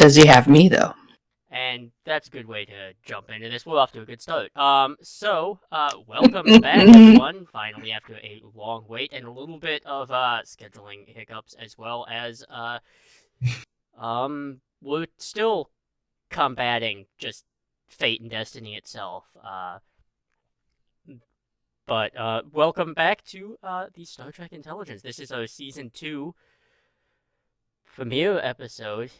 Does he have me, though? And that's a good way to jump into this. We're off to a good start. Welcome back, everyone. Finally, after a long wait and a little bit of scheduling hiccups, as well as we're still combating just fate and destiny itself. But welcome back to the Star Trek Intelligence. This is our season 2 premiere episode.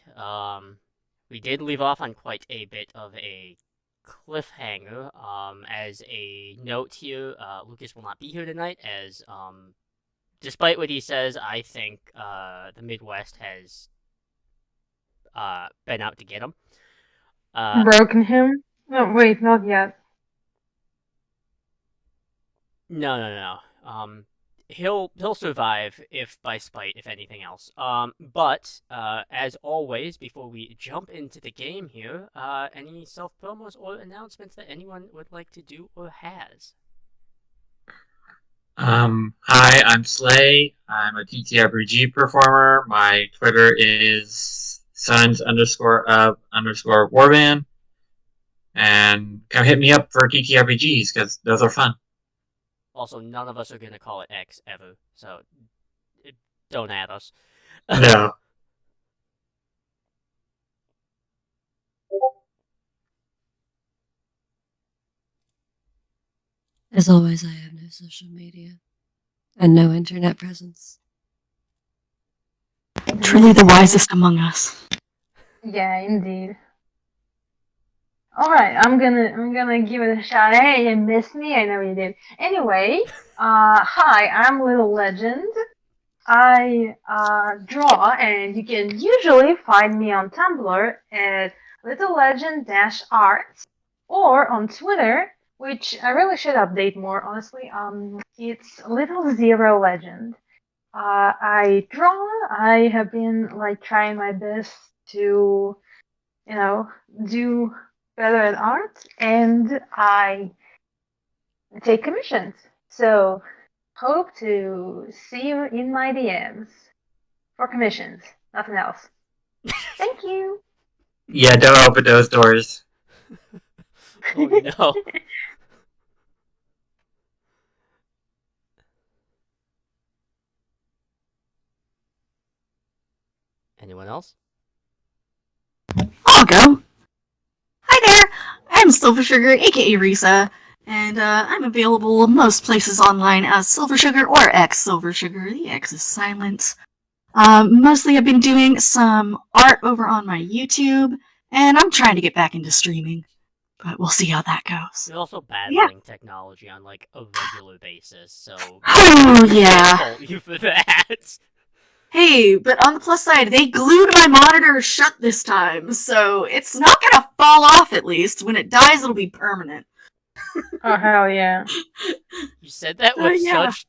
We did leave off on quite a bit of a cliffhanger. As a note here, Lucas will not be here tonight, as despite what he says, I think the Midwest has been out to get him. Broken him? No, wait, not yet. No. He'll survive if by spite, if anything else. But as always, before we jump into the game here, any self promos or announcements that anyone would like to do or has? Hi, I'm Slay. I'm a TTRPG performer. My Twitter is sons_of_warband. And come hit me up for TTRPGs, because those are fun. Also, none of us are going to call it X ever, so don't add us. No. As always, I have no social media and no internet presence. Truly the wisest among us. Yeah, indeed. Alright, I'm gonna give it a shot. Hey, you missed me? I know you did. Anyway, hi, I'm Little Legend. I draw, and you can usually find me on Tumblr at littlelegend-art or on Twitter, which I really should update more, honestly. It's Little0Legend. I draw. I have been trying my best to, do better at art, and I take commissions. So hope to see you in my DMs for commissions. Nothing else. Thank you. Yeah, don't open those doors. Oh no. Anyone else? I'll go. Hi there, I'm Silver Sugar, aka Risa, and I'm available most places online as Silver Sugar or X Silver Sugar. The X is silent. Mostly I've been doing some art over on my YouTube, and I'm trying to get back into streaming, but we'll see how that goes. You're also battling technology on a regular basis, so Oh yeah. fault you for that. Hey, but on the plus side, they glued my monitor shut this time, so it's not gonna fall off at least. When it dies, it'll be permanent. Oh, hell yeah. You said that with such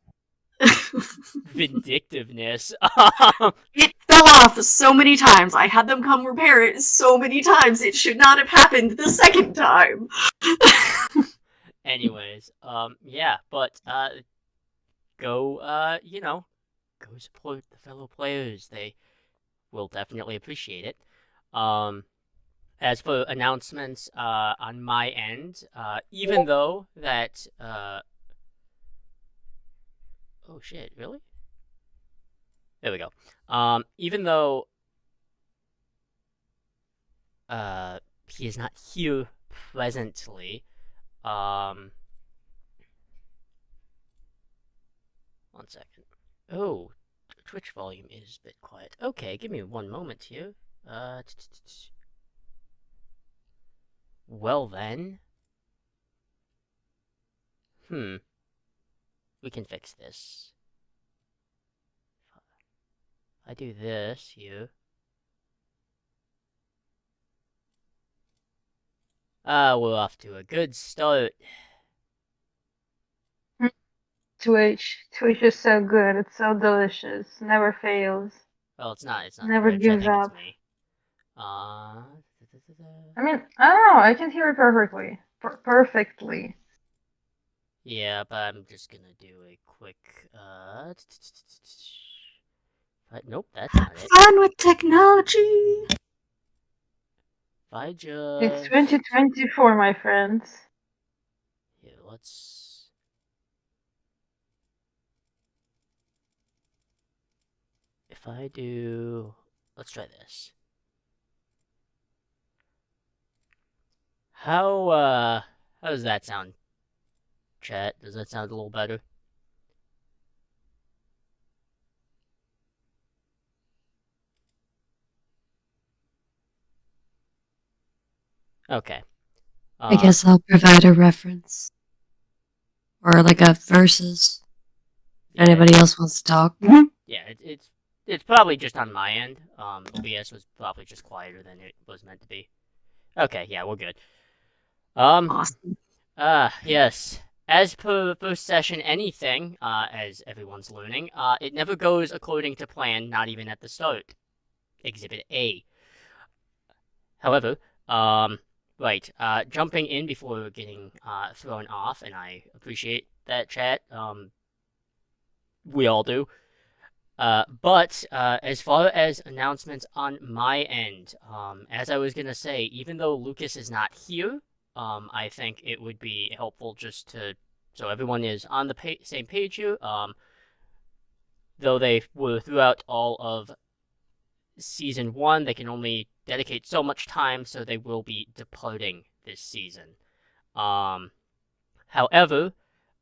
vindictiveness. It fell off so many times. I had them come repair it so many times. It should not have happened the second time. Anyways, yeah, but, go support the fellow players. They will definitely appreciate it. As for announcements, on my end, even though that, oh shit, really? There we go. Even though, he is not here presently, one second. Oh, Twitch volume is a bit quiet. Okay, give me one moment here. Well then. We can fix this. I do this here. We're off to a good start. Twitch is so good. It's so delicious. Never fails. Well, it's not Never Twitch. gives I think up. it's me. I mean, I don't know. I can hear it perfectly. Perfectly. Yeah, but I'm just gonna do a quick, but nope, that's not it. Fun with technology. I just... It's 2024, my friends. Here, let's... If I do... Let's try this. How does that sound, chat? Does that sound a little better? Okay. I guess I'll provide a reference. Or like a versus. If Yeah, anybody else wants to talk. yeah, it's probably just on my end. OBS was probably just quieter than it was meant to be. Okay, yeah, we're good. Awesome. Yes. As per first session anything, as everyone's learning, it never goes according to plan, not even at the start. Exhibit A. However, right, jumping in before getting thrown off, and I appreciate that, chat. We all do. But as far as announcements on my end, as I was gonna say, even though Lucas is not here, I think it would be helpful just to, so everyone is on the same page here. Though they were throughout all of season 1, they can only dedicate so much time, so they will be departing this season. However,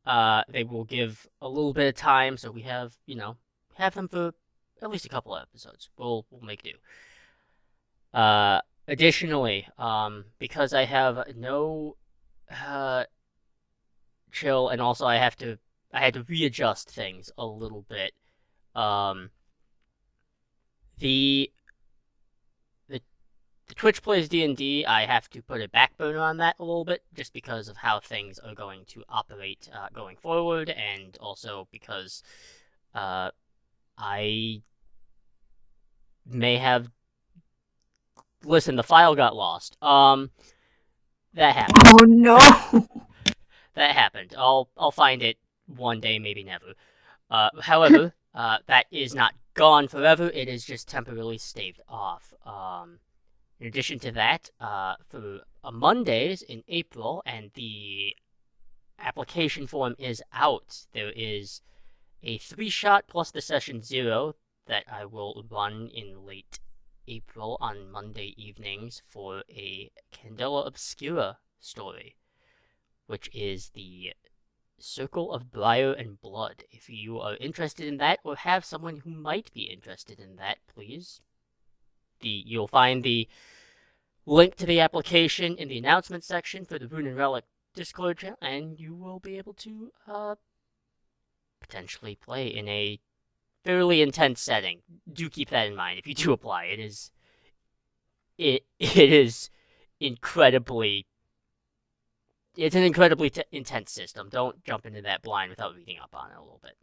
they will give a little bit of time, so we have, have them for at least a couple of episodes. We'll make do. Additionally, because I have no chill, and also I had to readjust things a little bit. The Twitch plays D&D, I have to put a back burner on that a little bit, just because of how things are going to operate going forward, and also because I may have... Listen, the file got lost. That happened. Oh no! That happened. I'll find it one day, maybe never. However, that is not gone forever. It is just temporarily staved off. In addition to that, for Mondays in April, and the application form is out, there is a 3-shot plus the session 0 that I will run in late April on Monday evenings for a Candela Obscura story, which is the Circle of Briar and Blood. If you are interested in that, or have someone who might be interested in that, please. You'll find the link to the application in the announcement section for the Rune and Relic Discord channel, and you will be able to potentially play in a fairly intense setting. Do keep that in mind if you do apply. It is incredibly... It's an incredibly intense system. Don't jump into that blind without reading up on it a little bit.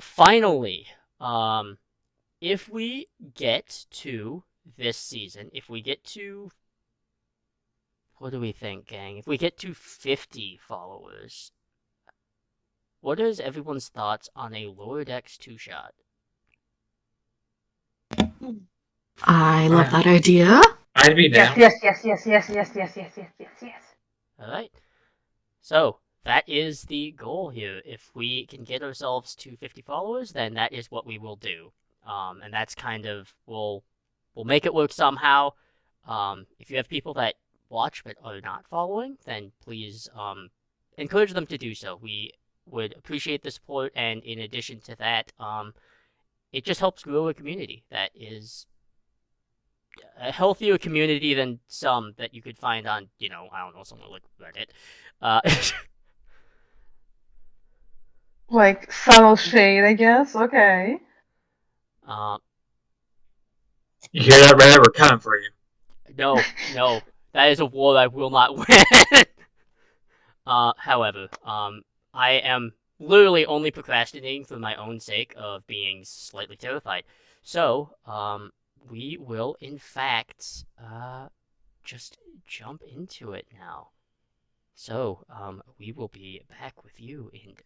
Finally, if we get to this season, if we get to... What do we think, gang? If we get to 50 followers, what is everyone's thoughts on a lower decks 2-shot? I love that idea. I'd be down. Yes. Alright. So, that is the goal here. If we can get ourselves to 50 followers, then that is what we will do. And that's kind of... We'll make it work somehow. If you have people that watch but are not following, then please encourage them to do so. We would appreciate the support, and in addition to that, it just helps grow a community that is a healthier community than some that you could find on, I don't know, somewhere like Reddit. Like subtle shade, I guess. Okay. You hear that, Reddit? We're coming for you. No, that is a war I will not win. However, I am literally only procrastinating for my own sake of being slightly terrified. So, we will, in fact, just jump into it now. So, we will be back with you in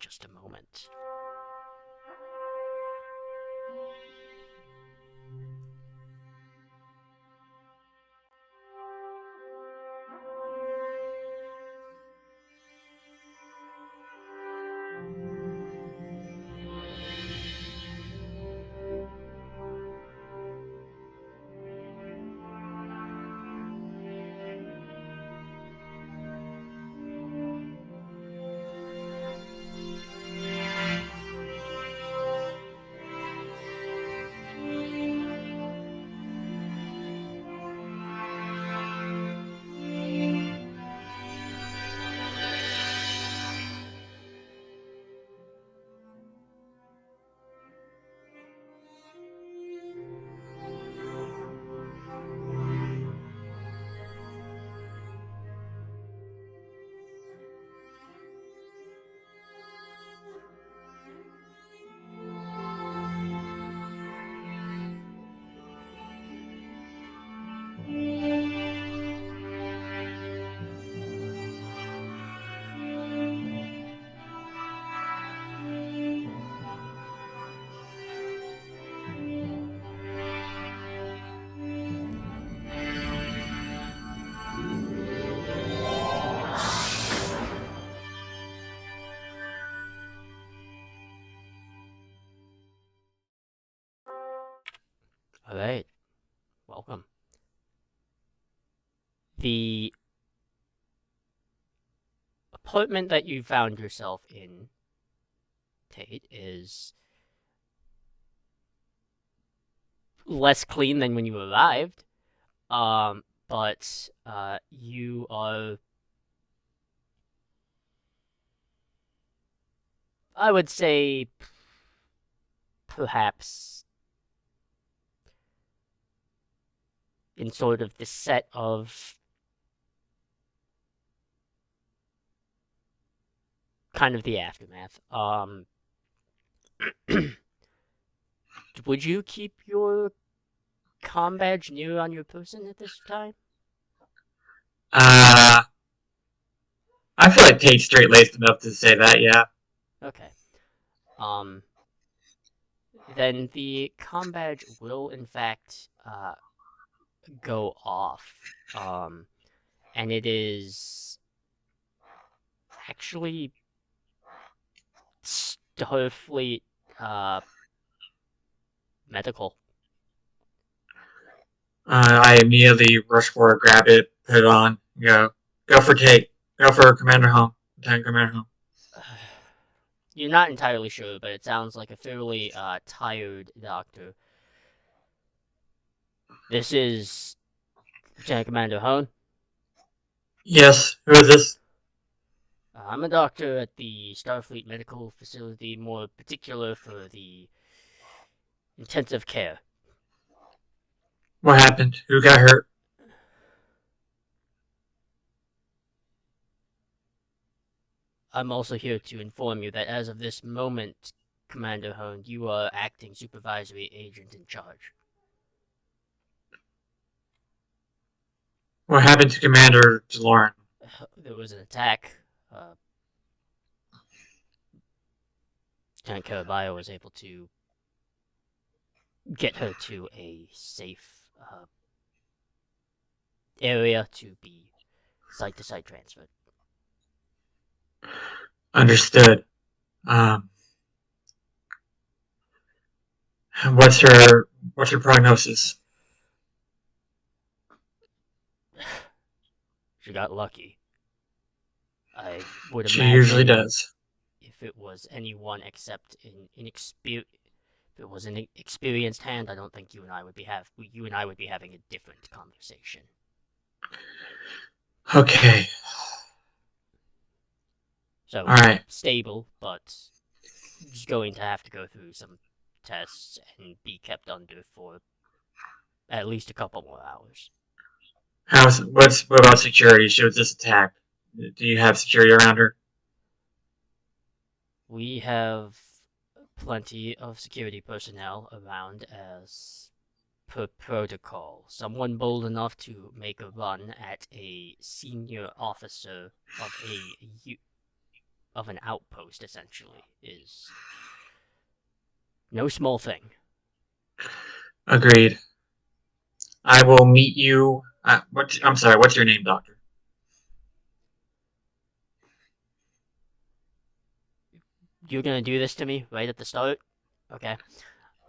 just a moment. Alright, welcome. The apartment that you found yourself in, Tate, is less clean than when you arrived. But you are, I would say, perhaps in sort of the set of kind of the aftermath. Would you keep your comm badge near on your person at this time? I feel like Tate's straight-laced enough to say that, yeah. Okay. Then the comm badge will in fact go off. And it is actually Starfleet medical. I immediately rush forward, grab it, put it on, go for Tate. Go for Commander Home. Lieutenant Commander Home. You're not entirely sure, but it sounds like a fairly tired doctor. This is Lieutenant Commander Hone. Yes, who is this? I'm a doctor at the Starfleet Medical Facility, more particular for the intensive care. What happened? Who got hurt? I'm also here to inform you that as of this moment, Commander Hone, you are acting supervisory agent in charge. What happened to Commander Jaloryn? There was an attack. Lieutenant Caraballo was able to get her to a safe area to be site-to-site transferred. Understood. What's her prognosis? She got lucky. I would She imagine usually does. if it was anyone except an experienced hand, I don't think you and I would be having a different conversation. Okay. So, All right. stable, but just going to have to go through some tests and be kept under for at least a couple more hours. What about security? She was just attacked. Do you have security around her? We have plenty of security personnel around as per protocol. Someone bold enough to make a run at a senior officer of an outpost, essentially, is no small thing. Agreed. I will meet you. I'm sorry. What's your name, Doctor? You're gonna do this to me right at the start? Okay.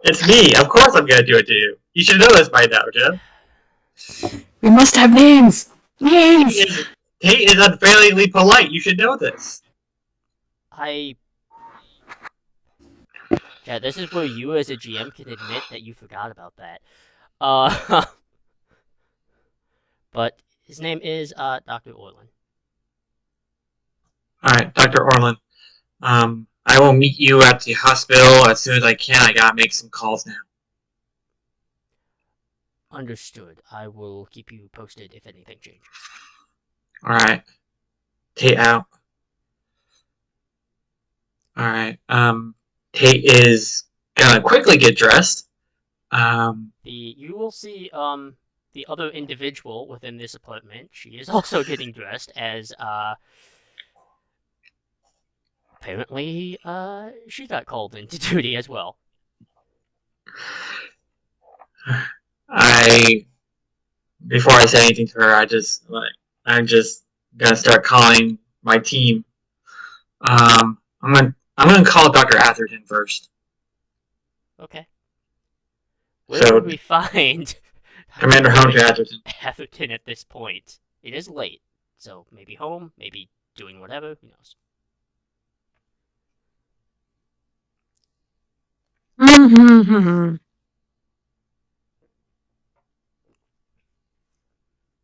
It's me. Of course, I'm gonna do it to you. You should know this by now, Jeff. We must have names! Names! Tate is unfairly polite. You should know this. Yeah, this is where you as a GM can admit that you forgot about that. But his name is Dr. Orlin. Alright, Dr. Orlin. I will meet you at the hospital as soon as I can. I gotta make some calls now. Understood. I will keep you posted if anything changes. Alright. Tate out. Alright. Tate is gonna quickly get dressed. You will see the other individual within this apartment. She is also getting dressed as apparently she got called into duty as well. Before I say anything to her, I'm just gonna start calling my team. I'm gonna call Dr. Atherton first. Okay. Where So- would we find Commander Home to Atherton. Atherton at this point? It is late, so maybe home, maybe doing whatever. Who knows?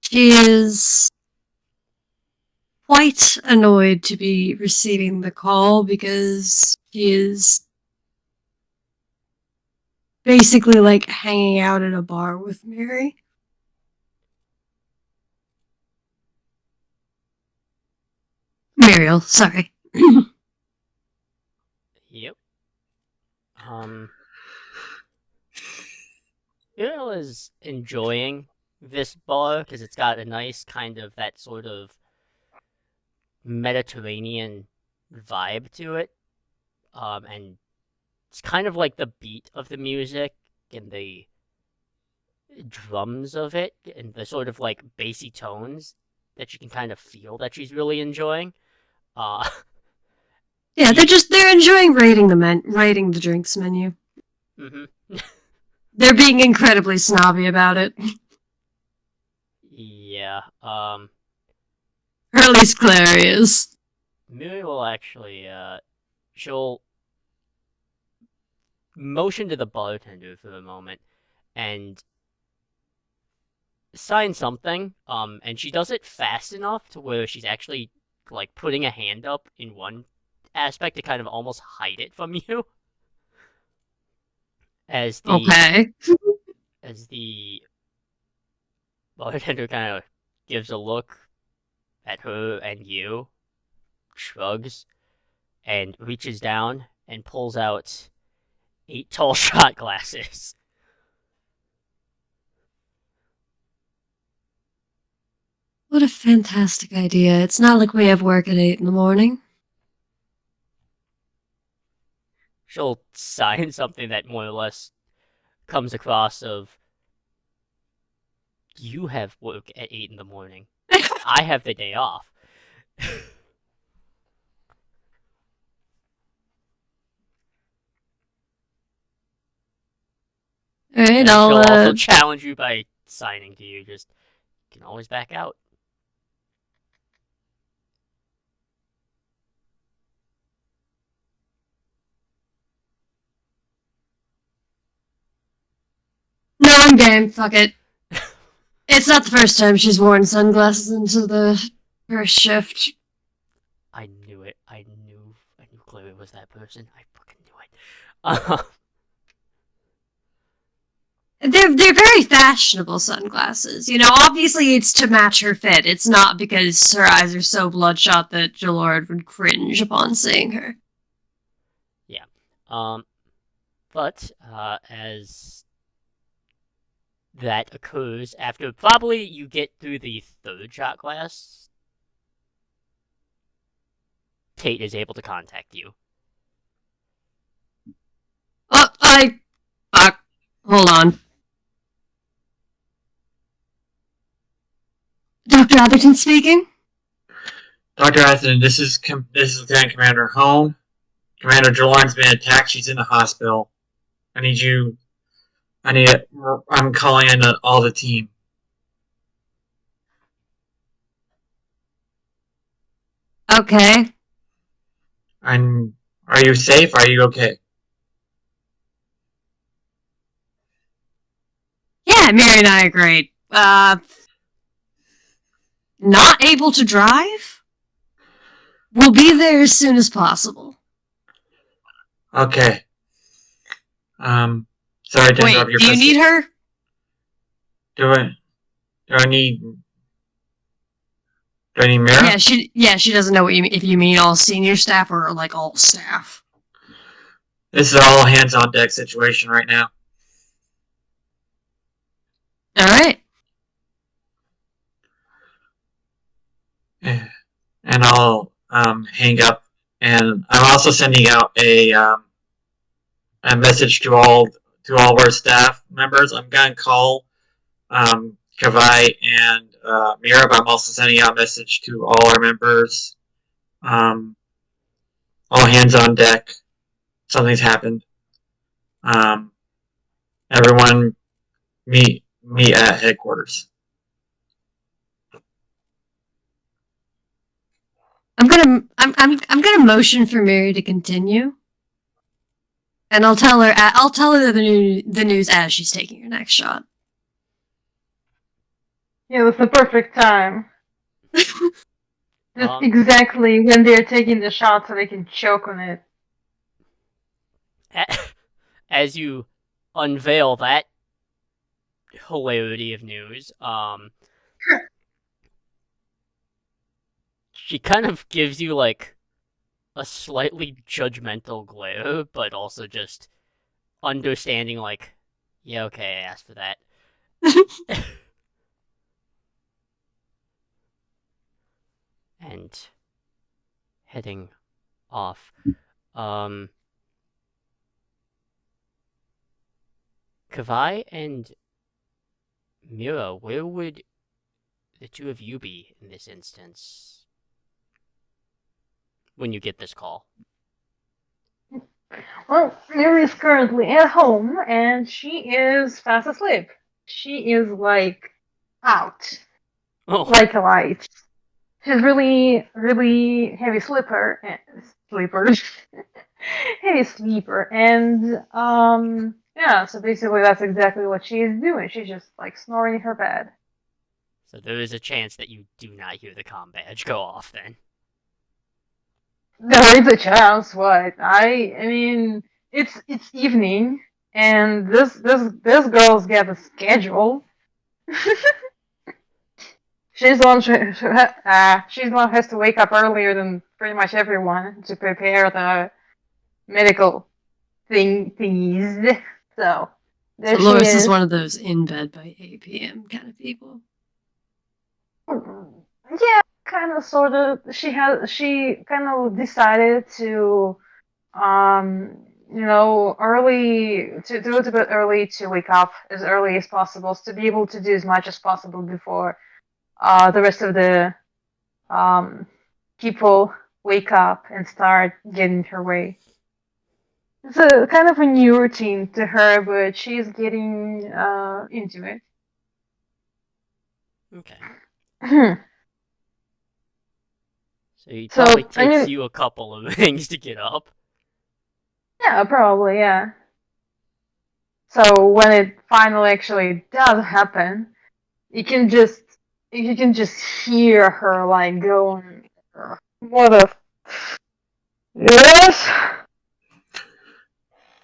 She is quite annoyed to be receiving the call because she is basically like hanging out at a bar with Mary. Muriel, sorry. Yep. Muriel is enjoying this bar because it's got a nice kind of that sort of Mediterranean vibe to it. And it's kind of like the beat of the music and the drums of it and the sort of like bassy tones that you can kind of feel that she's really enjoying. Yeah, they're enjoying rating the drinks menu. Mm-hmm. They're being incredibly snobby about it. Yeah. Or at least Clary is. Miri will actually, she'll motion to the bartender for a moment and sign something. And she does it fast enough to where she's actually like putting a hand up in one aspect to kind of almost hide it from you. As the bartender kind of gives a look at her and you, shrugs, and reaches down and pulls out 8 tall shot glasses. What a fantastic idea. It's not like we have work at 8 in the morning. She'll sign something that more or less comes across of, you have work at 8 in the morning. I have the day off. Alright, And she'll I'll also challenge you by signing to you. Just, you can always back out. No, I'm game. Fuck it. It's not the first time she's worn sunglasses into the first shift. I knew it. I knew Chloe was that person. I fucking knew it. They're very fashionable sunglasses. You know, obviously it's to match her fit. It's not because her eyes are so bloodshot that Jaloryn would cringe upon seeing her. But as that occurs after probably you get through the 3rd shot glass, Tate is able to contact you. Fuck. Hold on. Dr. Atherton speaking? Dr. Atherton, this is Lieutenant Commander Home. Commander Jaloryn's been attacked. She's in the hospital. I'm calling in all the team. Okay. Are you safe? Are you okay? Yeah, Mary and I are great. Not able to drive? We'll be there as soon as possible. Okay. Sorry to interrupt your do you need her? Do I need Mira? She doesn't know what you mean, if you mean all senior staff or like all staff. This is all hands on deck situation right now. Alright. And I'll hang up, and I'm also sending out a message to all of our staff members. I'm gonna call Kavai and Mira, but I'm also sending out a message to all our members. All hands on deck. Something's happened. everyone meet at headquarters. I'm gonna motion for Mary to continue, and I'll tell her the news as she's taking her next shot. Yeah, that's the perfect time. Just exactly when they're taking the shot so they can choke on it. As you unveil that hilarity of news, she kind of gives you like a slightly judgmental glare, but also just understanding, like, yeah, okay, I asked for that. And heading off. Kavai and Mira, where would the two of you be in this instance when you get this call? Well, Mira is currently at home and she is fast asleep. She is like out, like a light. She's really, really heavy sleeper, heavy sleeper, and yeah. So basically, that's exactly what she is doing. She's just like snoring in her bed. So there is a chance that you do not hear the comm badge go off then. There is a chance. What? I mean, it's evening, and this girl's got a schedule. She's the one. She's the one who has to wake up earlier than pretty much everyone to prepare the medical thingies. So there Loris she is one of those in bed by 8 p.m. kind of people. Yeah, kind of, sort of. She kind of decided to, early to do it a bit early to wake up as early as possible, to be able to do as much as possible before the rest of the people wake up and start getting her way. It's a kind of a new routine to her, but she's getting into it. Okay. So it probably takes you a couple of things to get up. Yeah, probably, yeah. So when it finally actually does happen, you can just hear her like going, "What a yes."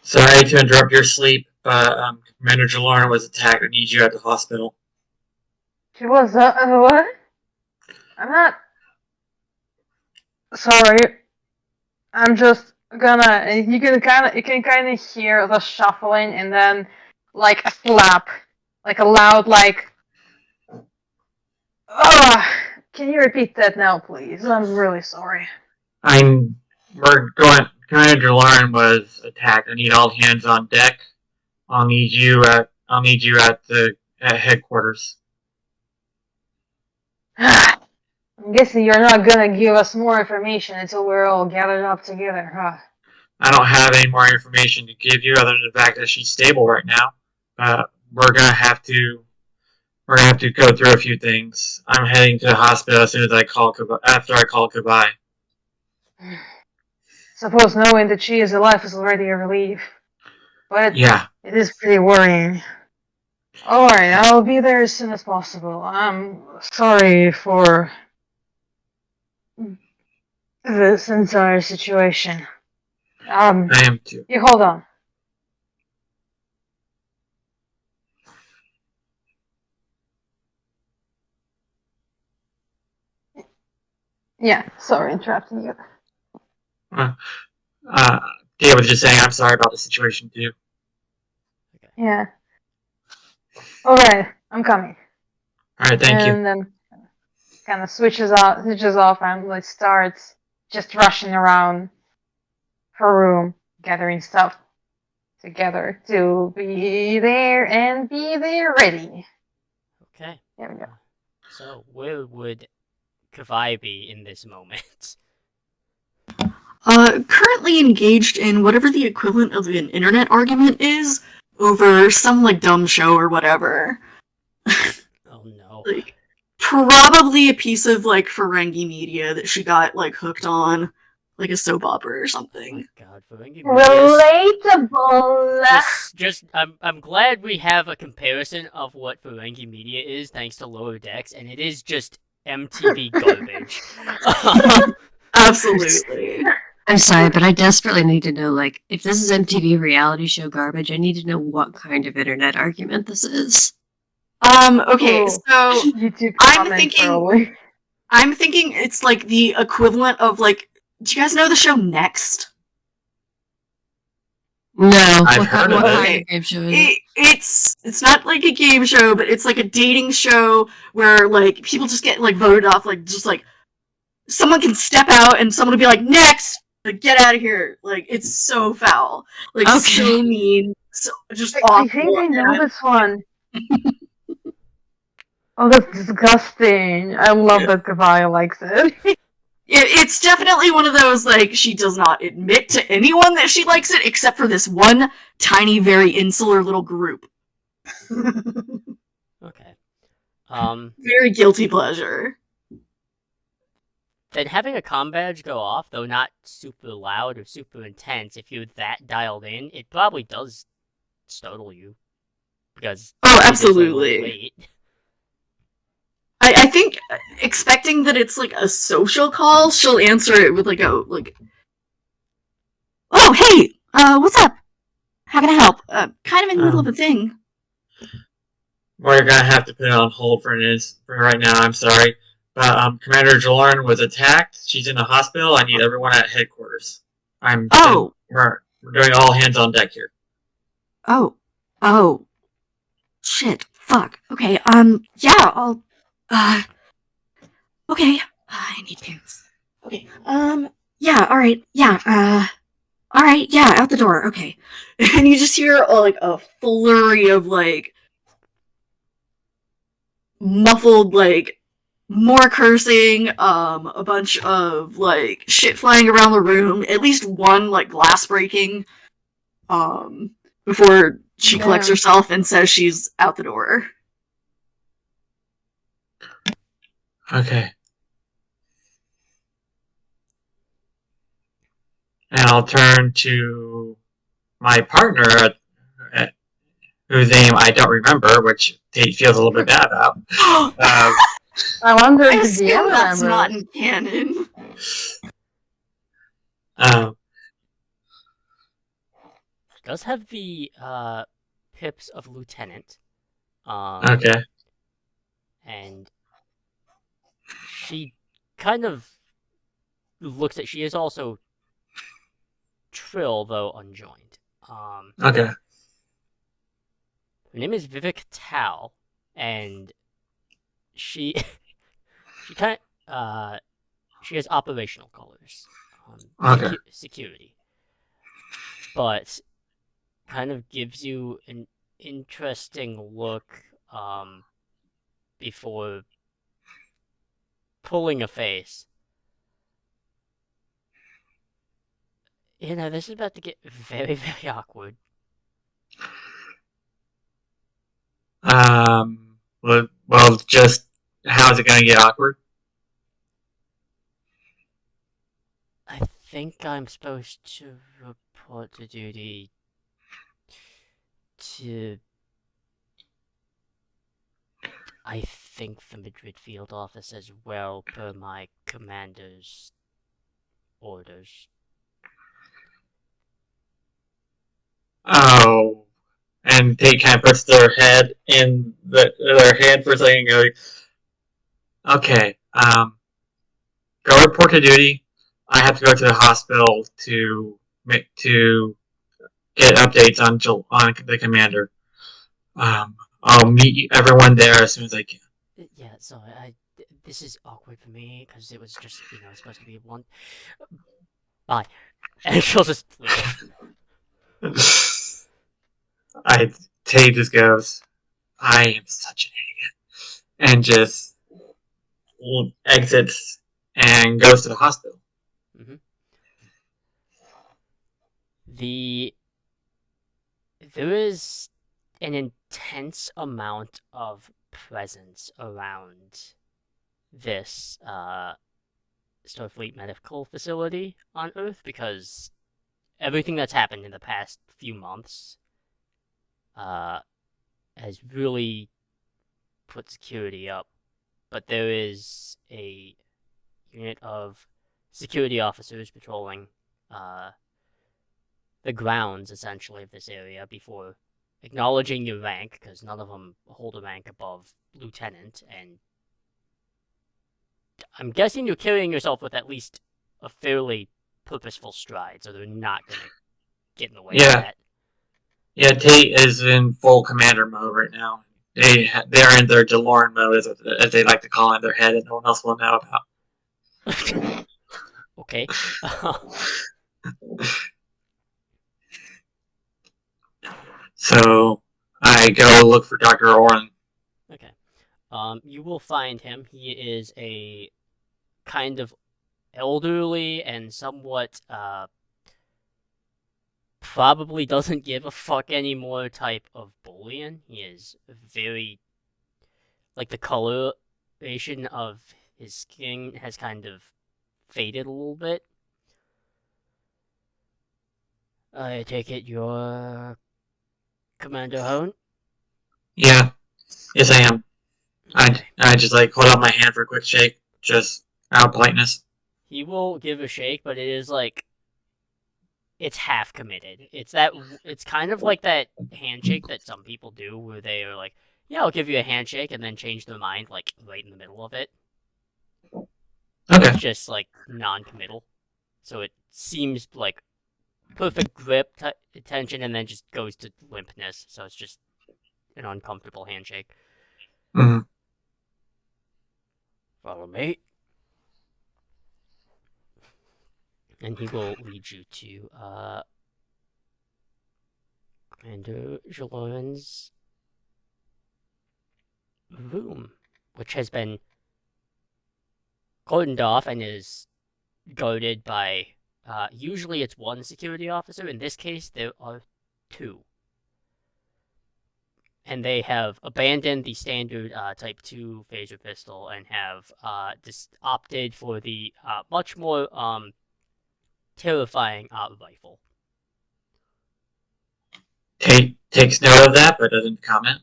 Sorry to interrupt your sleep, but Commander Jaloryn was attacked. I need you at the hospital. She was what? I'm not sorry. I'm just gonna. You can kind of hear the shuffling and then like a slap, like a loud like. Can you repeat that now, please? I'm really sorry. We're going. Commander Jaloryn was attacked. I need all hands on deck. I'll need you at headquarters. I'm guessing you're not gonna give us more information until we're all gathered up together, huh? I don't have any more information to give you other than the fact that she's stable right now. We're gonna have to go through a few things. I'm heading to the hospital as soon as after I call goodbye. Suppose knowing that she is alive is already a relief. But yeah, it is pretty worrying. Alright, I'll be there as soon as possible. I'm sorry for this entire situation. I am too. You hold on. Yeah, sorry, interrupting you. Dia was just saying I'm sorry about the situation too. Okay. Yeah. Alright, I'm coming. Alright, thank you. And then kind of switches off and like starts just rushing around her room, gathering stuff together to be there and be there ready. Okay. There we go. So where would Kavai be in this moment? Currently engaged in whatever the equivalent of an internet argument is over some like dumb show or whatever. Oh no. Like probably a piece of like Ferengi media that she got like hooked on, like a soap opera or Oh something. my god, Ferengi Media. Relatable. I'm glad we have a comparison of what Ferengi Media is, thanks to Lower Decks, and it is just MTV garbage. Absolutely. I'm sorry, but I desperately need to know, like, if this is MTV reality show garbage, I need to know what kind of internet argument this is. Okay, Oh, so YouTube I'm comment thinking- probably. I'm thinking it's like the equivalent of like, do you guys know the show Next? No, I've what heard kind, of what it. kind of game show is it? It's not like a game show, but it's like a dating show where like people just get like voted off, like just like someone can step out and someone will be like next, like get out of here. Like it's so foul, like Okay. so mean, so just I awful. think I know and- this one. Oh, that's disgusting. I love that Kavaya likes it. It's definitely one of those like she does not admit to anyone that she likes it except for this one tiny, very insular little group. Okay. Very guilty pleasure. Then having a comm badge go off, though not super loud or super intense, if you're that dialed in, it probably does startle you. Because Oh, it is a little absolutely. late. I think expecting that it's like a social call, she'll answer it with like oh hey, what's up? How can I help? Kind of in the middle of a thing. We're gonna have to put it on hold for right now. I'm sorry, but Commander Jaloryn was attacked. She's in the hospital. I need everyone at headquarters. Oh. We're doing all hands on deck here. Oh, shit, fuck. Okay, yeah, I'll, okay, I need pants. Okay, yeah, alright, yeah, alright, yeah, out the door, okay. And you just hear, like, a flurry of, like, muffled, like, more cursing, a bunch of, like, shit flying around the room, at least one, like, glass breaking, before she collects Damn. herself and says she's out the door. Okay. And I'll turn to my partner, whose name I don't remember, which Tate feels a little bit bad about. I wonder I if the assume DM that's remembers. not in canon. Does have the pips of lieutenant. Okay. And she kind of looks at. She is also Trill, though unjoined. Okay. Her name is Vivek Tal, and she she she has operational colors, Okay. security, but kind of gives you an interesting look before pulling a face. You know, this is about to get very, very awkward. Well, just how's it gonna get awkward? I think I'm supposed to report to duty to, I think, the Madrid field office as well, per my commander's orders. Oh, and Tate kind of puts their head in their hand for a second and goes, okay, go report to duty. I have to go to the hospital to get updates on the commander. I'll meet everyone there as soon as I can. Yeah, so this is awkward for me, because it was just, supposed to be one. Bye. And she'll just leave. Tate just goes, I am such an idiot, and just exits and goes to the hospital. Mm-hmm. There is an intense amount of presence around this Starfleet medical facility on Earth because everything that's happened in the past few months has really put security up. But there is a unit of security officers patrolling the grounds, essentially, of this area before acknowledging your rank, because none of them hold a rank above lieutenant, and I'm guessing you're carrying yourself with at least a fairly purposeful stride, so they're not going to get in the way of that. Yeah, Tate is in full commander mode right now. They're in their Jaloryn mode, as they like to call it in their head, that no one else will know about. Okay. So I go look for Dr. Oren. Okay. You will find him. He is a kind of elderly and somewhat probably doesn't give a fuck anymore type of bullion. He is very, like, the coloration of his skin has kind of faded a little bit. I take it you're Commander Jaloryn? Yeah, yes I am. Okay. I just like hold out my hand for a quick shake, just out of politeness. He will give a shake, but it is like it's half committed. It's kind of like that handshake that some people do where they are like, "Yeah, I'll give you a handshake," and then change their mind like right in the middle of it. Okay. It's just like non-committal, so it seems like perfect grip tension, and then just goes to limpness. So it's just an uncomfortable handshake. Mm-hmm. Follow me. And he will lead you to Commander Jaloryn's room, which has been cordoned off and is guarded by, usually it's one security officer. In this case, there are two. And they have abandoned the standard Type 2 phaser pistol and have opted for the much more terrifying rifle. Tate takes note of that, but doesn't comment.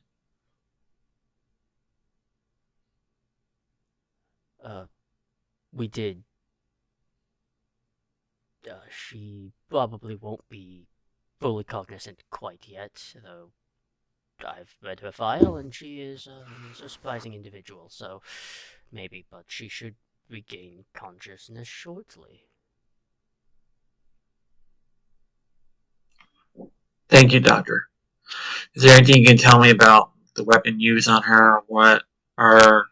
We did. She probably won't be fully cognizant quite yet, though I've read her file and she is a surprising individual, so maybe, but she should regain consciousness shortly. Thank you, Doctor. Is there anything you can tell me about the weapon used on her, or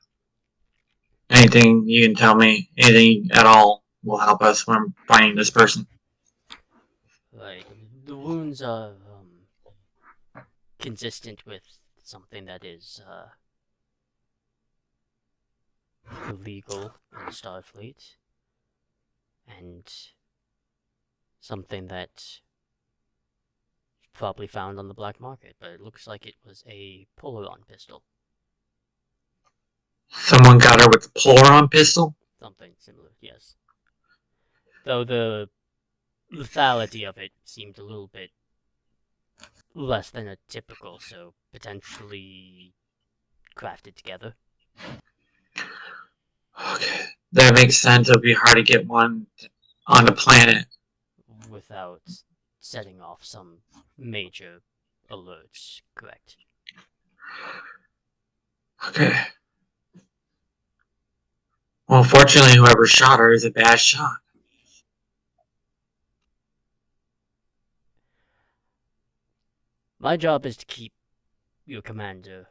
anything you can tell me, anything at all will help us when finding this person? Right. The wounds are consistent with something that is illegal in Starfleet, and something that probably found on the black market, but it looks like it was a Polaron pistol. Someone got her with the Polaron pistol? Something similar, yes. Though the lethality of it seemed a little bit less than a typical, so potentially crafted together. Okay, that makes sense. It'll be hard to get one on the planet without setting off some major alerts, correct? Okay. Well, fortunately, whoever shot her is a bad shot. My job is to keep your commander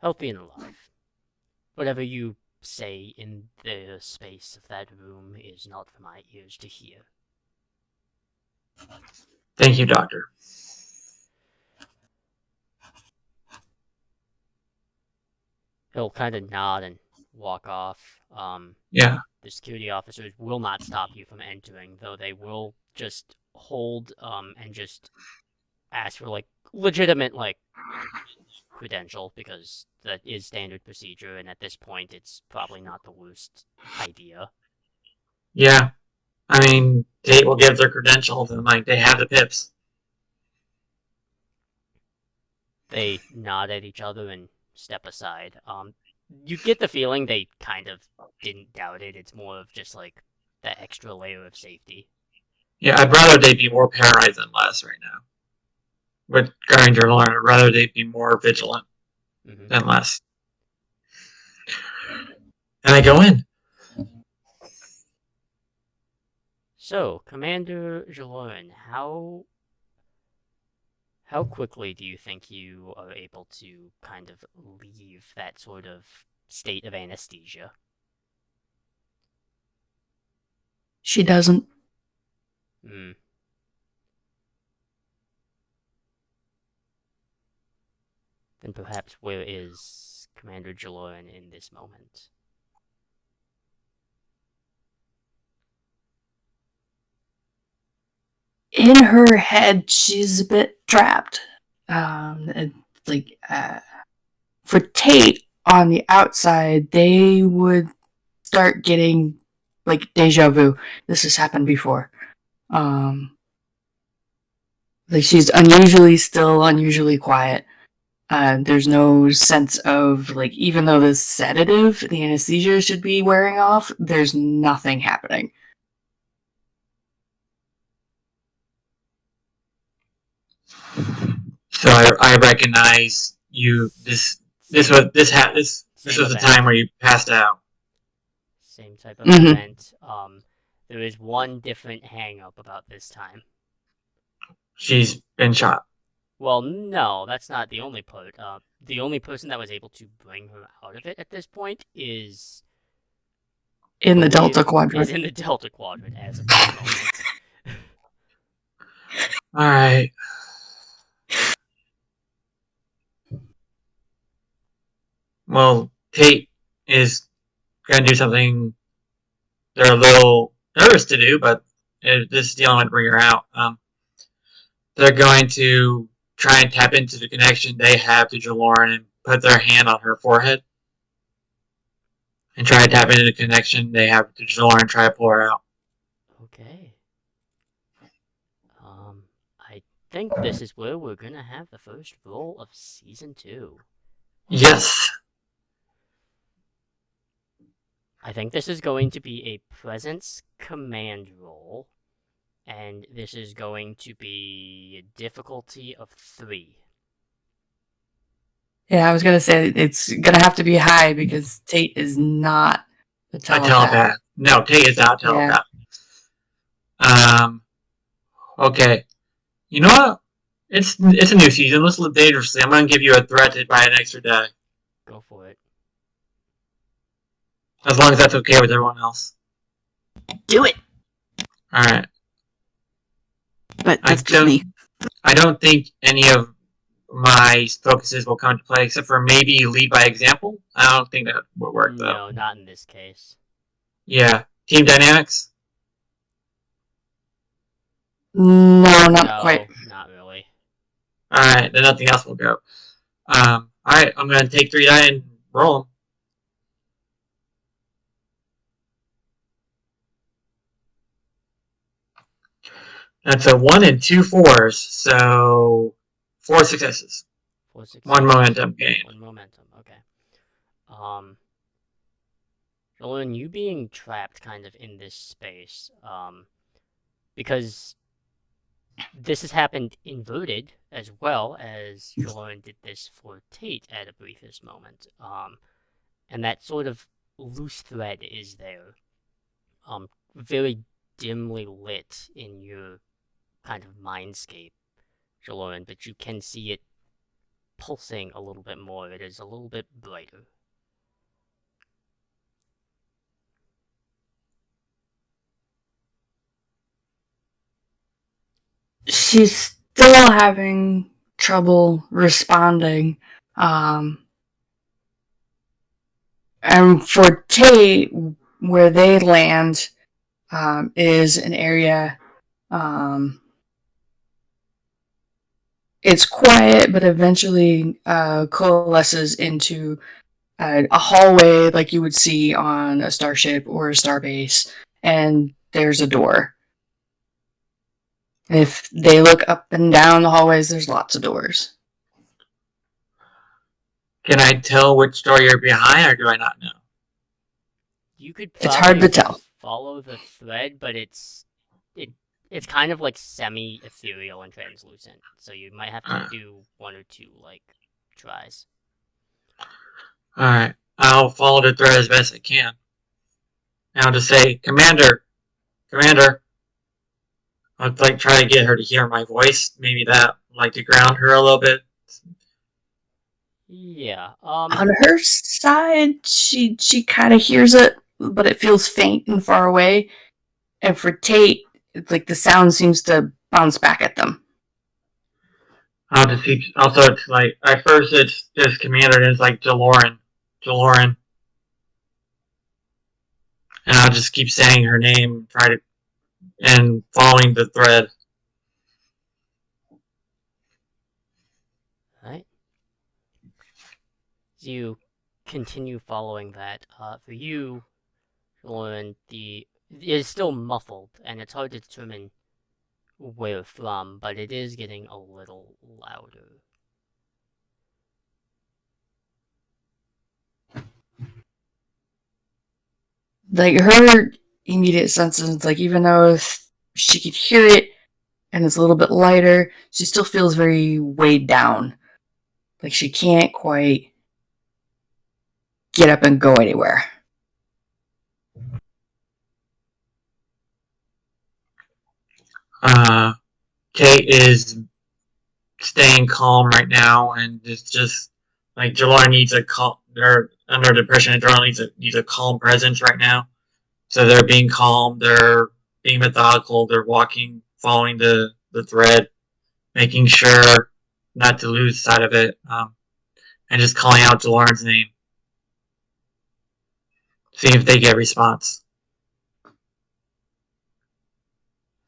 healthy and alive. Whatever you say in the space of that room is not for my ears to hear. Thank you, Doctor. He'll kind of nod and walk off. Yeah. The security officers will not stop you from entering, though they will just hold and just ask for like legitimate, like, credential, because that is standard procedure, and at this point, it's probably not the worst idea. Yeah. I mean, Tate will give their credentials and, like, they have the pips. They nod at each other and step aside. You get the feeling they kind of didn't doubt it. It's more of just, like, that extra layer of safety. Yeah, I'd rather they be more paralyzed than less right now. With Commander Jaloryn, I'd rather they be more vigilant than less. And I go in. So, Commander Jaloryn, how quickly do you think you are able to kind of leave that sort of state of anesthesia? She doesn't. Hmm. Then perhaps where is Commander Jaloryn in this moment? In her head, she's a bit trapped. For Tate, on the outside, they would start getting, like, deja vu. This has happened before. Like, she's unusually still, unusually quiet. There's no sense of, like, even though the sedative, the anesthesia should be wearing off, there's nothing happening. So I recognize you. This was the time where you passed out. Same type of event. There is one different hang-up about this time. She's been shot. Well, no, that's not the only part. The only person that was able to bring her out of it at this point is in the Delta Quadrant. Is in the Delta Quadrant as of this moment. All right. Well, Tate is going to do something they're a little nervous to do, but this is the only one to bring her out. They're going to try and tap into the connection they have to Jaloryn and put their hand on her forehead and try to tap into the connection they have to Jaloryn and try to pull her out. Okay. I think this is where we're going to have the first roll of Season 2. Yes. I think this is going to be a presence command roll, and this is going to be a difficulty of 3. Yeah, I was gonna say it's gonna have to be high because Tate is not a telepath. No, Tate is not a telepath. Yeah. Okay. You know what? It's a new season. Let's live dangerously. I'm gonna give you a threat to buy an extra die. Go for it. As long as that's okay with everyone else. Do it. All right. But that's just me. I don't think any of my focuses will come into play, except for maybe lead by example. I don't think that would work, though. No, not in this case. Yeah. Team dynamics? No, not quite. Not really. Alright, then nothing else will go. Alright, I'm going to take 3 die and roll them. That's a 1 and 2 4s, so 4 successes. 4 successes. 1 momentum gain. 1 momentum, okay. Jaloryn, you being trapped kind of in this space, because this has happened inverted as well as Jaloryn did this for Tate at a briefest moment. And that sort of loose thread is there. Very dimly lit in your kind of mindscape, Jaloryn, but you can see it pulsing a little bit more. It is a little bit brighter. She's still having trouble responding. And for Tate, where they land is an area It's quiet, but eventually coalesces into a hallway like you would see on a starship or a starbase, and there's a door. If they look up and down the hallways, there's lots of doors. Can I tell which door you're behind, or do I not know? You could It's hard to probably tell. follow the thread, but it's kind of like semi-ethereal and translucent, so you might have to do one or two like tries. Alright, I'll follow the thread as best I can. And I'll just say, Commander! Commander! I'll like try to get her to hear my voice. Maybe that like to ground her a little bit. Yeah. On her side, she kind of hears it, but it feels faint and far away. And for Tate, it's like the sound seems to bounce back at them. I'll just keep. Also, it's like at first it's just Commander, and it's like Jaloryn, Jaloryn, and I'll just keep saying her name, and following the thread. Right. As you continue following that, for you, Lauren, it is still muffled, and it's hard to determine where from, but it is getting a little louder. Like her immediate senses, like even though she could hear it and it's a little bit lighter, she still feels very weighed down. Like she can't quite get up and go anywhere. Kate is staying calm right now, and it's just like Jaloryn needs a calm. They're under depression, and Jaloryn needs a calm presence right now. So they're being calm. They're being methodical. They're walking, following the thread, making sure not to lose sight of it, and just calling out Jaloryn's name. See if they get a response.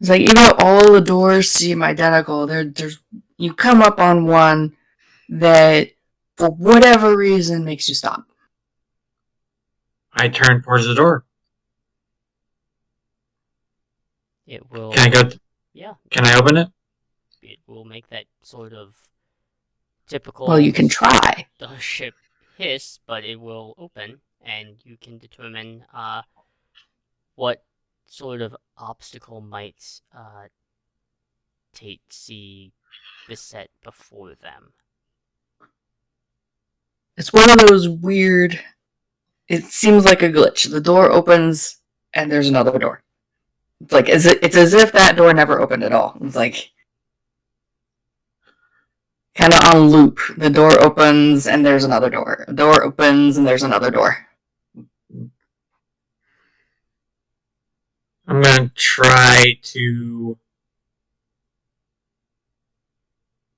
It's like, all the doors seem identical. There's you come up on one that, for whatever reason, makes you stop. I turn towards the door. It will. Can I go? Yeah. Can I open it? It will make that sort of typical. Well, you can try. Starship hiss, but it will open, and you can determine what sort of obstacle might Tate see beset before them. It's one of those weird. It seems like a glitch. The door opens, and there's another door. It's like it's as if that door never opened at all. It's like kind of on loop. The door opens, and there's another door. The door opens, and there's another door. I'm gonna try to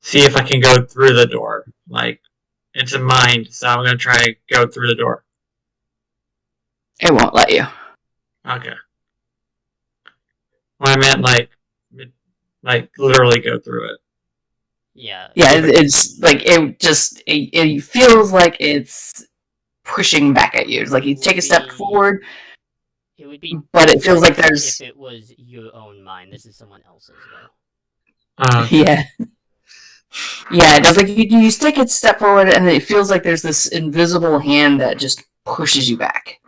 see if I can go through the door. Like, it's a mind, so I'm gonna try to go through the door. It won't let you. Okay. Well, I meant like literally go through it. Yeah. Yeah, it's like it feels like it's pushing back at you. It's like you take a step forward. It would be, but it feels like there's. If it was your own mind, this is someone else's though. Yeah. Yeah, it does. Like you take a step forward, and it feels like there's this invisible hand that just pushes you back.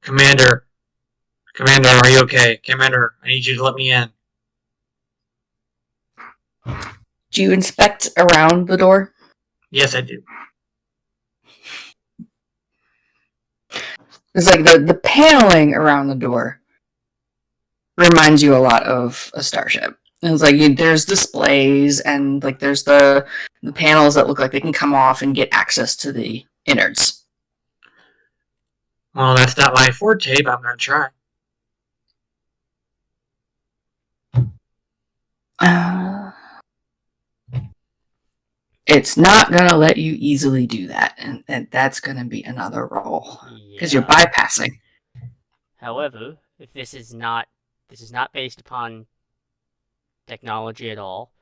Commander, are you okay? Commander, I need you to let me in. Do you inspect around the door? Yes, I do. It's like the paneling around the door reminds you a lot of a starship. And it's like there's displays, and like there's the panels that look like they can come off and get access to the innards. Well, that's not my forte, but I'm gonna try. It's not gonna let you easily do that, and that's gonna be another roll because you're bypassing. However, if this is not based upon technology at all,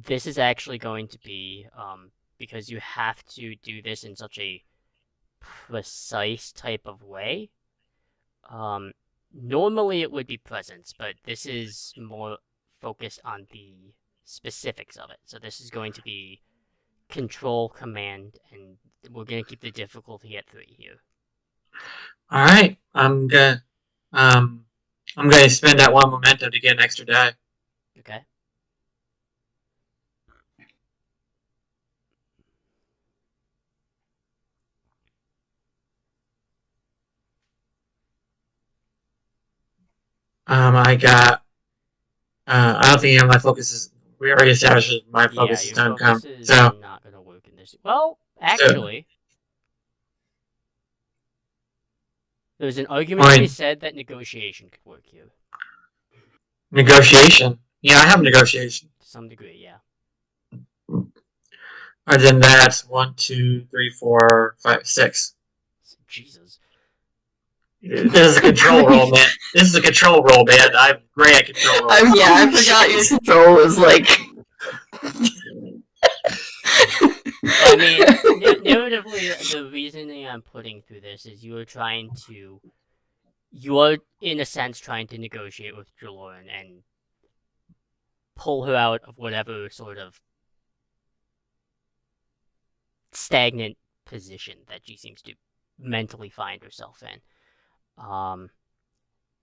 This is actually going to be, because you have to do this in such a precise type of way. Normally it would be presence, but this is more focused on the specifics of it. So this is going to be control, command, and we're going to keep the difficulty at 3 here. All right, I'm gonna spend that 1 momentum to get an extra die. Okay. I got. I don't think my focus is. We already established my focus is your don't focus come. is So not going to work in this. Well, actually, there's an argument to be said that negotiation could work here. Negotiation. Yeah, I have negotiation. To some degree, yeah. And then that's 1, 2, 3, 4, 5, 6. Jesus. This is a control roll, man. This is a control roll, man. I'm great at control rolls. I forgot your control was like. I mean, narratively, the reasoning I'm putting through this is you are in a sense trying to negotiate with Jaloryn and pull her out of whatever sort of stagnant position that she seems to mentally find herself in.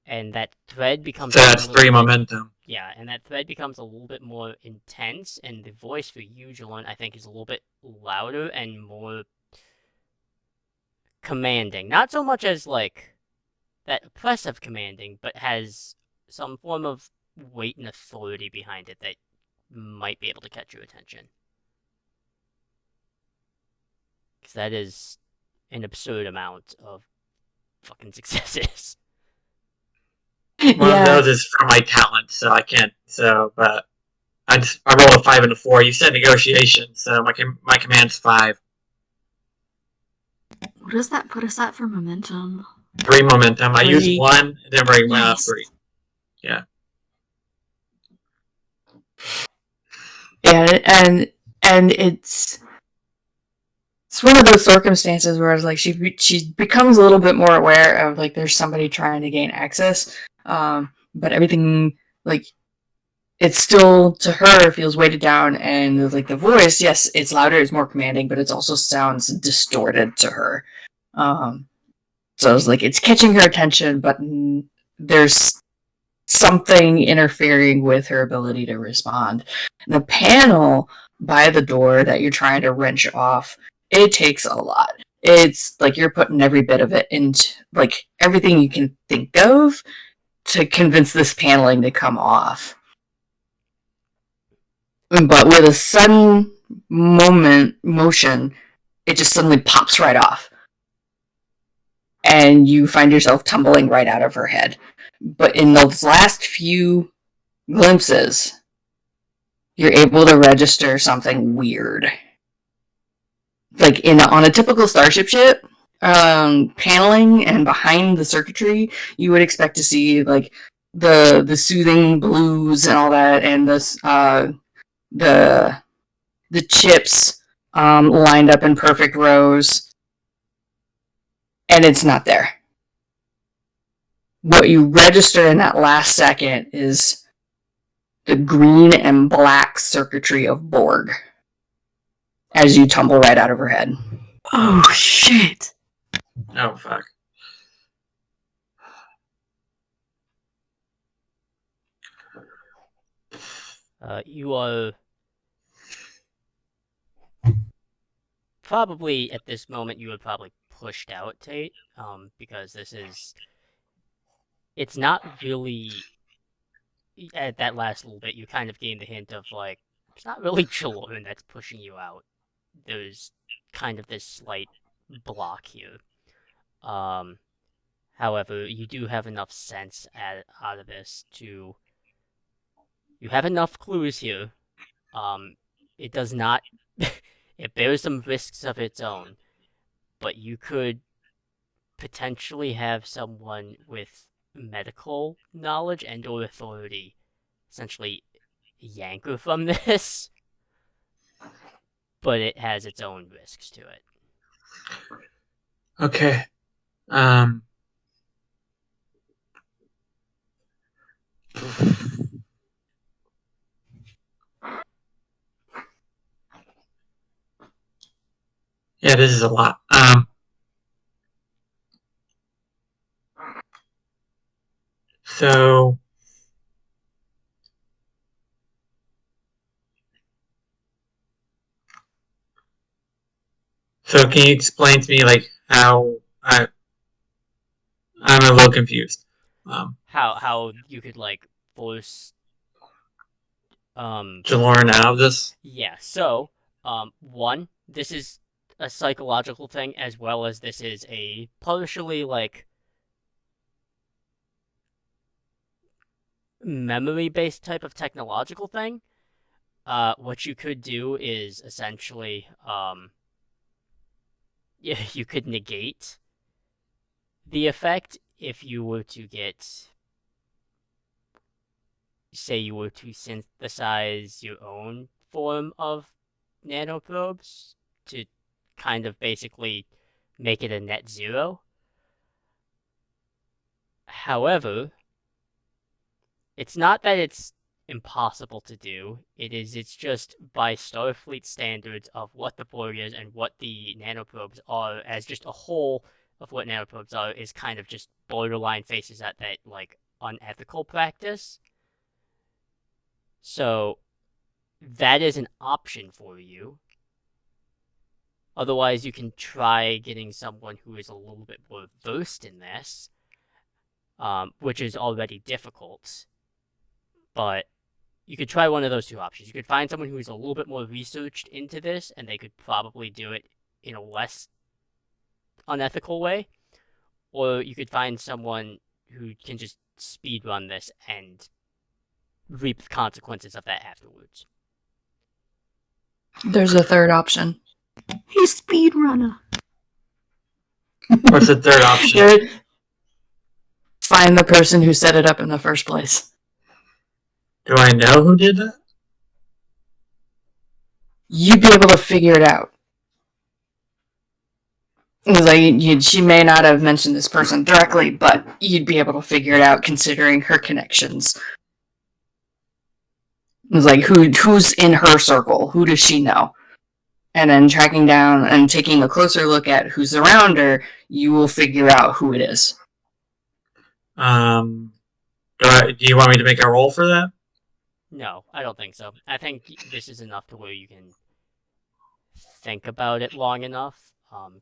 And that thread becomes. So that's 3 momentum. Yeah, and that thread becomes a little bit more intense, and the voice for you, Jaloryn, I think is a little bit louder and more commanding. Not so much as, like, that oppressive commanding, but has some form of weight and authority behind it that might be able to catch your attention. Because that is an absurd amount of fucking successes. One of those is for my talent, so I can't. So, but I roll a 5 and a 4. You said negotiation, so my command's 5. What does that put us at for momentum? 3 momentum. I use 1, and then bring my up Nice. 3. Yeah. Yeah, and it's one of those circumstances where it's like she becomes a little bit more aware of like there's somebody trying to gain access, but everything like it's still to her feels weighted down, and like the voice, yes, it's louder, it's more commanding, but it also sounds distorted to her. So it's like it's catching her attention, but there's something interfering with her ability to respond. The panel by the door that you're trying to wrench off, it takes a lot. It's like you're putting every bit of it into like everything you can think of to convince this paneling to come off. But with a sudden motion, it just suddenly pops right off. And you find yourself tumbling right out of her head. But in those last few glimpses, you're able to register something weird. Like on a typical starship ship, paneling and behind the circuitry, you would expect to see like the soothing blues and all that, and the chips lined up in perfect rows, and it's not there. What you register in that last second is the green and black circuitry of Borg as you tumble right out of her head. Oh, shit. Oh, fuck. You are probably, at this moment, you were probably pushed out, Tate, because it's not really, at that last little bit, you kind of gained the hint of, like, it's not really Jaloryn that's pushing you out. There's kind of this slight block here. However, you do have enough sense out of this to... You have enough clues here. It does not... It bears some risks of its own, but you could potentially have someone with medical knowledge and or authority essentially yank her from this, but it has its own risks to it. Okay. Yeah, this is a lot. So can you explain to me like how I'm a little confused. How you could like force Jaloryn out of this? Yeah, so one, this is a psychological thing as well as this is a partially like memory based type of technological thing. What you could do is essentially you could negate the effect if you were to get, say you were to synthesize your own form of nanoprobes to kind of basically make it a net zero. However, it's not that it's impossible to do. It's just by Starfleet standards of what the Borg is and what the nanoprobes are as just a whole of what nanoprobes are is kind of just borderline faces at that like unethical practice. So that is an option for you. Otherwise, you can try getting someone who is a little bit more versed in this, which is already difficult. But you could try one of those two options. You could find someone who is a little bit more researched into this, and they could probably do it in a less unethical way. Or you could find someone who can just speed run this and reap the consequences of that afterwards. There's a third option. He's speedrunner. What's the third option? Find the person who set it up in the first place. Do I know who did that? You'd be able to figure it out. She may not have mentioned this person directly, but you'd be able to figure it out considering her connections. It was like, who's in her circle? Who does she know? And then tracking down and taking a closer look at who's around her, you will figure out who it is. Do you want me to make a roll for that? No, I don't think so. I think this is enough to where you can think about it long enough,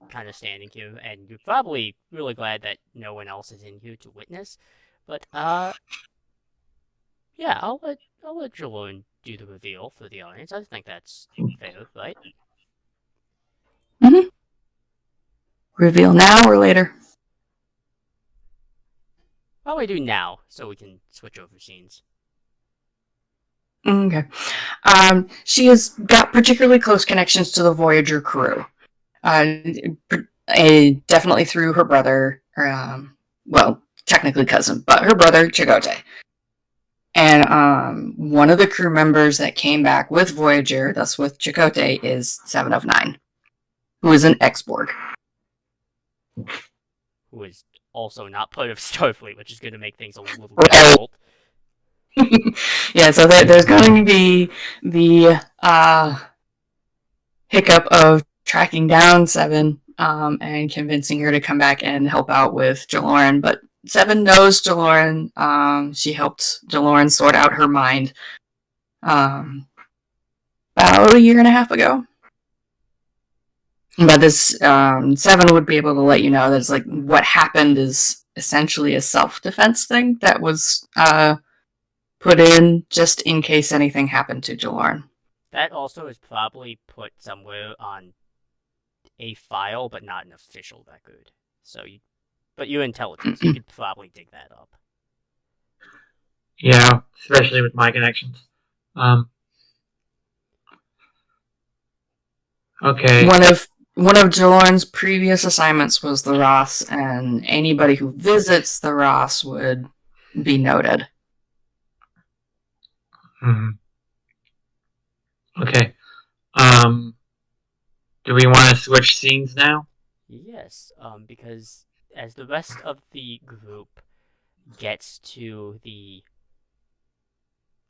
kind of standing here, and you're probably really glad that no one else is in here to witness. But yeah, I'll let Jaloryn do the reveal for the audience. I think that's fair, right? Mm-hmm. Reveal now or later? Why don't we do now so we can switch over scenes? Okay. She has got particularly close connections to the Voyager crew. Definitely through her brother, well, technically cousin, but her brother, Chakotay. And one of the crew members that came back with Voyager, thus with Chakotay, is 7 of 9, who is an ex-Borg. Who is also not part of Starfleet, which is going to make things a little difficult. Yeah, so there's going to be the hiccup of tracking down 7 and convincing her to come back and help out with Jaloryn. But 7 knows Jaloryn. She helped Jaloryn sort out her mind about a year and a half ago. But this 7 would be able to let you know that it's like what happened is essentially a self-defense thing that was put in just in case anything happened to Jaloryn. That also is probably put somewhere on a file, but not an official record. But you're intelligent, you could probably dig that up. Yeah, especially with my connections. Okay. One of Jaloryn's previous assignments was the Ross, and anybody who visits the Ross would be noted. Mhm. Okay. Do we want to switch scenes now? Yes, because as the rest of the group gets to the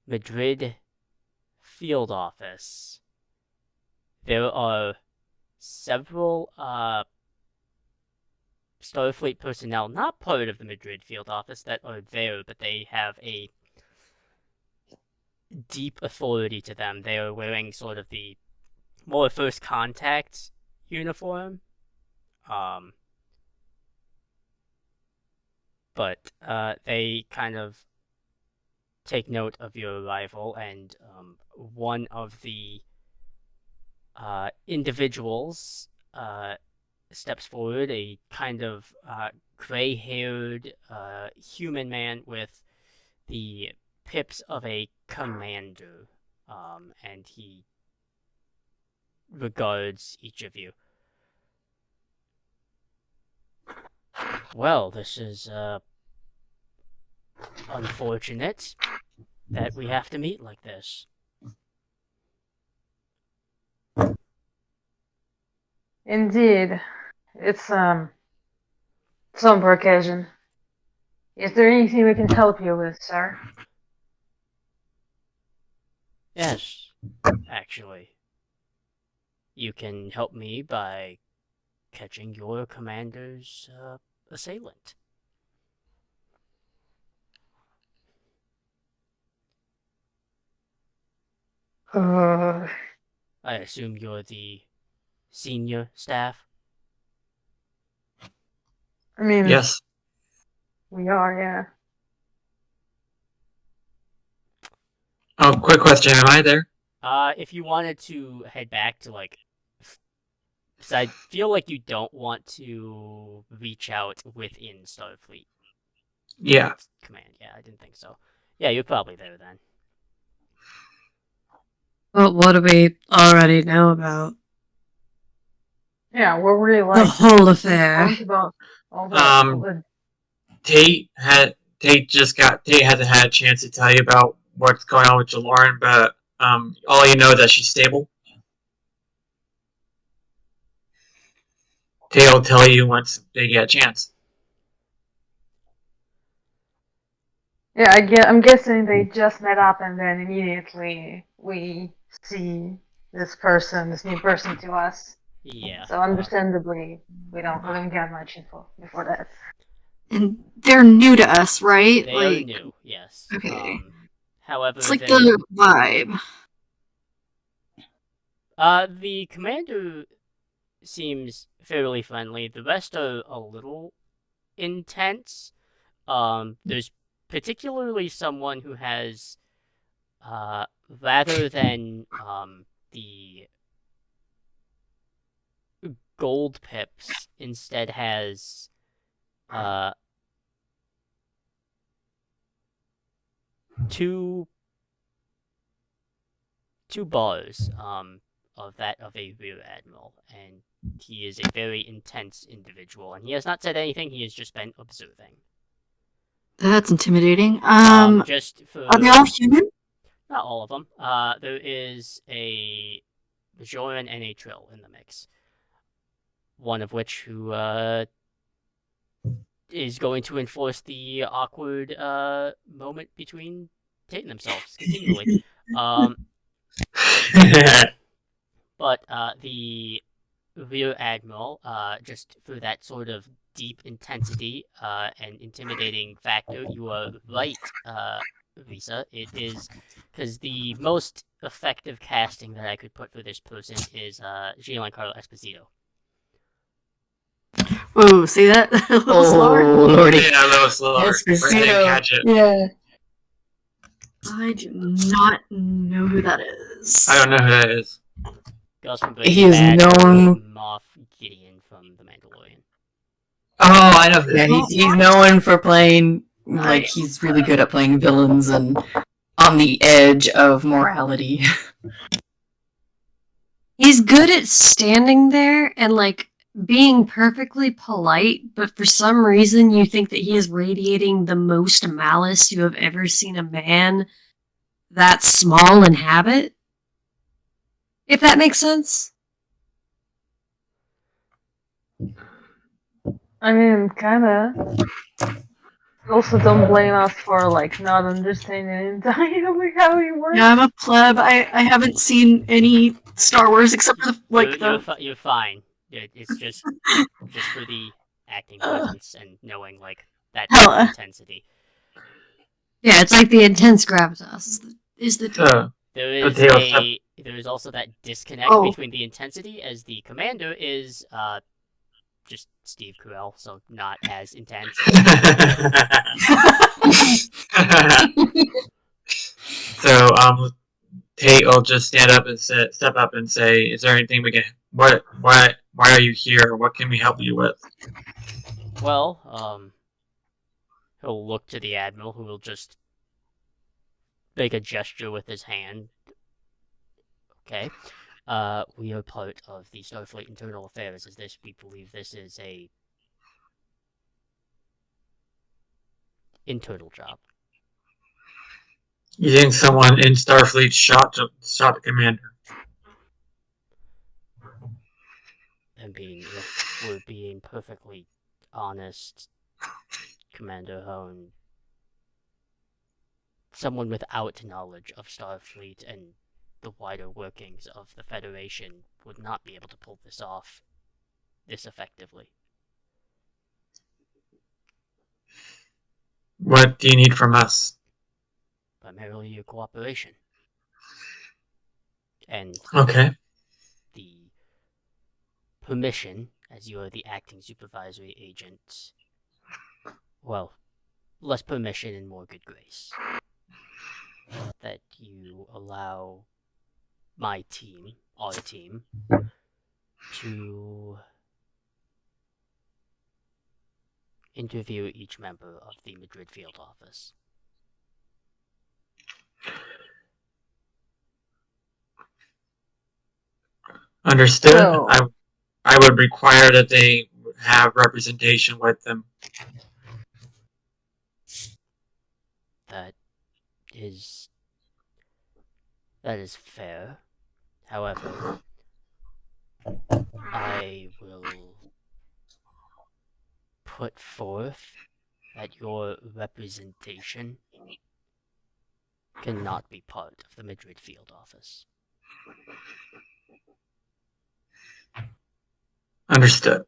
Madrid field office, there are several Starfleet personnel not part of the Madrid field office that are there, but they have a deep authority to them. They are wearing sort of the more first contact uniform. But they kind of take note of your arrival, and one of the individuals steps forward, a kind of gray-haired human man with the pips of a commander, and he regards each of you. Well, this is unfortunate that we have to meet like this. Indeed. It's some occasion. Is there anything we can help you with, sir? Yes, actually. You can help me by catching your commander's assailant. Uh, I assume you're the senior staff? I mean, Yes. we are, yeah. Oh, quick question. Am I there? If you wanted to head back to, like, because I feel like you don't want to reach out within Starfleet Yeah. Command. Yeah, I didn't think so. Yeah, you're probably there then. Well, what do we already know about Yeah, we're really the like whole affair? informed about all the Tate hasn't had a chance to tell you about what's going on with Jaloryn, but all you know is that she's stable. Tate will tell you once they get a chance. Yeah, I'm guessing they just met up and then immediately we see this new person to us. Yeah. So understandably, we don't get much info before that. And they're new to us, right? They like, are new, yes. Okay. However, It's like the vibe. the commander seems fairly friendly. The rest are a little intense. There's particularly someone who has, rather than the gold pips, instead has two bars of that of a rear admiral, and he is a very intense individual, and he has not said anything. He has just been observing. That's intimidating. Just for Are they all human? not all of them. There is a Bajoran and a Trill in the mix. One of which who is going to enforce the awkward moment between taking themselves continually. But the rear admiral, just for that sort of deep intensity and intimidating factor, you are right, Lisa. It is because the most effective casting that I could put for this person is Giancarlo Esposito. Whoa, see that? A little slower? lordy. Yeah, a little slower. Esposito. Catch it. Yeah. I do not know who that is. I don't know who that is. Gus from He is Breaking Bad, known- Moff Gideon from The Mandalorian. Oh, I know who Yeah, that is. he's known for playing, like, he's really good at playing villains and on the edge of morality. He's good at standing there and, like, being perfectly polite, but for some reason you think that he is radiating the most malice you have ever seen a man that small in habit. If that makes sense. I mean, kinda. Also, don't blame us for not understanding entirely how it works. Yeah, I'm a pleb. I haven't seen any Star Wars except for You're fine. It's just for the acting presence and knowing that Hella. intensity. Yeah, it's like the intense gravitas is the There is also that disconnect Oh. between the intensity, as the commander is just Steve Carell, so not as intense. So Tate will just step up and say, "Is there anything we can? Why are you here? What can we help you with?" Well, he'll look to the admiral, who will just make a gesture with his hand. Okay. We are part of the Starfleet Internal Affairs. We believe this is a internal job. You think someone in Starfleet shot the commander? If we're being perfectly honest, Commander Hone, someone without knowledge of Starfleet and the wider workings of the Federation would not be able to pull this off this effectively. What do you need from us? Primarily your cooperation. And Okay. the permission, as you are the acting supervisory agent. Well, less permission and more good grace. That you allow my team, our team, to interview each member of the Madrid field office. Understood. So- I would require that they have representation with them. That is fair. However, I will put forth that your representation cannot be part of the Madrid field office. Understood.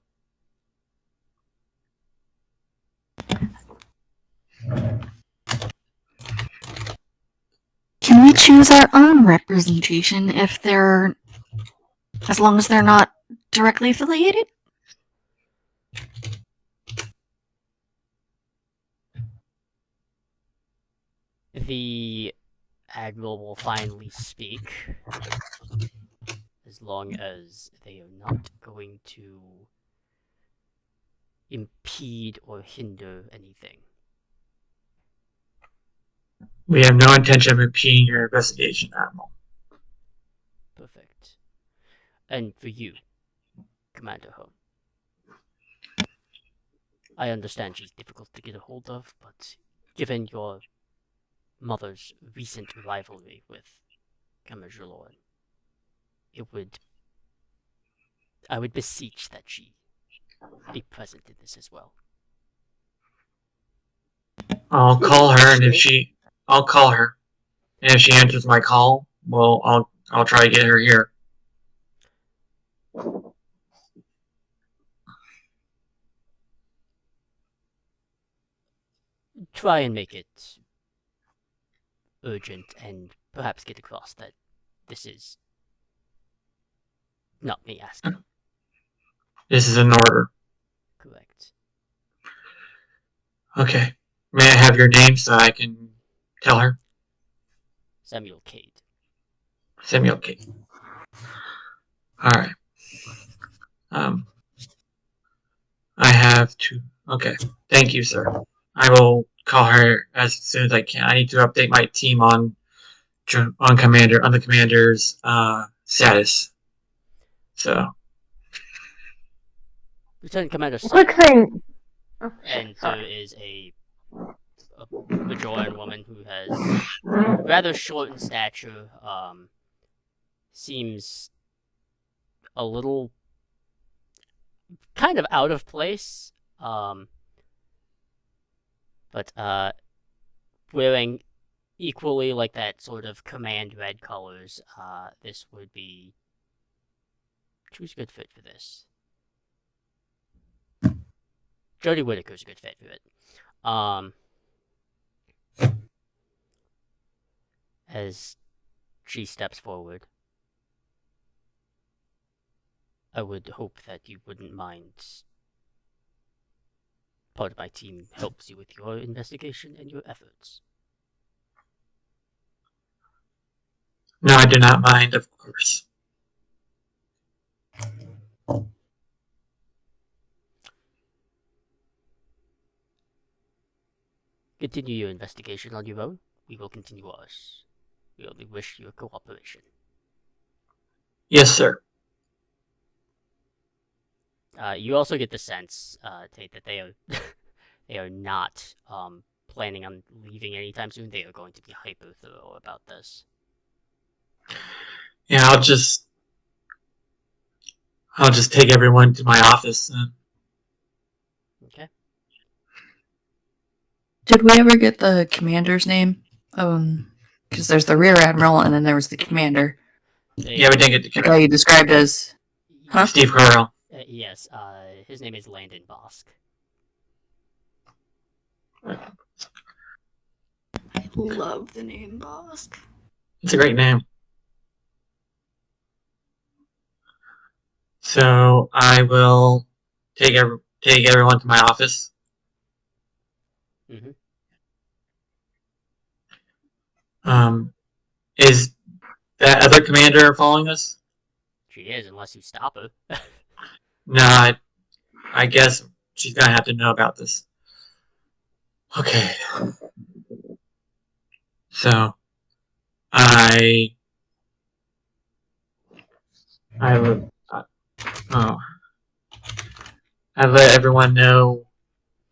Can we choose our own representation as long as they're not directly affiliated? The Admiral will finally speak, as long as they are not going to impede or hinder anything. We have no intention of impeding your investigation, Admiral. Perfect. And for you, Commander Hone, I understand she's difficult to get a hold of, but given your mother's recent rivalry with Commander Jaloryn, I would beseech that she be present in this as well. I'll call her, and if she answers my call, well, I'll try to get her here. Try and make it urgent, and perhaps get across that this is not me asking. This is an order. Correct. Okay. May I have your name so I can tell her? Samuel Cade. Samuel Cade. Alright. I have to... Okay. Thank you, sir. I will call her as soon as I can. I need to update my team on the commander's status. So... Lieutenant Commander Quick Simon. thing. Oh, And sorry. there is a Bajoran woman who has rather short in stature, seems a little kind of out of place, but wearing equally like that sort of command red colors, this would be who's a good fit for this. Jodie Whittaker's a good fit for it. As she steps forward, I would hope that you wouldn't mind part of my team helps you with your investigation and your efforts. No, I do not mind, of course. Continue your investigation on your own. We will continue ours. We only wish your cooperation. Yes, sir. You also get the sense, Tate, that they are they are not planning on leaving anytime soon. They are going to be hyper thorough about this. Yeah, I'll just take everyone to my office then. Okay. Did we ever get the commander's name? Because there's the rear admiral and then there was the commander. Yeah, we didn't get Like how you described as, huh? Steve Carell. Yes, his name is Landon Bosk. I love the name Bosk. It's a great name. So I will take everyone to my office. Mm-hmm. Is that other commander following us? She is, unless you stop her. No, I guess she's gonna have to know about this. Okay. So I let everyone know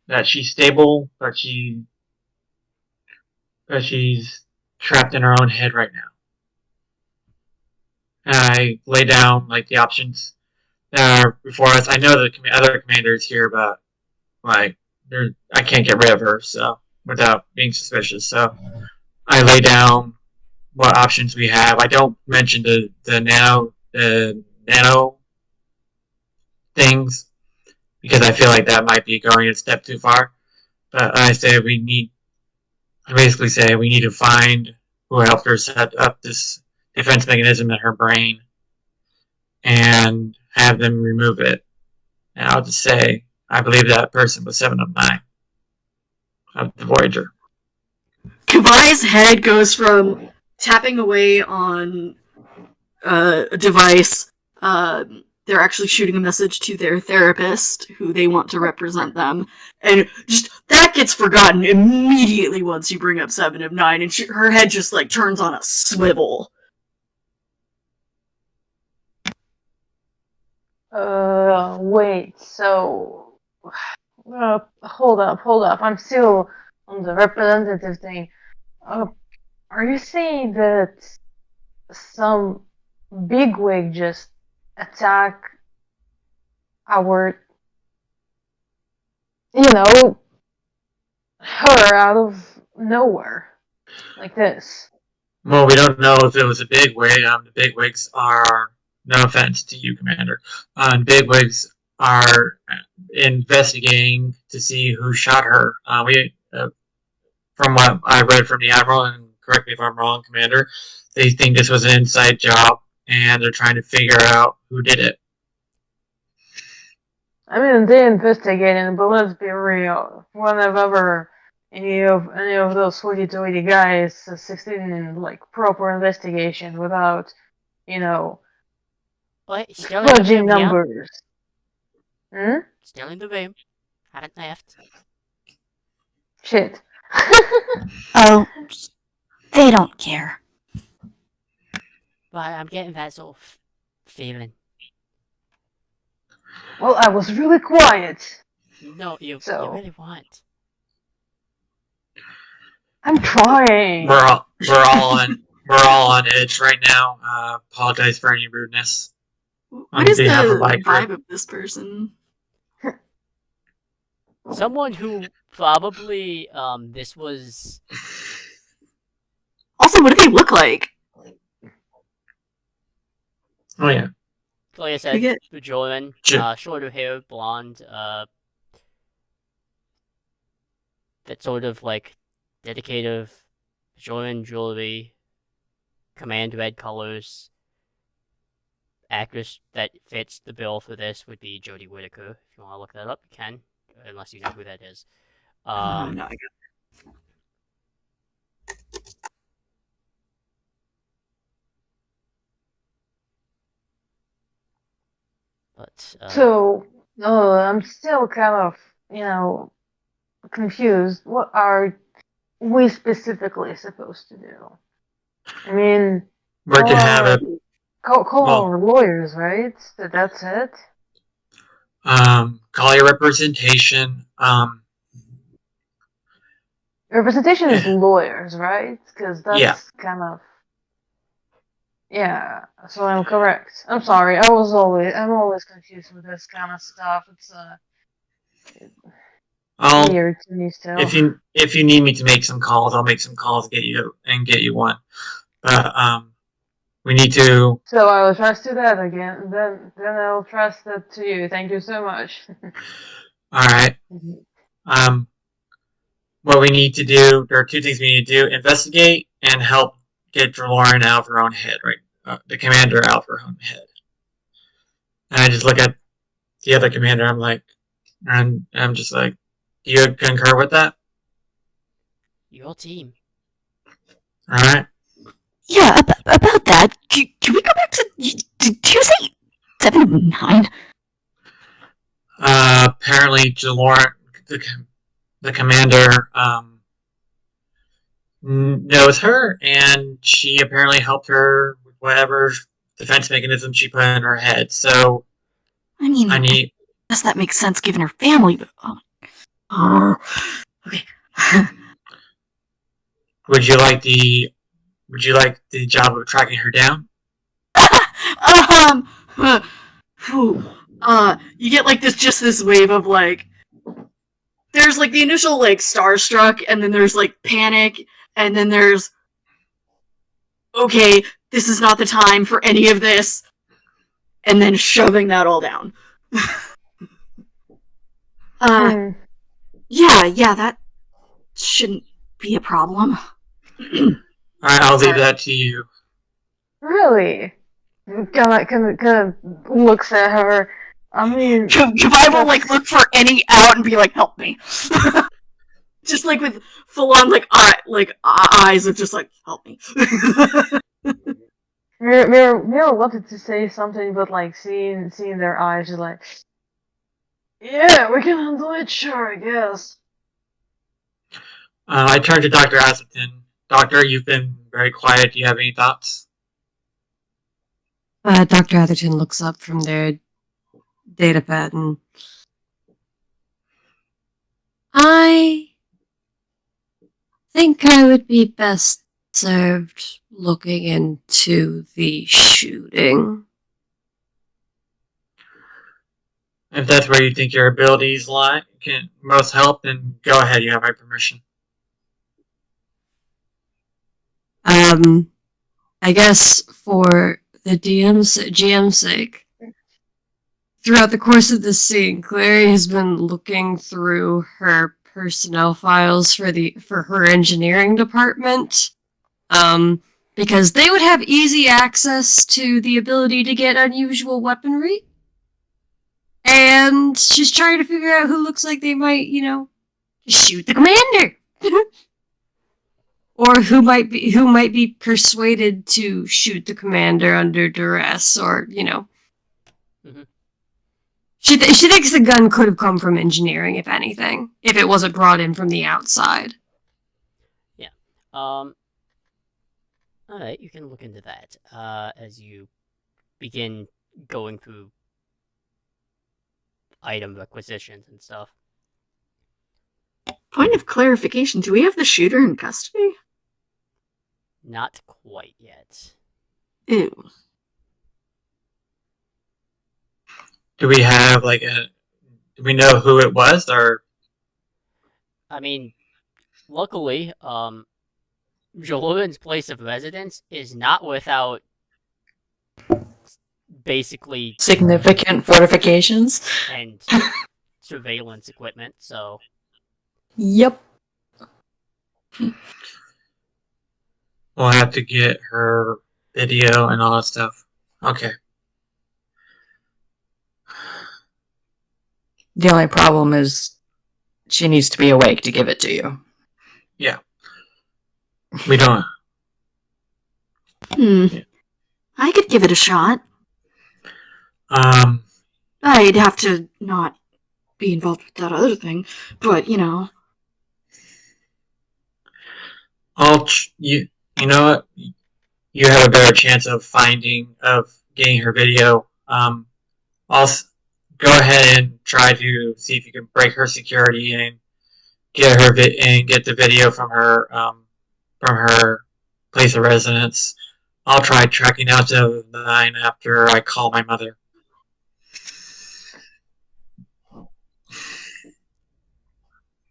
that she's stable, but she's trapped in her own head right now. And I lay down like the options that are before us. I know the other commanders here, but like I can't get rid of her, so without being suspicious. So I lay down what options we have. I don't mention the nano things because I feel like that might be going a step too far. But I basically say we need to find who helped her set up this defense mechanism in her brain and have them remove it. And I'll just say I believe that person was 7 of 9 of the Voyager. Kavai's head goes from tapping away on a device. They're actually shooting a message to their therapist, who they want to represent them, and just that gets forgotten immediately once you bring up 7 of 9, and her head just like turns on a swivel. Wait, so... hold up. I'm still on the representative thing. Are you saying that some bigwig just attack our... her out of nowhere? Like this? Well, we don't know if it was a bigwig. The bigwigs are, no offense to you, Commander, bigwigs are investigating to see who shot her. From what I read from the Admiral, and correct me if I'm wrong, Commander, they think this was an inside job, and they're trying to figure out who did it. I mean, they're investigating, but let's be real. Whenever any of those hoity-toity guys succeed in like proper investigation without, What? Still in the fudging room, yeah? numbers. Still in the room. Haven't left. Shit. Oh, they don't care. But I'm getting that sort of feeling. Well, I was really quiet. No, you So- really want. I'm trying. We're We're all on edge right now. Apologize for any rudeness. What is the behalf of my crew. vibe of this person? Someone who probably this was Also, what do they look like? Oh yeah. like I We said, get- Jaloryn, Sure. shorter hair, blonde, that sort of like dedicated Jaloryn jewelry, command red colors. Actress that fits the bill for this would be Jodie Whittaker. If you want to look that up, you can, unless you know who that is. No, I got But So, I'm still kind of, confused. What are we specifically supposed to do? I mean, We're to have a call well- our lawyers, right? That's it? call your representation. Representation is lawyers, right? Because that's Yeah. kind of... Yeah, so I'm correct. I'm sorry, I'm always confused with this kind of stuff. It's I'll weird to me still. if you need me to make some calls, I'll make some calls, get you one. But we need to. So I will trust to that again. Then I'll trust that to you. Thank you so much. All right. What we need to do. There are two things we need to do: investigate and help get Jaloryn out of her own head. Right, the commander out of her own head. And I just look at the other commander. I'm just like, do you concur with that? your team. All right. Yeah, about that, can we go back to... Did you say 7 of 9? Apparently, Jaloryn, the commander, knows her, and she apparently helped her with whatever defense mechanism she put in her head. So, I mean, I guess that makes sense given her family, but okay. would you like the job of tracking her down? You get like this wave of like, there's like the initial like starstruck, and then there's like panic, and then there's, okay, this is not the time for any of this, and then shoving that all down. Yeah, that shouldn't be a problem. All right, I'll leave that to you. Really? Kind of looks at her. I mean, Goodbye will like look for any out and be like, help me. Just like with full on like eyes of just like, help me. Mira wanted to say something, but like seeing their eyes, she's like, yeah, we can handle it, sure, I guess. I turn to Dr. Atherton. Doctor, you've been very quiet. Do you have any thoughts? Dr. Atherton looks up from their datapad and... I think I would be best served looking into the shooting. If that's where you think your abilities lie, can most help, then go ahead. You have my permission. I guess for the GM's sake, throughout the course of this scene, Clary has been looking through her personnel files for her engineering department, because they would have easy access to the ability to get unusual weaponry. And she's trying to figure out who looks like they might, shoot the commander. Or who might be persuaded to shoot the commander under duress, or Mhm. She thinks the gun could have come from engineering, if anything, if it wasn't brought in from the outside. Yeah. All right, you can look into that as you begin going through item requisitions and stuff. Point of clarification, do we have the shooter in custody? Not quite yet. Ew. Do we have like a? Do we know who it was, or I mean, luckily, Jaloryn's place of residence is not without basically Significant fortifications. and surveillance equipment, so Yep. we'll have to get her video and all that stuff? Okay. The only problem is she needs to be awake to give it to you. Yeah. We don't. Yeah. I could give it a shot. Um. I'd have to not be involved with that other thing, but you know. You know what? You have a better chance of getting her video. I'll go ahead and try to see if you can break her security and get the video from her place of residence. I'll try tracking down 709 after I call my mother.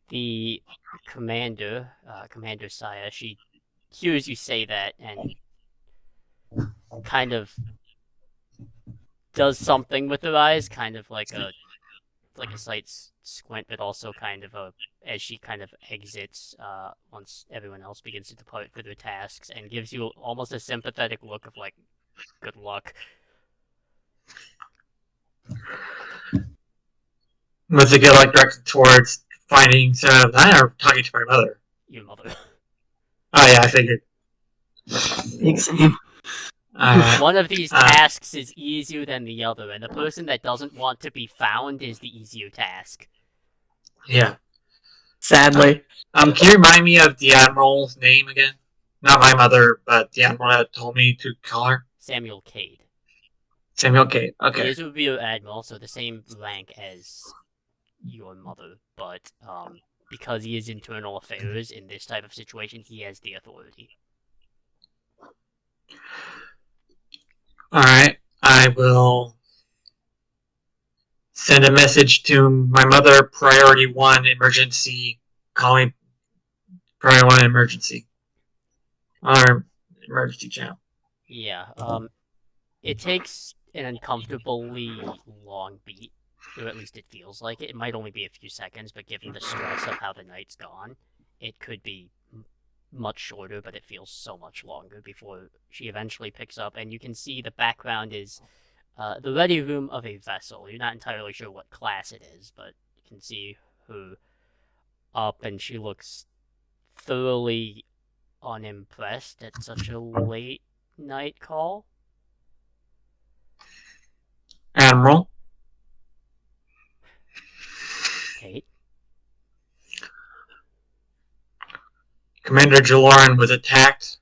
the commander, Commander Saya, she hears you say that and kind of does something with her eyes, kind of like a slight squint, but also kind of as she kind of exits once everyone else begins to depart for their tasks, and gives you almost a sympathetic look of like, good luck. Was it get like directed towards finding 709 or talking to my mother? Your mother. Oh yeah, I figured. Same. One of these tasks is easier than the other, and the person that doesn't want to be found is the easier task. Yeah. Sadly. Can you remind me of the Admiral's name again? Not my mother, but the Admiral that told me to call her? Samuel Cade. Samuel Cade, okay. He is a rear admiral, so the same rank as your mother, but because he is internal affairs in this type of situation, he has the authority. Alright, I will send a message to my mother, priority 1 emergency, calling priority 1 emergency. Our emergency channel. Yeah, it takes an uncomfortably long beat, or at least it feels like it. It might only be a few seconds, but given the stress of how the night's gone, it could be much shorter, but it feels so much longer before she eventually picks up, and you can see the background is the ready room of a vessel. You're not entirely sure what class it is, but you can see her up, and she looks thoroughly unimpressed at such a late night call. Admiral? Kate? Commander Jaloryn was attacked.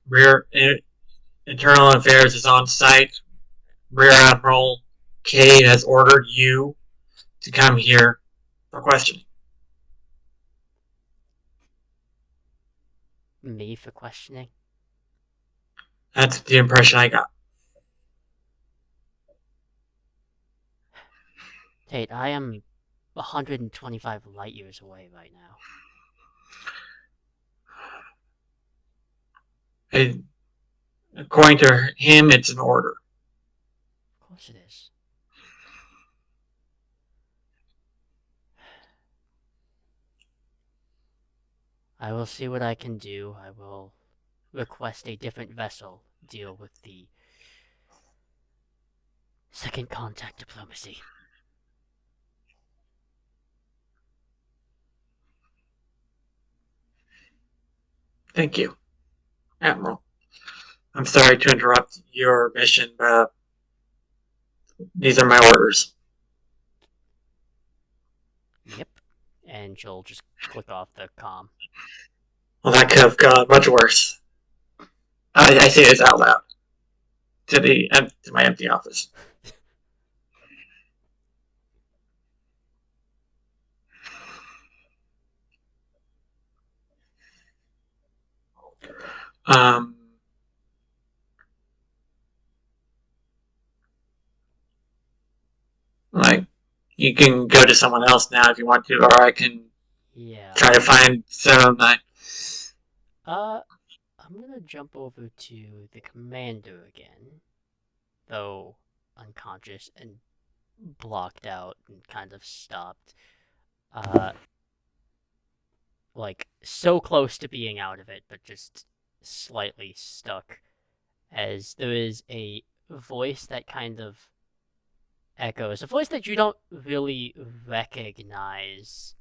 Internal Affairs is on site. Rear Admiral Cade has ordered you to come here for questioning. Me for questioning? That's the impression I got. Tate, I am 125 light years away right now. According to him, it's an order. Of course it is. I will see what I can do. I will request a different vessel deal with the second contact diplomacy. Thank you, Admiral. I'm sorry to interrupt your mission, but these are my orders. Yep. And she'll just click off the comm. Well, that could have gone much worse. I say this out loud to my empty office. you can go to someone else now if you want to, or I can Yeah. try to find 709. I'm gonna jump over to the commander again, though unconscious and blocked out and kind of stopped. Like so close to being out of it, but just slightly stuck, as there is a voice that kind of echoes, a voice that you don't really recognize,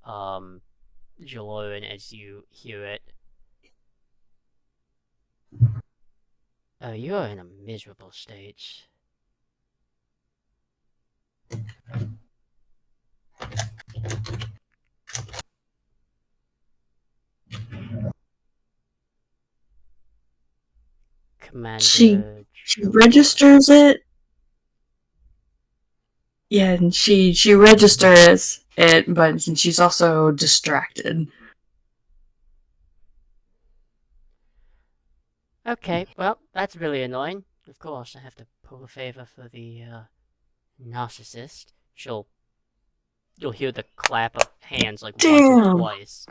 Jaloryn, as you hear it. Oh, you are in a miserable state. Commander She Jaloryn. registers it. Yeah, and she registers it, but she's also distracted. Okay, well, that's really annoying. Of course, I have to pull a favor for the narcissist. You'll hear the clap of hands like once or Damn. twice.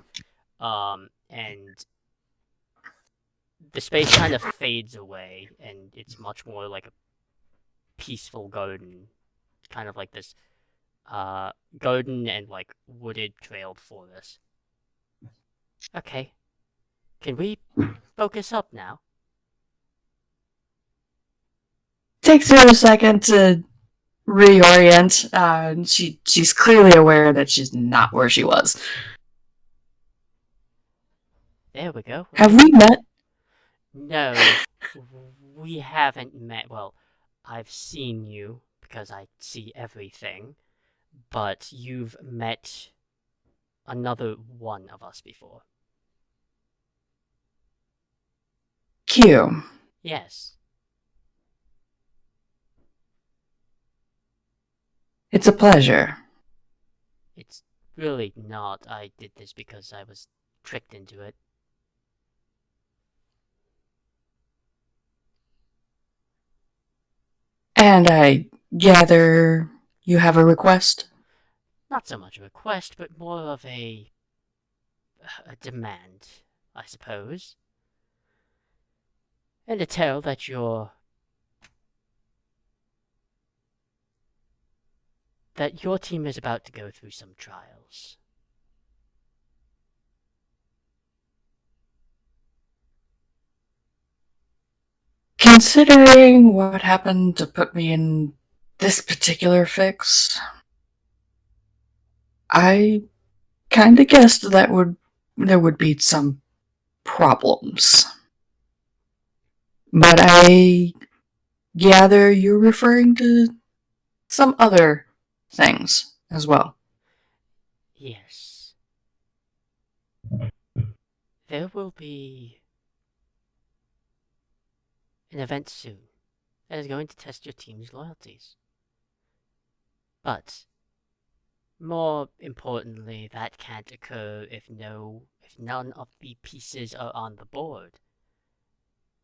And the space kind of fades away, and it's much more like a peaceful garden, kind of like this garden and like wooded trailed forest. Okay, can we focus up now? Takes her a second to reorient. She's clearly aware that she's not where she was. There we go. Have we met? No, we haven't met. Well, I've seen you because I see everything, but you've met another one of us before. Q. Yes. It's a pleasure. It's really not. I did this because I was tricked into it. And I gather you have a request? Not so much a request, but more of a demand, I suppose. And to tell that your team is about to go through some trials. Considering what happened to put me in this particular fix, I kinda guessed there would be some problems. But I gather you're referring to some other things as well. Yes. There will be an event soon that is going to test your team's loyalties. But more importantly, that can't occur if none of the pieces are on the board.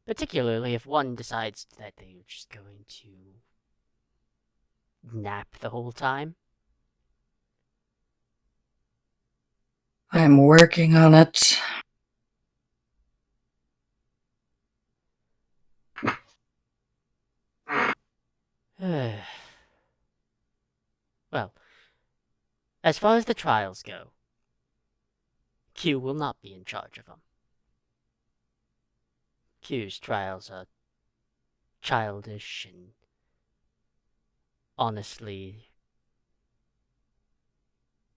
Particularly if one decides that they're just going to nap the whole time. I'm working on it. Well, as far as the trials go, Q will not be in charge of them. Q's trials are childish and honestly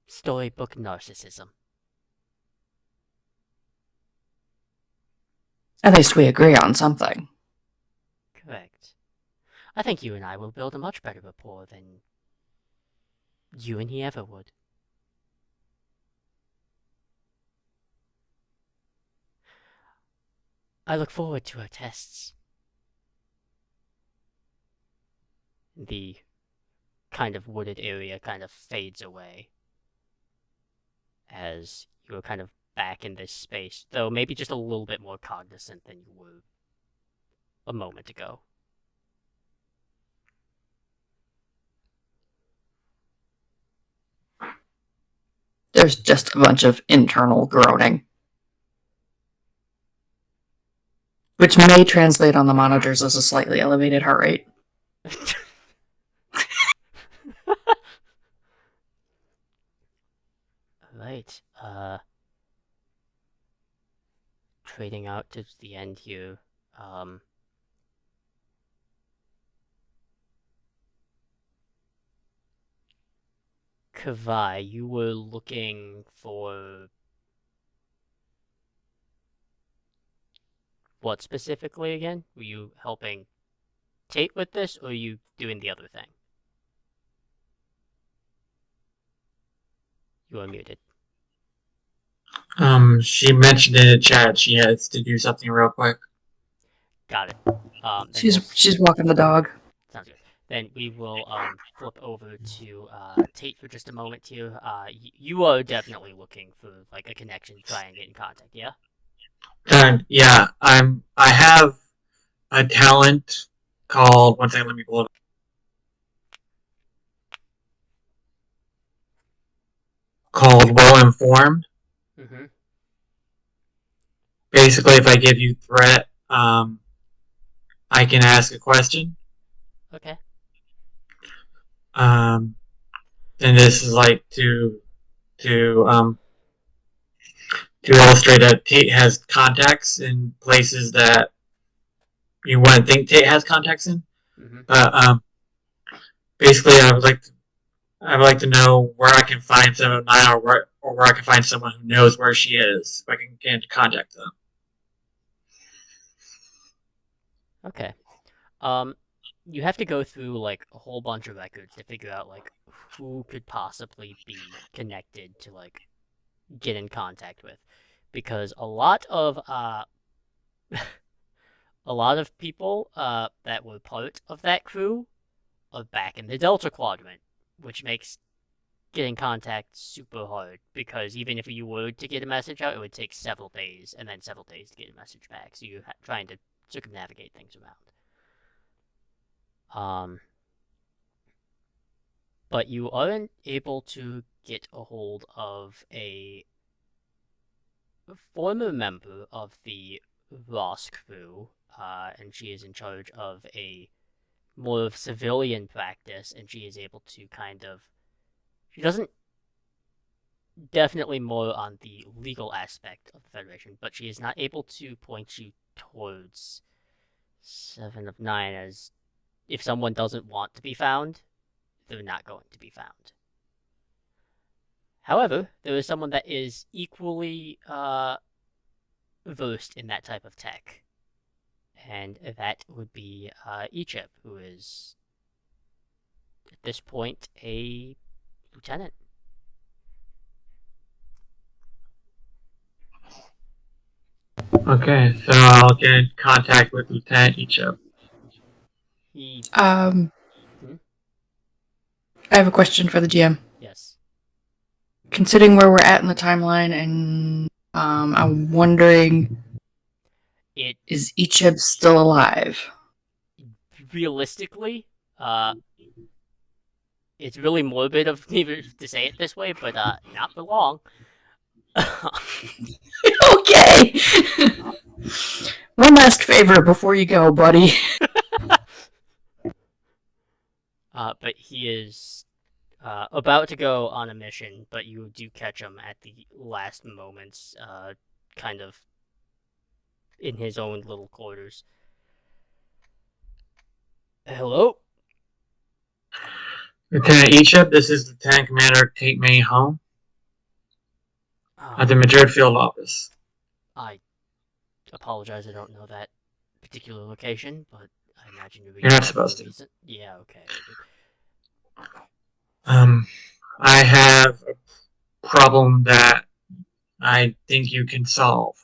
storybook narcissism. At least we agree on something. Correct. I think you and I will build a much better rapport than you and he ever would. I look forward to our tests. The kind of wooded area kind of fades away as you're kind of back in this space, though maybe just a little bit more cognizant than you were a moment ago. There's just a bunch of internal groaning, which may translate on the monitors as a slightly elevated heart rate. Right. Trading out to the end here. Kavai, you were looking for what specifically again? Were you helping Tate with this, or are you doing the other thing? You are muted. She mentioned in the chat she has to do something real quick. Got it. She's walking the dog. Sounds good. Then we will flip over to Tate for just a moment here. You are definitely looking for like a connection to try and get in contact, yeah? And yeah, I have a talent called, one second, let me pull it up. Called Well Informed. Mm-hmm. Basically, if I give you threat, I can ask a question. Okay. And this is like to illustrate that Tate has contacts in places that you wouldn't think Tate has contacts in. Mm-hmm. But basically, I would like to know where I can find 709, or where I can find someone who knows where she is, so I can get into contact them. Okay. You have to go through like a whole bunch of records to figure out like who could possibly be connected to like get in contact with, because a lot of people that were part of that crew are back in the Delta Quadrant, which makes getting contact super hard, because even if you were to get a message out, it would take several days and then several days to get a message back. So you're trying to circumnavigate things around. But you aren't able to get a hold of a former member of the Ross crew, and she is in charge of a more of civilian practice, and she is able to she doesn't definitely more on the legal aspect of the Federation, but she is not able to point you towards 7 of 9, as if someone doesn't want to be found, they're not going to be found. However, there is someone that is equally versed in that type of tech, and that would be Egypt, who is at this point a lieutenant. Okay, so I'll get in contact with Lieutenant Ichab. I have a question for the GM. Yes. Considering where we're at in the timeline, and I'm wondering, is Ichib still alive? Realistically, it's really morbid of me to say it this way, but not for long. Okay. One last favor before you go, buddy. But he is about to go on a mission, but you do catch him at the last moments, kind of in his own little quarters. Hello? Lieutenant Ichab, this is Lieutenant Commander Tate May home at the Madrid field office. I apologize, I don't know that particular location, but I imagine you're not supposed to. Yeah, okay. I have a problem that I think you can solve.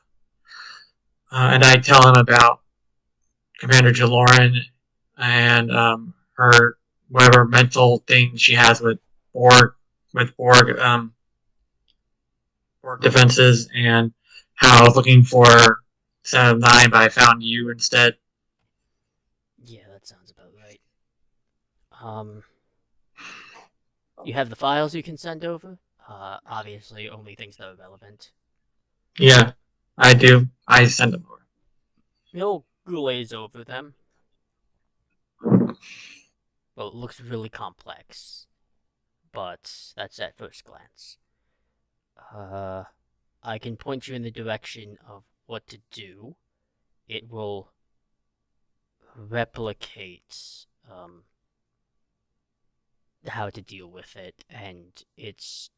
And I tell him about Commander Jaloryn and her whatever mental thing she has with Borg defenses, and how I was looking for 7 of 9, but I found you instead. Yeah, that sounds about right. You have the files you can send over. Obviously, only things that are relevant. Yeah, I do. I send them over. He'll glaze over them. Well, it looks really complex, but that's at first glance. I can point you in the direction of what to do. It will replicate how to deal with it, and it's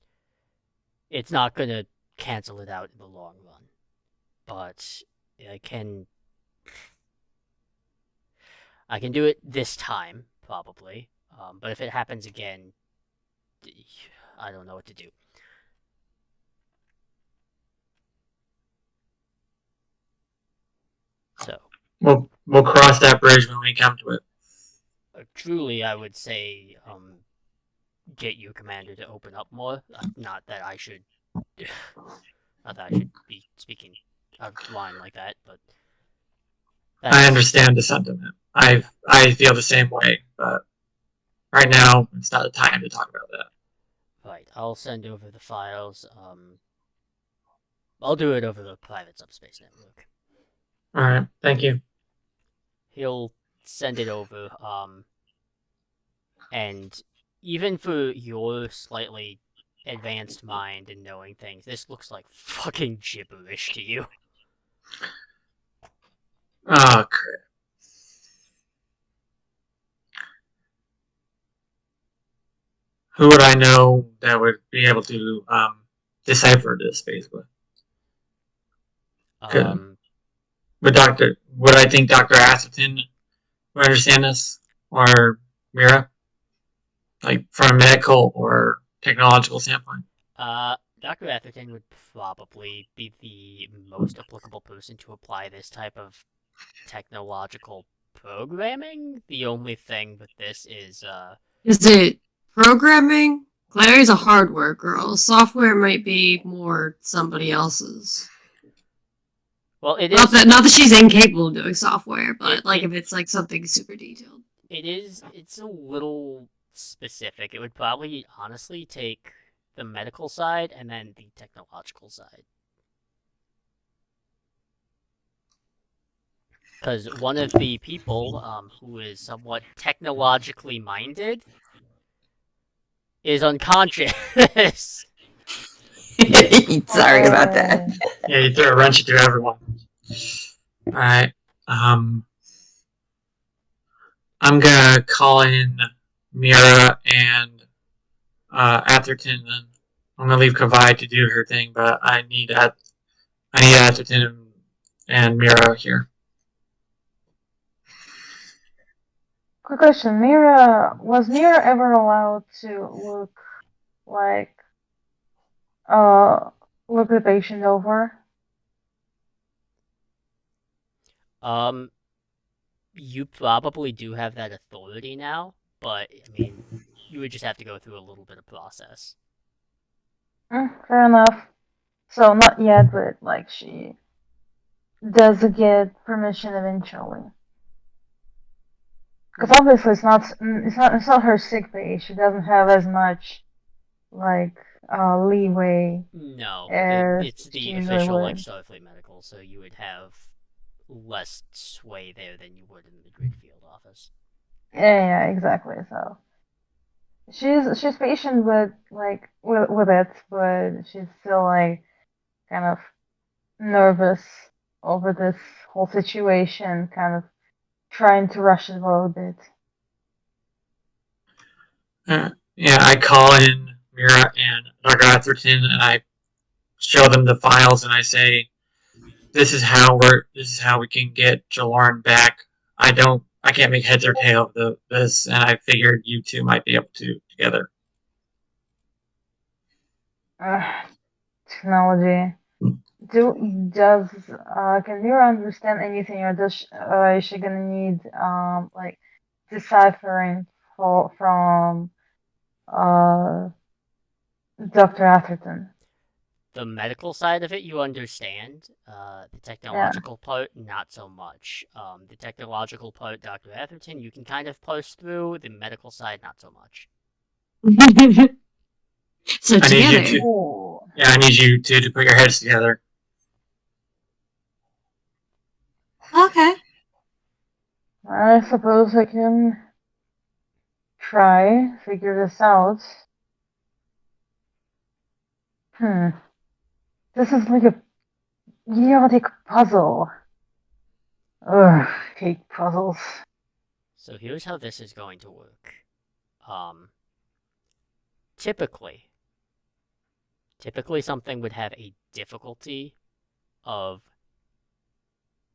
not gonna cancel it out in the long run. But I can do it this time probably. But if it happens again, I don't know what to do. So We'll cross that bridge when we come to it. truly, I would say get your commander to open up more. Not that I should be speaking out of line like that, but I understand the sentiment. I feel the same way, but right now it's not the time to talk about that. Right, I'll send over the files. I'll do it over the private subspace network. All right, thank you. He'll send it over. And even for your slightly advanced mind and knowing things, this looks like fucking gibberish to you. Oh, crap. Who would I know that would be able to decipher this, basically? Would I think Dr. Atherton would understand this? Or Mira? Like, from a medical or technological standpoint? Dr. Atherton would probably be the most applicable person to apply this type of technological programming. The only thing with this is it programming? Clary's a hardware girl. Software might be more somebody else's. Well, it not is that she's incapable of doing software, but if it's like something super detailed. It's a little specific. It would probably honestly take the medical side and then the technological side. Because one of the people who is somewhat technologically minded is unconscious. Sorry about that. Yeah, you throw a wrench into everyone. Alright, I'm gonna call in Mira and Atherton, and I'm gonna leave Kavai to do her thing, but I need Atherton and Mira here. Quick question, was Mira ever allowed to look the patient over? You probably do have that authority now, but I mean, you would just have to go through a little bit of process. Fair enough. So not yet, but she does get permission eventually. Because obviously it's not her sick pay. She doesn't have as much leeway. No, it's the official Starfleet medical, so you would have less sway there than you would in the grid field office. Yeah, exactly. So she's patient with it, but she's still kind of nervous over this whole situation, kind of trying to rush it a little bit. Yeah, I call in Mira and Dr. Atherton, and I show them the files, and I say, "This is how we can get Jaloryn back. I can't make heads or tail of this, and I figured you two might be able to together." Technology. Can Mira understand anything, or is she gonna need deciphering from Dr. Atherton? The medical side of it, you understand. The technological part, not so much. The technological part, Dr. Atherton, you can kind of parse through. The medical side, not so much. So I need you together. to. Ooh. Yeah, I need you two to put your heads together. Okay. I suppose I can try figure this out. This is like a idiotic puzzle. Ugh, hate puzzles. So here's how this is going to work. Typically something would have a difficulty of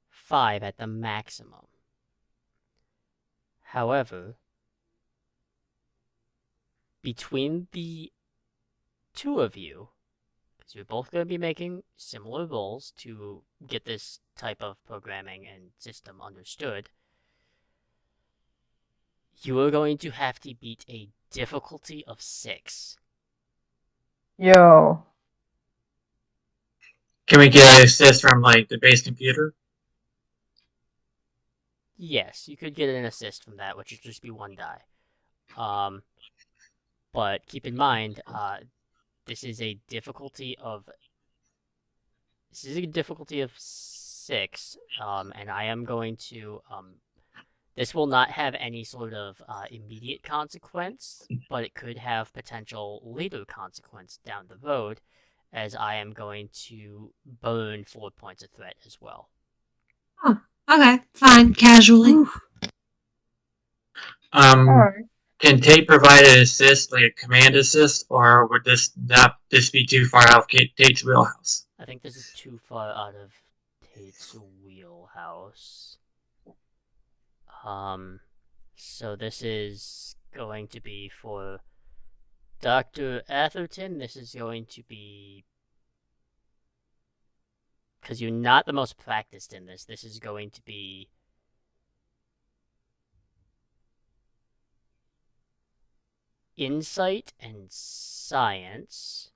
5 at the maximum. However, between the two of you, because you're both going to be making similar rolls to get this type of programming and system understood, you are going to have to beat a difficulty of 6. Yo. Can we get an assist from like the base computer? Yes, you could get an assist from that, which would just be 1 die. But keep in mind, this is a difficulty of 6, and I am going to this will not have any sort of immediate consequence, but it could have potential later consequence down the road, as I am going to burn 4 points of threat as well. Okay, fine, casually. Alright. Can Tate provide an assist, like a command assist, or would this be too far out of Tate's wheelhouse? I think this is too far out of Tate's wheelhouse. So this is going to be for Dr. Atherton. This is going to be, because you're not the most practiced in this, this is going to be insight and science.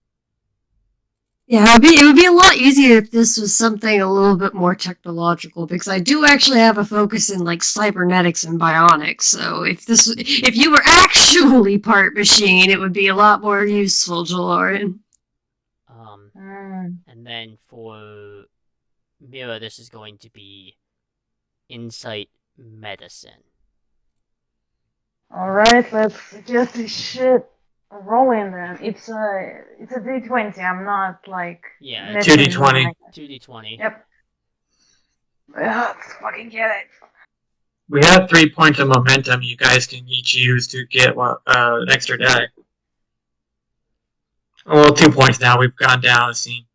Yeah, it would be a lot easier if this was something a little bit more technological, because I do actually have a focus in like cybernetics and bionics. So if you were actually part machine, it would be a lot more useful, Jaloryn. And then for Mira, this is going to be insight medicine. Alright, let's get this shit rolling then. It's a D20. I'm not like Yeah, messing 2d20. like- 2d20. Yep. Let's fucking get it. We have 3 points of momentum you guys can each use to get an extra die. Well, 2 points now. We've gone down a scene.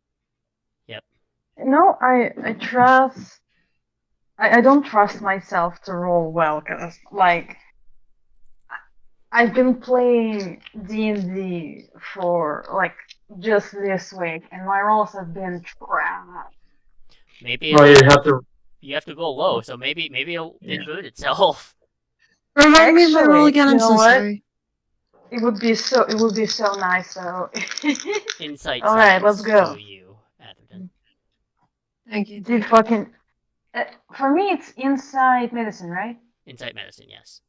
No, I trust. I don't trust myself to roll well, because like I've been playing D&D for like just this week, and my rolls have been trash. Maybe Well, you have to. roll low, so maybe it'll invert itself. Remind me of my roll Actually, again. you I'm know so what? sorry. It would be so nice though. Insight All right, science let's go. for you, Atherton. Thank you. Dude, fucking. For me, it's inside medicine, right? Insight medicine, yes.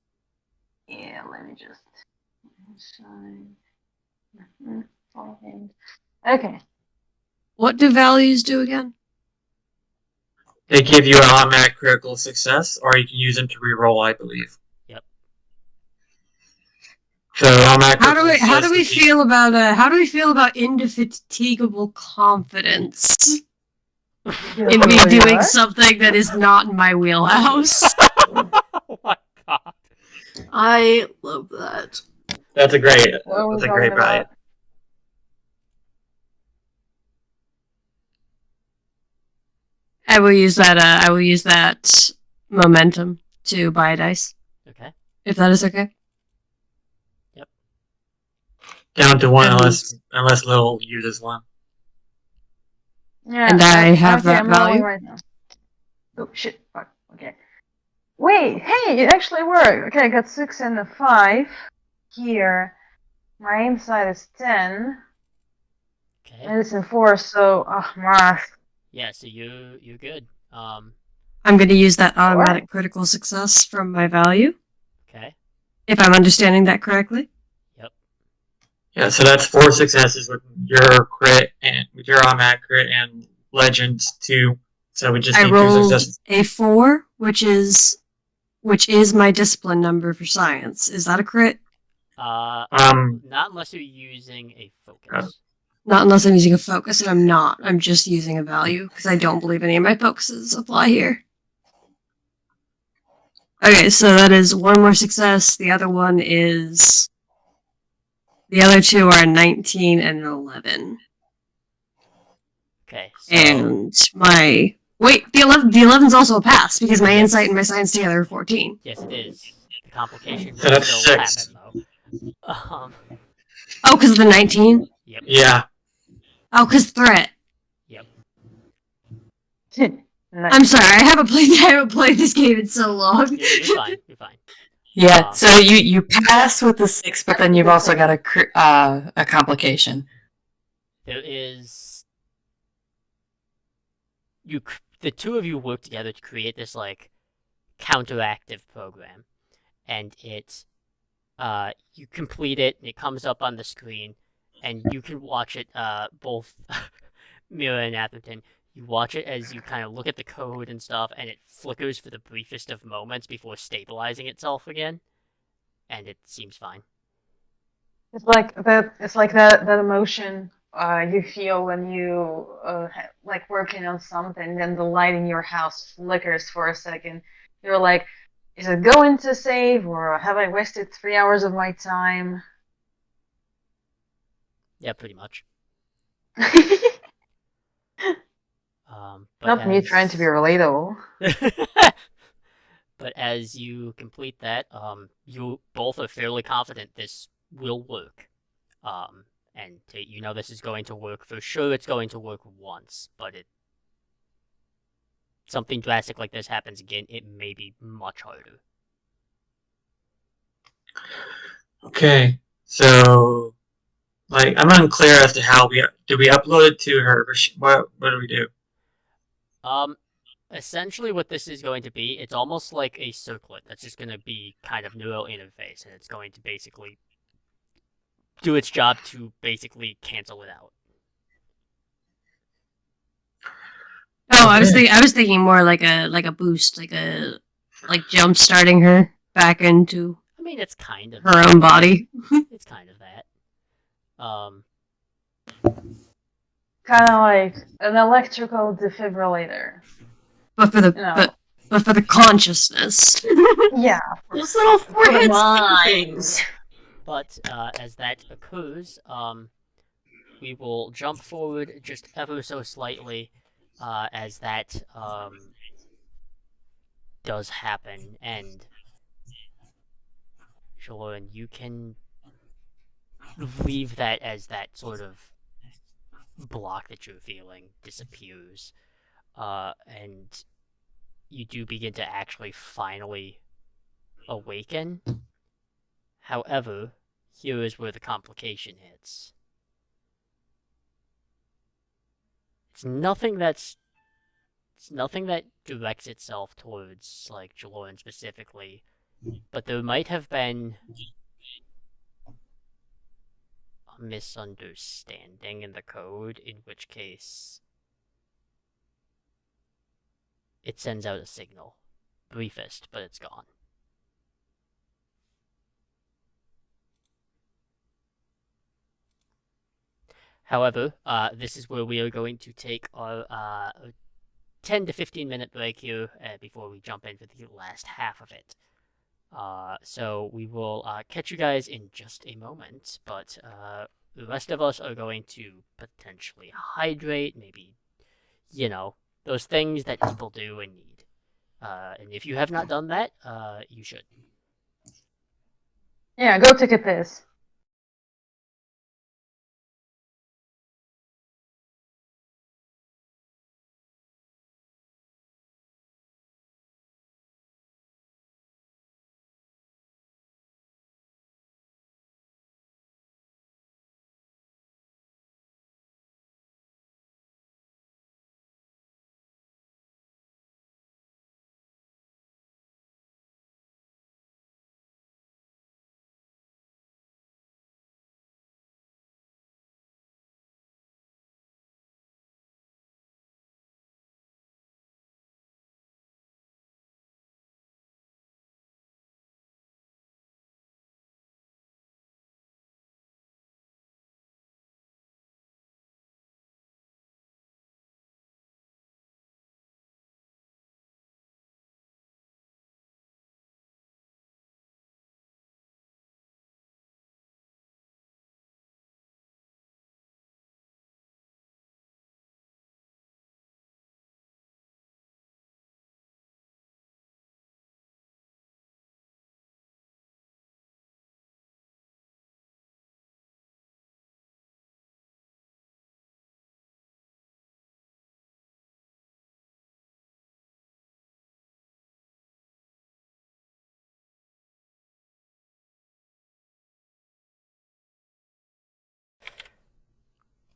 Yeah, let me just. Inside. Okay. What do values do again? They give you an automatic critical success, or you can use them to reroll, I believe. Yep. So automatic How do we critical success would be- feel about indefatigable confidence Yeah, in me what? doing something that is not in my wheelhouse? Oh my god. I love that. That's a great. What are we That's a talking great value. about? I will use that momentum to buy a dice, Okay. if that is okay. Down to 1 And- unless Lil uses 1. Yeah, And I have okay, that I'm rolling value. right now. Oh shit! Fuck. Okay. Wait. Hey, it actually worked. Okay, I got 6 and a 5 here. My inside is 10. Okay. Medicine 4. So, math. Yeah, so you're good. I'm going to use that automatic critical success from my value, Okay. if I'm understanding that correctly. Yeah, so that's 4 successes with your crit and with your automatic crit and legends 2. So we just I need 2 rolled successes. a 4, which is my discipline number for science. Is that a crit? Not unless you're using a focus. Not unless I'm using a focus, and I'm not. I'm just using a value because I don't believe any of my focuses apply here. Okay, so that is 1 more success. The other one is. The other 2 are 19 and 11. Okay, so And my. Wait, the 11's also a pass because my insight and my science together are 14. yes, it is. The complication So will that's still 6. happen, though. Oh, because of the 19? Yep. Yeah. Oh, because threat. Yep. Nice. I'm sorry, I haven't played this game in so long. You're fine. You're fine. Yeah, so you pass with the 6, but then you've also got a complication. There is the two of you work together to create this like counteractive program, and it you complete it, and it comes up on the screen, and you can watch it. Both Mira and Atherton, you watch it as you kind of look at the code and stuff, and it flickers for the briefest of moments before stabilizing itself again, and it seems fine. It's like that. It's like that emotion you feel when you like working on something, then the light in your house flickers for a second. You're like, is it going to save, or have I wasted 3 hours of my time? Yeah, pretty much. Not me trying to be relatable. But as you complete that, you both are fairly confident this will work. And you know this is going to work for sure. It's going to work once, but something drastic like this happens again, it may be much harder. Okay. So, like, I'm unclear as to how we upload it to her. What do we do? Essentially what this is going to be, it's almost like a circlet that's just going to be kind of neural interface, and it's going to basically do its job to basically cancel it out. Oh, I was thinking more like a boost, like jump starting her back into I mean, it's kind of her own body. It's kind of that. Kind of like an electrical defibrillator. But for the No. but for the consciousness. Yeah. Those little For the foreheads minds. But as that occurs, we will jump forward just ever so slightly as that does happen. And Jaloryn, you can leave that as that sort of block that you're feeling disappears. And you do begin to actually finally awaken. However, here is where the complication hits. It's nothing that directs itself towards like Jaloryn specifically, but there might have been a misunderstanding in the code, in which case it sends out a signal. Briefest, but it's gone. However, this is where we are going to take our 10 to 15 minute break here before we jump in for the last half of it. So we will catch you guys in just a moment, but the rest of us are going to potentially hydrate, maybe, those things that people do and need. And if you have not done that, you should. Yeah, go take a piss.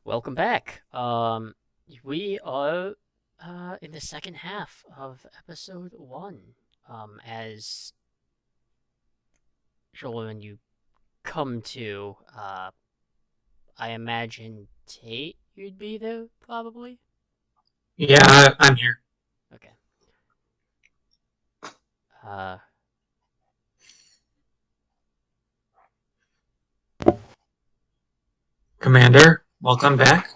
Welcome back. We are in the second half of episode 1. As Jaloryn, you come to, I imagine Tate, you'd be there probably. Yeah, I'm here. Okay. Uh, Commander, welcome back.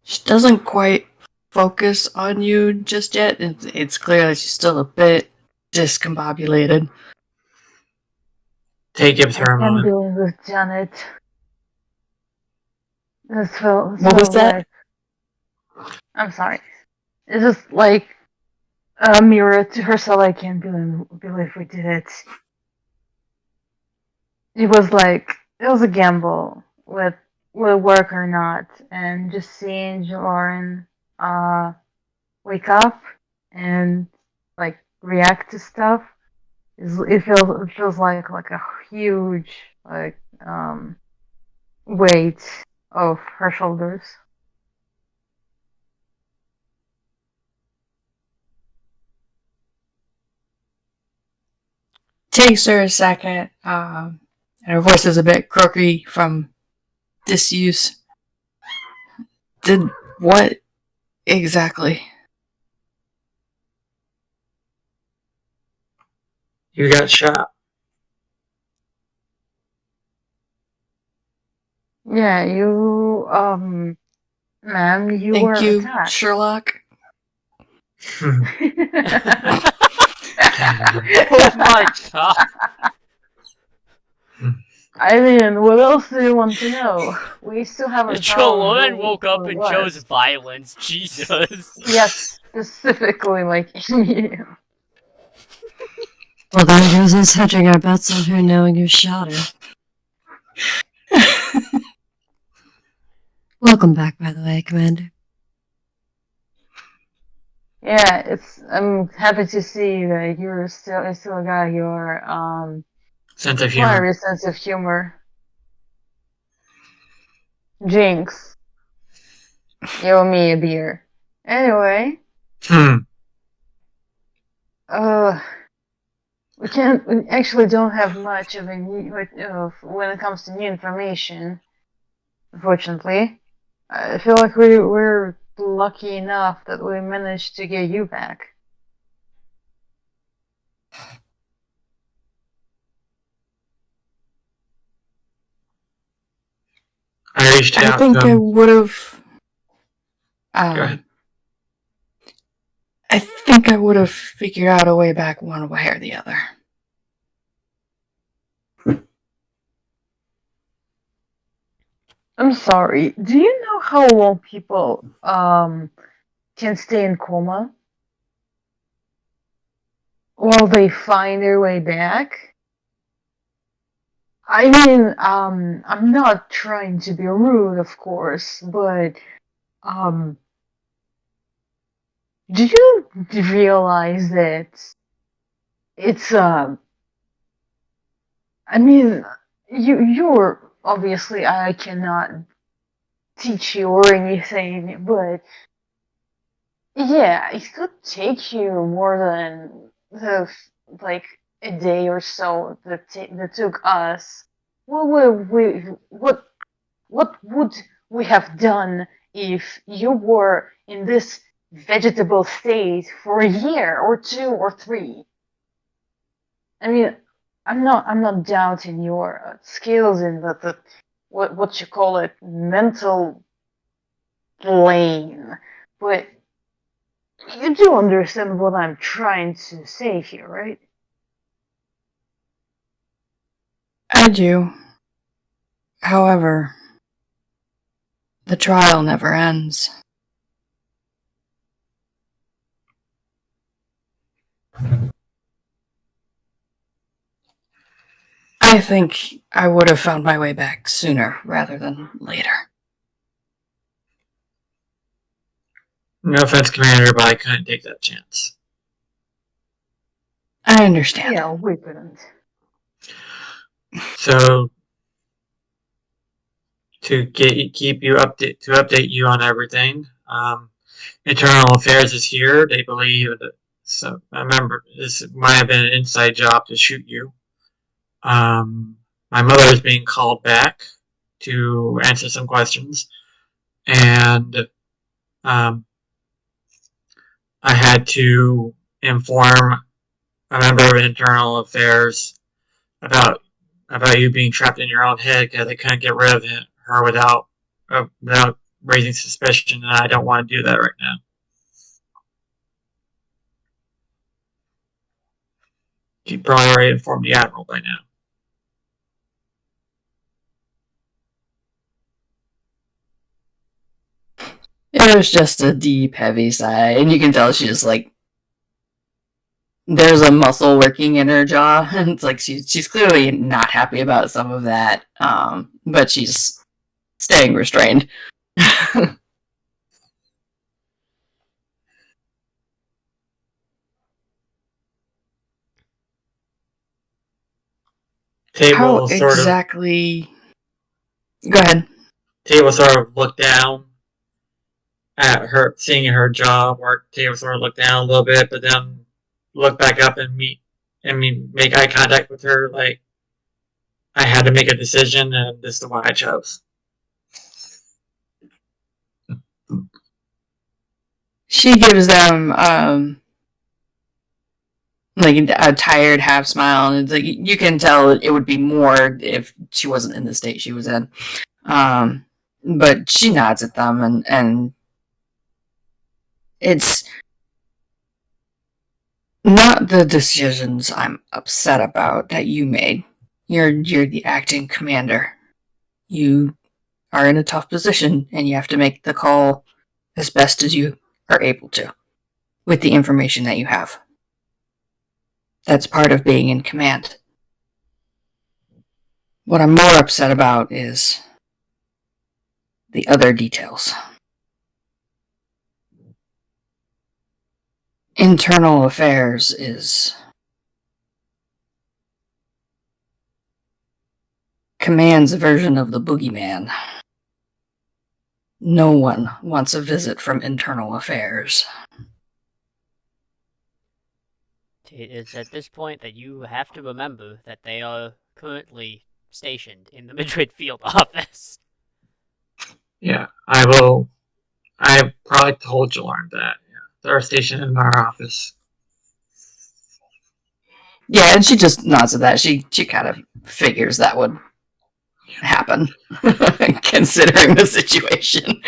She doesn't quite focus on you just yet. It's clear that she's still a bit discombobulated. Tate gives I her a can't moment. deal with Janet. This feels What was that? I'm sorry. It's just like a mirror to herself. I can't believe we did it. It was a gamble with will it work or not, and just seeing Jaloryn wake up and like react to stuff it feels like a huge like weight off her shoulders. Takes her a second, and her voice is a bit croaky from disuse. Did what exactly? You got shot. Yeah, you ma'am, you Thank were you, attacked. Sherlock. oh my god! I mean, what else do you want to know? We still haven't found Jaloryn who woke up it and was. chose violence. Jesus. Yes, specifically like you. Well, there goes us hedging our bets on her knowing who shot her. Welcome back, by the way, Commander. Yeah, I'm happy to see that you still got your Sense of humor. fiery sense of humor. Jinx, you owe me a beer. Anyway, we actually don't have much of when it comes to new information. Unfortunately, I feel like we're lucky enough that we managed to get you back. I reached I out think to I him. would have. Go ahead. I think I would have figured out a way back one way or the other. I'm sorry. Do you know how long people can stay in coma while they find their way back? I mean, I'm not trying to be rude, of course, but do you realize that it's I mean, you're obviously I cannot teach you or anything, but yeah, it could take you more than like a day or so that took us. What would we have done if you were in this vegetable state for a year or 2 or 3? I mean, I'm not doubting your skills in the what you call it mental plane, but you do understand what I'm trying to say here, right? I do. However, the trial never ends. I think I would have found my way back sooner rather than later. No offense, Commander, but I couldn't take that chance. I understand. Yeah, we couldn't. So, to keep you update you on everything. Internal Affairs is here. They believe that. So I remember this might have been an inside job to shoot you. My mother is being called back to answer some questions, and I had to inform a member of Internal Affairs about you being trapped in your own head because they couldn't get rid of her without raising suspicion, and I don't want to do that right now. You probably already informed the Admiral by now. It was just a deep, heavy sigh, and you can tell she's just like, there's a muscle working in her jaw, and it's like she's clearly not happy about some of that, but she's staying restrained. How exactly? Go ahead. Table sort of looked down at her, seeing her jaw work. Table sort of looked down a little bit, but then looked back up and make eye contact with her. Like, I had to make a decision, and this is the one I chose. She gives them like a tired half smile, and it's like you can tell it would be more if she wasn't in the state she was in. But she nods at them, and it's not the decisions I'm upset about that you made. You're the acting commander. You are in a tough position, and you have to make the call as best as you are able to with the information that you have. That's part of being in command. What I'm more upset about is the other details. Internal Affairs is Command's version of the boogeyman. No one wants a visit from Internal Affairs. It is at this point that you have to remember that they are currently stationed in the Madrid field office. Yeah, I will. I probably told Jaloryn that. Yeah, they're stationed in our office. Yeah, and she just nods at that. She kind of figures that would happen, considering the situation.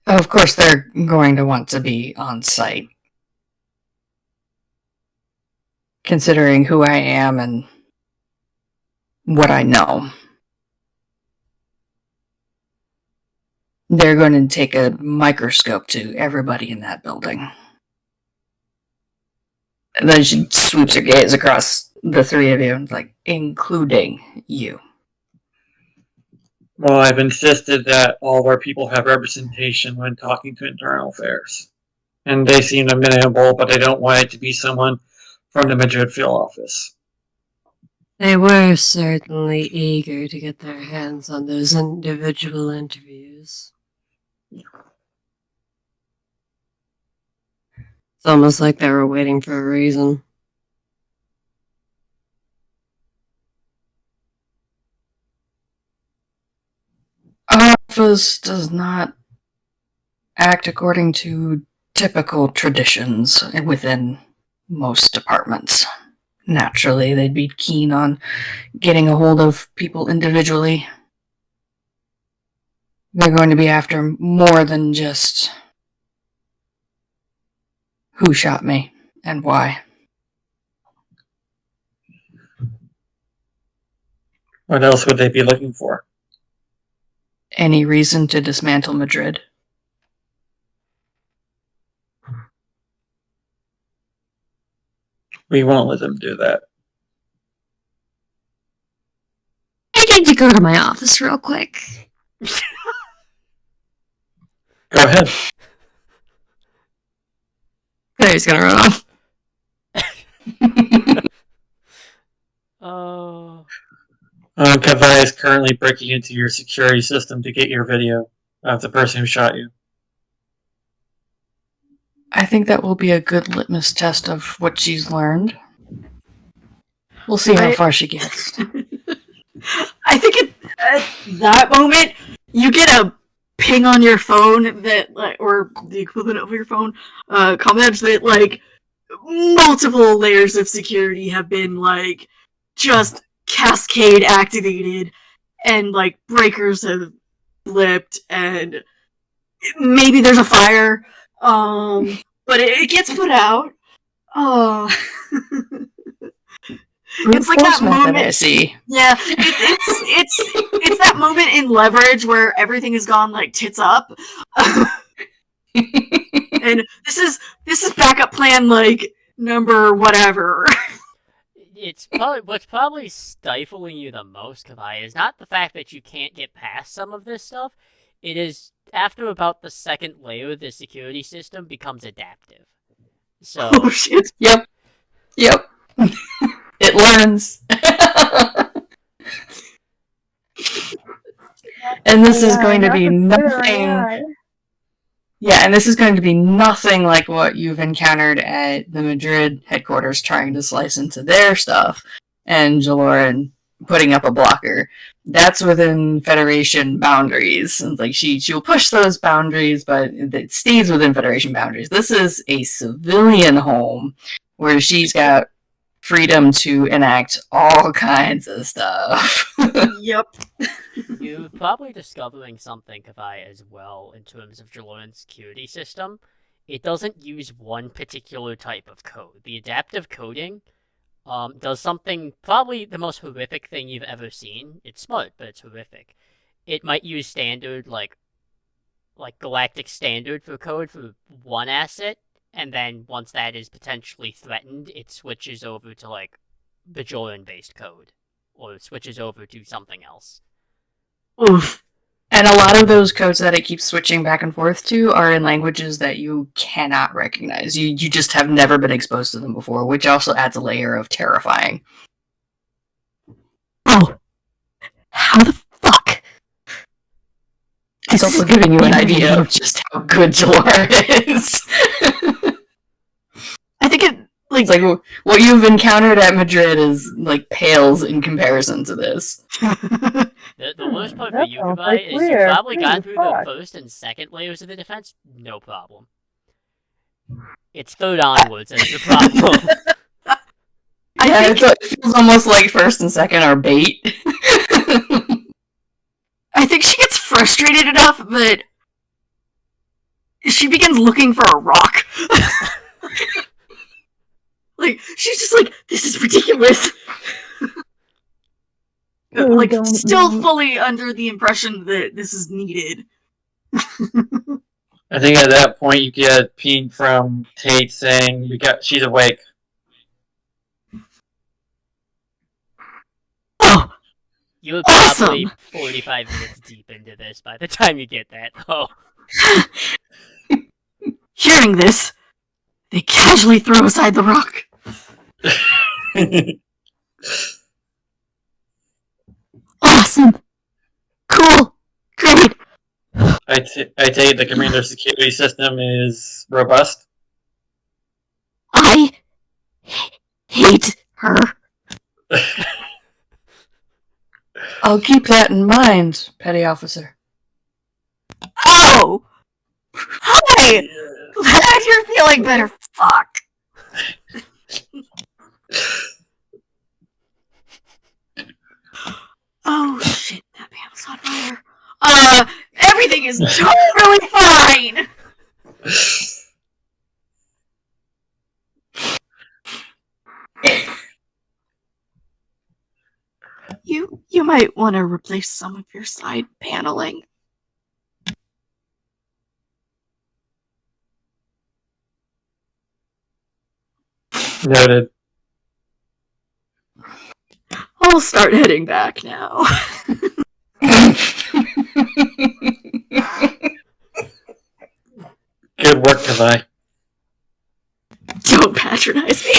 Of course, they're going to want to be on site. Considering who I am and what I know. They're going to take a microscope to everybody in that building. And then she sweeps her gaze across the three of you, like, including you. Well, I've insisted that all of our people have representation when talking to Internal Affairs. And they seem amenable, but they don't want it to be someone from the Madrid field office. They were certainly eager to get their hands on those individual interviews. It's almost like they were waiting for a reason. Our office does not act according to typical traditions within most departments. Naturally, they'd be keen on getting a hold of people individually. They're going to be after more than just who shot me and why. What else would they be looking for? Any reason to dismantle Madrid? We won't let them do that. I need to go to my office real quick. Go ahead. Claire's gonna run off. Oh. Kavai is currently breaking into your security system to get your video of the person who shot you. I think that will be a good litmus test of what she's learned. We'll see how far she gets. I think at that moment, you get a ping on your phone that, like, or the equivalent of your phone, comments that, like, multiple layers of security have been, like, just cascade activated, and, like, breakers have flipped, and maybe there's a fire, but it gets put out. It's like that moment. I see. Yeah, it's that moment in Leverage where everything has gone like tits up, and this is backup plan like number whatever. It's probably what's probably stifling you the most, Kavai, is not the fact that you can't get past some of this stuff. It is after about the second layer, the security system becomes adaptive. So. Oh shit! Yep. It learns. And this is going to be nothing. Yeah, and this is going to be nothing like what you've encountered at the Madrid headquarters trying to slice into their stuff and Jaloryn putting up a blocker. That's within Federation boundaries. And like she'll push those boundaries, but it stays within Federation boundaries. This is a civilian home where she's got freedom to enact all kinds of stuff. Yep. You're probably discovering something, Kavai, as well, in terms of Jaloryn's security system. It doesn't use one particular type of code. The adaptive coding does something, probably the most horrific thing you've ever seen. It's smart, but it's horrific. It might use standard, like galactic standard for code for one asset, and then once that is potentially threatened, it switches over to, like, Bajoran-based code. Or it switches over to something else. Oof. And a lot of those codes that it keeps switching back and forth to are in languages that you cannot recognize. You just have never been exposed to them before, which also adds a layer of terrifying. Oh. How the fuck? It's also giving you an idea of just how good Jaloryn is. I think it's like what you've encountered at Madrid is like pales in comparison to this. The worst part for you, Kavai, is you've probably gone through the first and second layers of the defense, no problem. It's third onwards that's the problem. It feels almost like first and second are bait. I think she gets frustrated enough that she begins looking for a rock. Like, she's just like, this is ridiculous. Like, still fully under the impression that this is needed. I think at that point you get a ping from Tate saying she's awake. Oh, You're probably 45 minutes deep into this by the time you get that, though. Hearing this, they casually throw aside the rock. Awesome. Cool. Great. I take the commander security system is robust. I hate her. I'll keep that in mind, Petty Officer. Oh! Hi! Glad you're feeling better. Fuck. Oh shit, that panel's on fire. Everything is totally fine! You might want to replace some of your side paneling. Noted. I'll start heading back now. Good work, Kavai. Don't patronize me.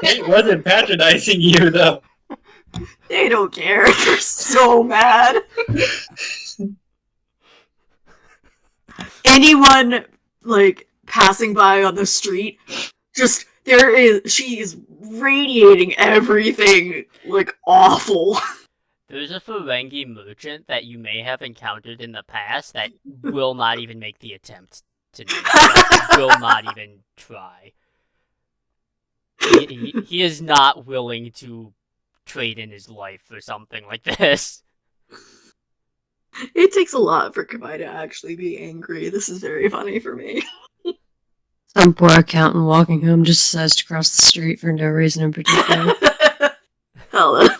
It wasn't patronizing you, though. They don't care. They're so mad. Anyone, like, passing by on the street, just, she is radiating everything, like, awful. There's a Ferengi merchant that you may have encountered in the past that will not even make the attempt to do that. He will not even try. He is not willing to trade in his life for something like this. It takes a lot for Kamai to actually be angry. This is very funny for me. Some poor accountant walking home just decides to cross the street for no reason in particular. Hella.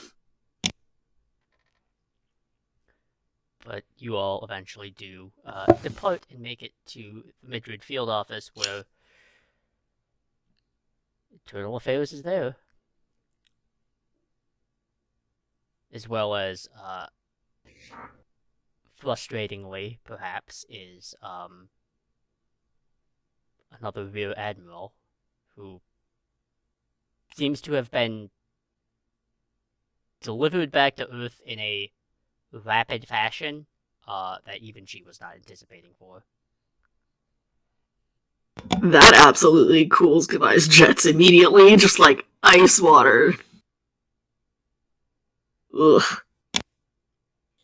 But you all eventually do depart and make it to the Madrid field office where Internal Affairs is there. As well as, frustratingly, perhaps, is another Rear Admiral who seems to have been delivered back to Earth in a rapid fashion that even she was not anticipating for. That absolutely cools Kamai's jets immediately, just like ice water. Ugh.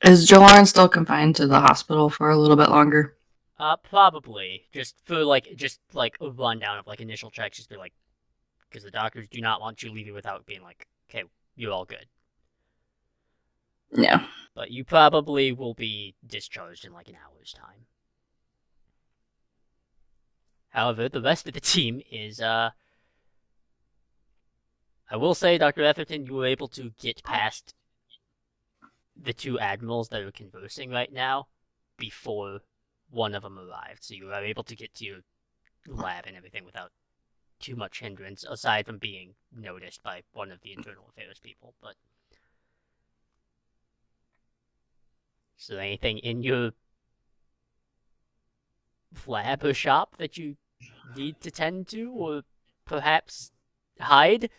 Is Jaloryn still confined to the hospital for a little bit longer? Probably. Just for, just a rundown of, initial checks, just be like, because the doctors do not want you leaving without being like, okay, you're all good. Yeah. But you probably will be discharged in, an hour's time. However, the rest of the team is, I will say, Dr. Etherton, you were able to get past the two admirals that are conversing right now before one of them arrived. So you are able to get to your lab and everything without too much hindrance, aside from being noticed by one of the internal affairs people. But is there anything in your lab or shop that you need to tend to, or perhaps hide?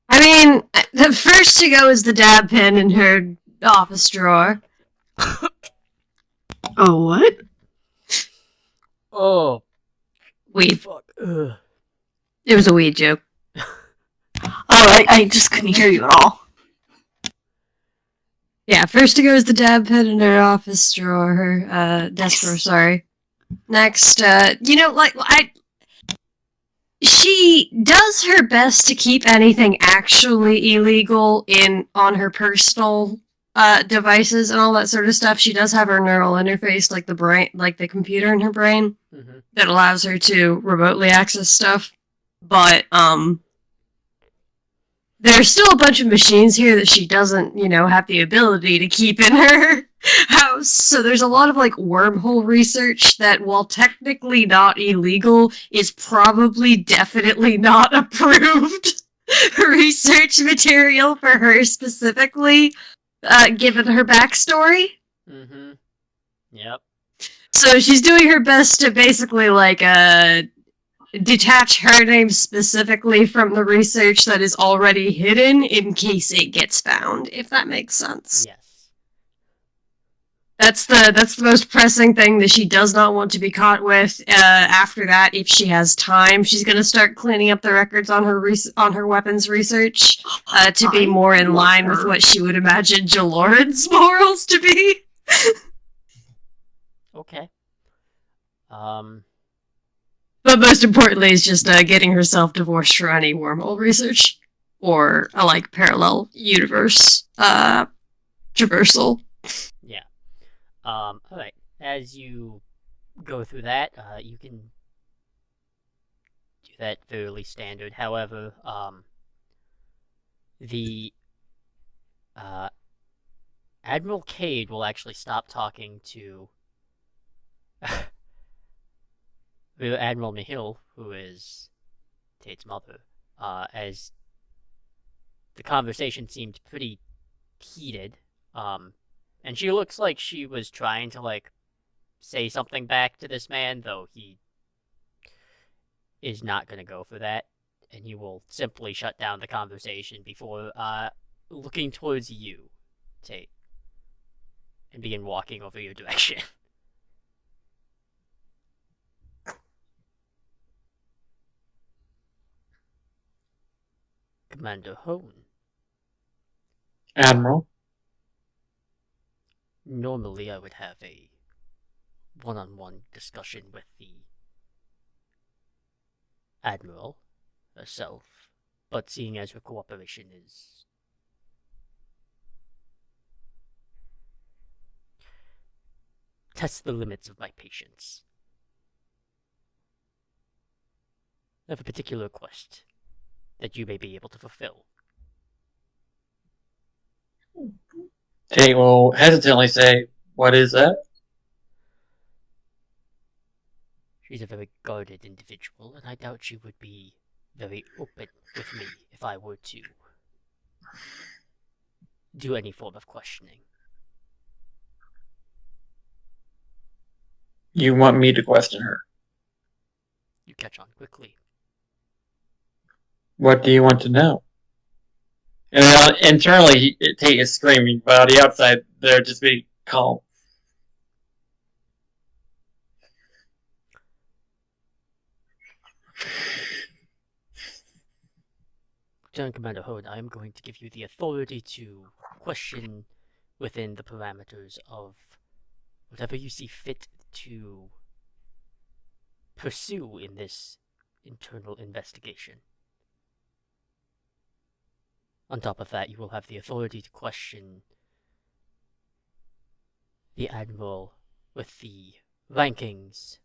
I mean, the first to go is the dab pen in her office drawer. Oh, what? Oh, Weed. fuck. Ugh. It was a weed joke. Oh, I just couldn't hear you at all. Yeah, first to go is the dab pen in her office drawer, her desk drawer, sorry. Next, she does her best to keep anything actually illegal on her personal devices and all that sort of stuff. She does have her neural interface, like the brain, like the computer in her brain, that allows her to remotely access stuff. But there's still a bunch of machines here that she doesn't, have the ability to keep in her house. So there's a lot of wormhole research that, while technically not illegal, is probably definitely not approved research material for her specifically, given her backstory. Mm-hmm. Yep. So she's doing her best to basically detach her name specifically from the research that is already hidden in case it gets found, if that makes sense. Yes. That's the most pressing thing that she does not want to be caught with. After that, if she has time, she's gonna start cleaning up the records on her weapons research to be more in line with what she would imagine Jaloryn's morals to be. Okay. But most importantly is just getting herself divorced from any wormhole research or a parallel universe traversal. Yeah. Alright. As you go through that, you can do that fairly standard. However, the Admiral Cade will actually stop talking to Rear Admiral Nihil, who is Tate's mother, as the conversation seemed pretty heated. And she looks like she was trying to, say something back to this man, though he is not going to go for that, and he will simply shut down the conversation before looking towards you, Tate, and begin walking over your direction. Commander Hone. Admiral. Normally, I would have a one-on-one discussion with the Admiral herself, but seeing as her cooperation is tests the limits of my patience. I have a particular request that you may be able to fulfill. Tate will hesitantly say, "What is that?" She's a very guarded individual, and I doubt she would be very open with me if I were to do any form of questioning. You want me to question her? You catch on quickly. What do you want to know? And internally, Tate is screaming, but on the outside, they're just being calm. Lieutenant Commander Hone, I am going to give you the authority to question within the parameters of whatever you see fit to pursue in this internal investigation. On top of that, you will have the authority to question the Admiral with the rankings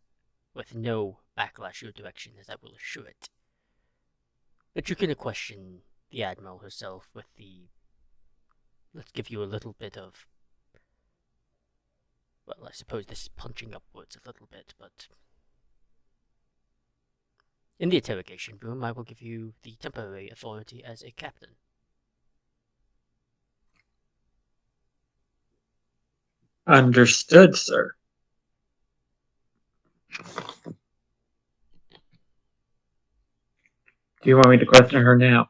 with no backlash your direction, as I will assure it. But you can question the Admiral herself with the... Let's give you a little bit of... Well, I suppose this is punching upwards a little bit, but... In the interrogation room, I will give you the temporary authority as a captain. Understood, sir. Do you want me to question her now?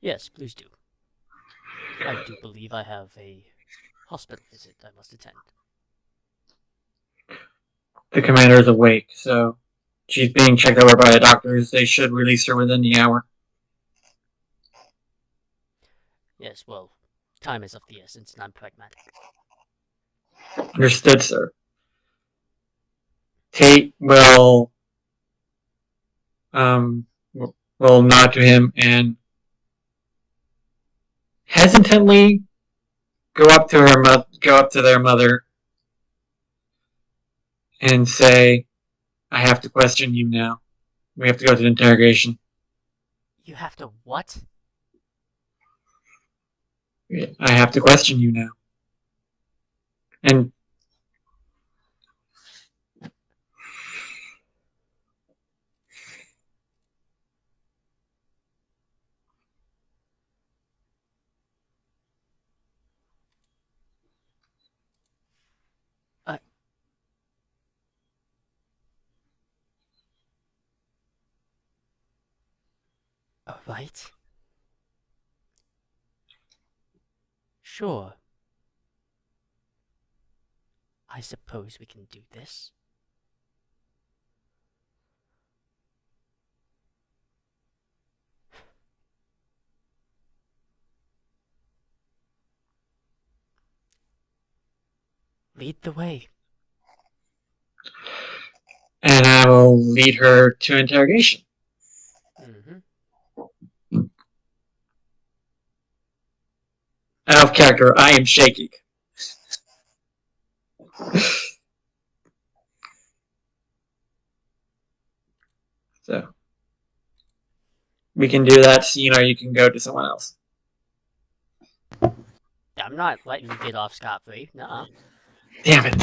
Yes, please do. I do believe I have a hospital visit I must attend. The commander is awake, so she's being checked over by the doctors. They should release her within the hour. Yes, well, time is of the essence, and I'm pragmatic. Understood, sir. Tate will nod to him and hesitantly go up to their mother and say, "I have to question you now. We have to go to the interrogation." You have to what? I have to question you now. And Alright. Sure. I suppose we can do this. Lead the way. and I will lead her to interrogation. Mm-hmm. Out of character, I am shaking. So we can do that. So, you can go to someone else. I'm not letting you get off scot-free. Nuh-uh. Damn it.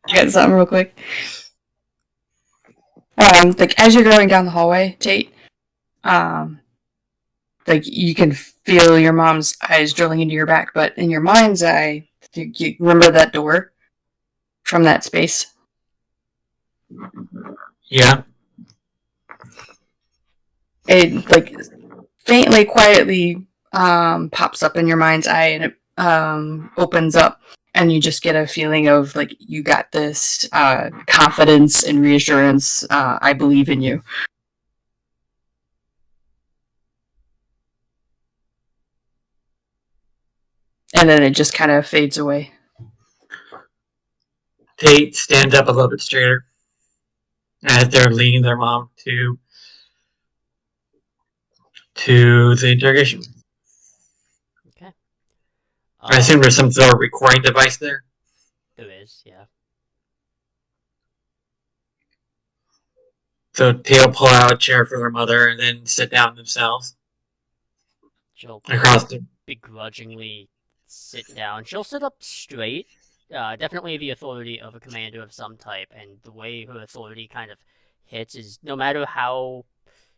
You got something real quick? As you're going down the hallway, Tate, you can feel your mom's eyes drilling into your back, but in your mind's eye, Do you remember that door from that space? Yeah. It like faintly, quietly pops up in your mind's eye, and it opens up, and you just get a feeling of like you got this confidence and reassurance. I believe in you. And then it just kind of fades away. Tate stands up a little bit straighter as they're leading their mom to the interrogation. Okay. I assume there's some sort of recording device there. There is, yeah. So Tate will pull out a chair for their mother and then sit down themselves. She'll Across the begrudgingly sit down. She'll sit up straight. Definitely the authority of a commander of some type, and the way her authority kind of hits is no matter how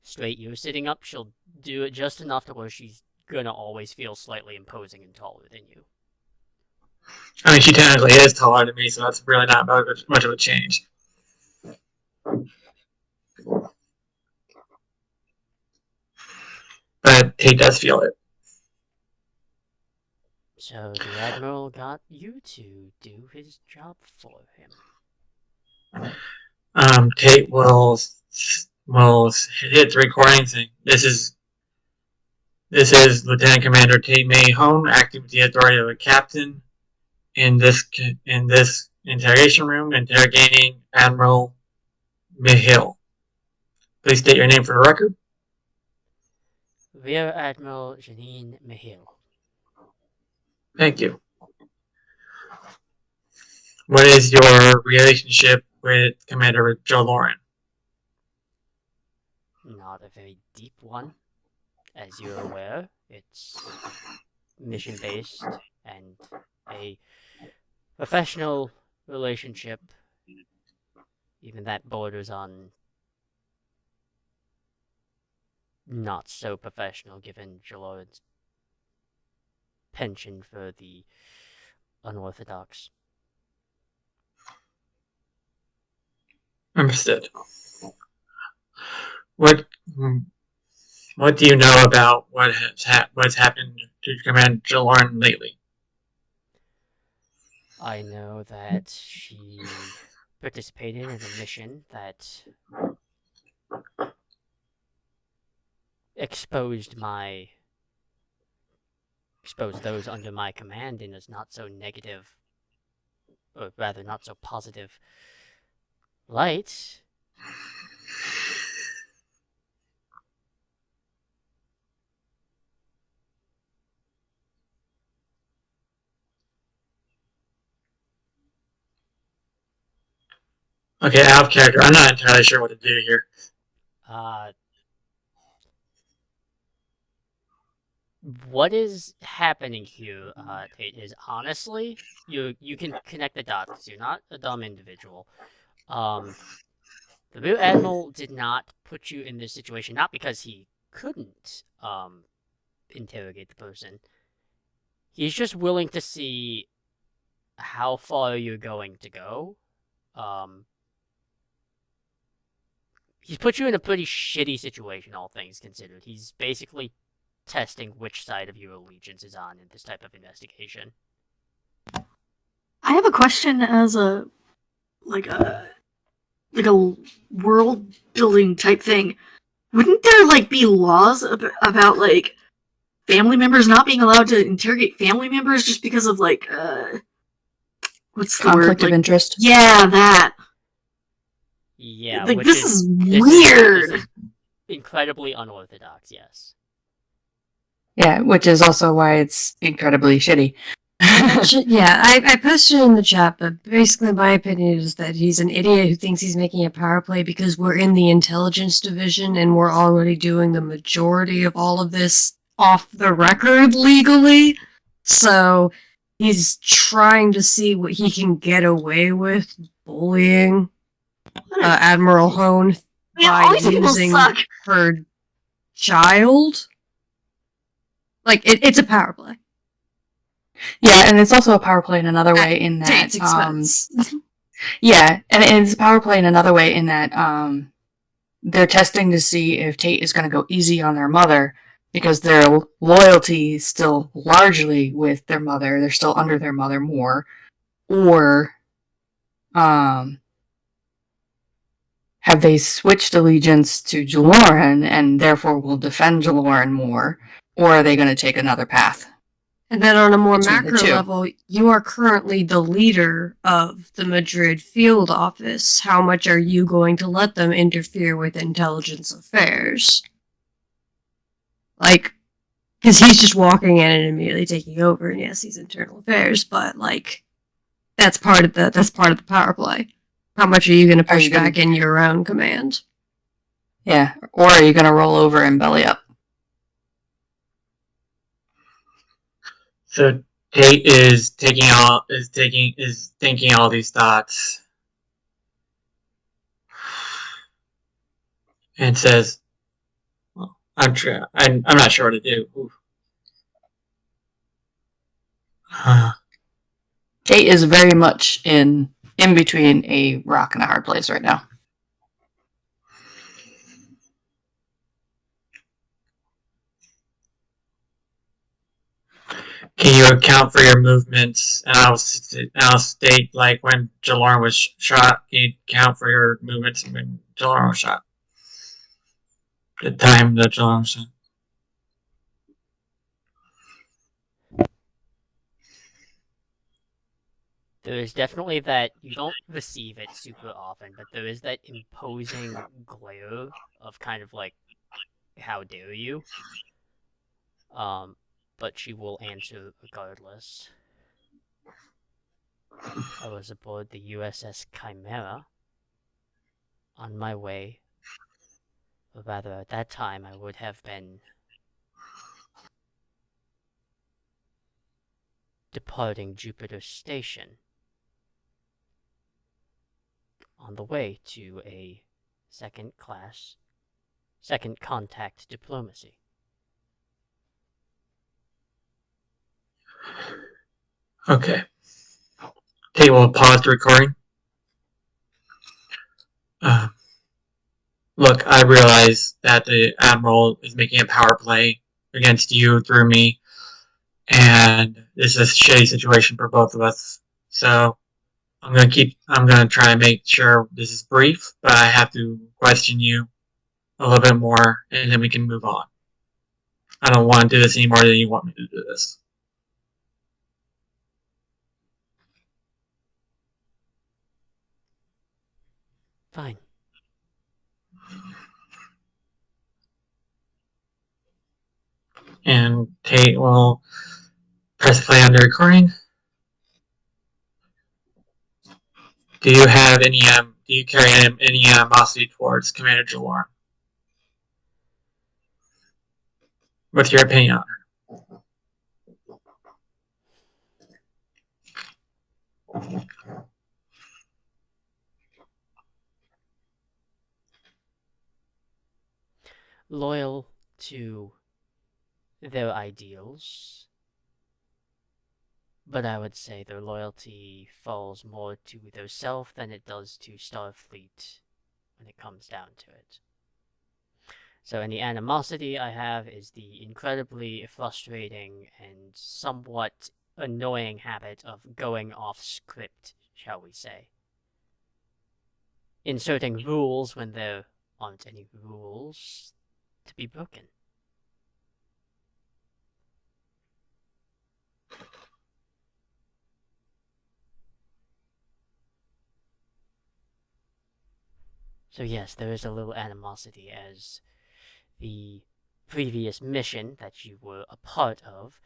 straight you're sitting up, she'll do it just enough to where she's gonna always feel slightly imposing and taller than you. I mean, she technically is taller than me, so that's really not much of a change. But Tate does feel it. So the Admiral got you to do his job for him. Tate will hit the recording saying, This is Lieutenant Commander Tate Mahone, acting with the authority of a captain in this interrogation room, interrogating Admiral Mihill. Please state your name for the record. Rear Admiral Janine Mihill. Thank you. What is your relationship with Commander Jaloryn? Not a very deep one. As you're aware, it's mission-based and a professional relationship. Even that borders on not so professional, given Jaloryn's penchant for the unorthodox. Understood. What do you know about what's happened to Commander Jaloryn lately? I know that she participated in a mission that exposed those under my command in a not so negative, or rather not so positive light. Okay, out of character. I'm not entirely sure what to do here. What is happening here, Tate, is honestly, you can connect the dots because you're not a dumb individual. The Rear Admiral did not put you in this situation, not because he couldn't interrogate the person. He's just willing to see how far you're going to go. He's put you in a pretty shitty situation, all things considered. He's basically testing which side of your allegiance is on in this type of investigation. I have a question as a world building type thing. Wouldn't there be laws about family members not being allowed to interrogate family members just because of what's the Conflict word? of interest. Yeah, that. Yeah, This is weird. This is incredibly unorthodox, yes. Yeah, which is also why it's incredibly shitty. Yeah, I posted in the chat, but basically my opinion is that he's an idiot who thinks he's making a power play because we're in the intelligence division and we're already doing the majority of all of this off the record legally. So he's trying to see what he can get away with bullying Admiral Hone by using her child. It's a power play. Yeah, and it's also a power play in another way in that Tate's expense. yeah, and it's a power play in another way in that they're testing to see if Tate is going to go easy on their mother because their loyalty is still largely with their mother. They're still under their mother more, or have they switched allegiance to Jaloryn and therefore will defend Jaloryn more, or are they going to take another path? And then on a more Between the macro two. level, you are currently the leader of the Madrid field office. How much are you going to let them interfere with intelligence affairs? Like, because he's just walking in and immediately taking over, and yes, he's internal affairs, but like, that's part of the power play. How much are you going to push you gonna- back in your own command? Yeah, or are you going to roll over and belly up? So Tate is thinking all these thoughts, and says, well, I'm not sure what to do. Tate is very much in between a rock and a hard place right now. Can you account for your movements? And I'll state, like, when Jaloryn was shot, can you account for your movements when Jaloryn was shot? The time that Jaloryn was shot. There is definitely that you don't receive it super often, but there is that imposing glare of kind of like, how dare you? But she will answer regardless. I was aboard the USS Chimera on my way, or rather at that time I would have been departing Jupiter Station on the way to a second contact diplomacy. Okay. Tate will pause the recording. Look, I realize that the Admiral is making a power play against you through me, and this is a shitty situation for both of us. So I'm gonna try and make sure this is brief, but I have to question you a little bit more, and then we can move on. I don't want to do this any more than you want me to do this. Fine. And Tate will press play on the recording. Do you have any do you carry any animosity towards Commander Jaloryn? What's your opinion on her? Loyal to their ideals, but I would say their loyalty falls more to their self than it does to Starfleet when it comes down to it. So any animosity I have is the incredibly frustrating and somewhat annoying habit of going off script, shall we say. Inserting rules when there aren't any rules to be broken. So yes, there is a little animosity as the previous mission that you were a part of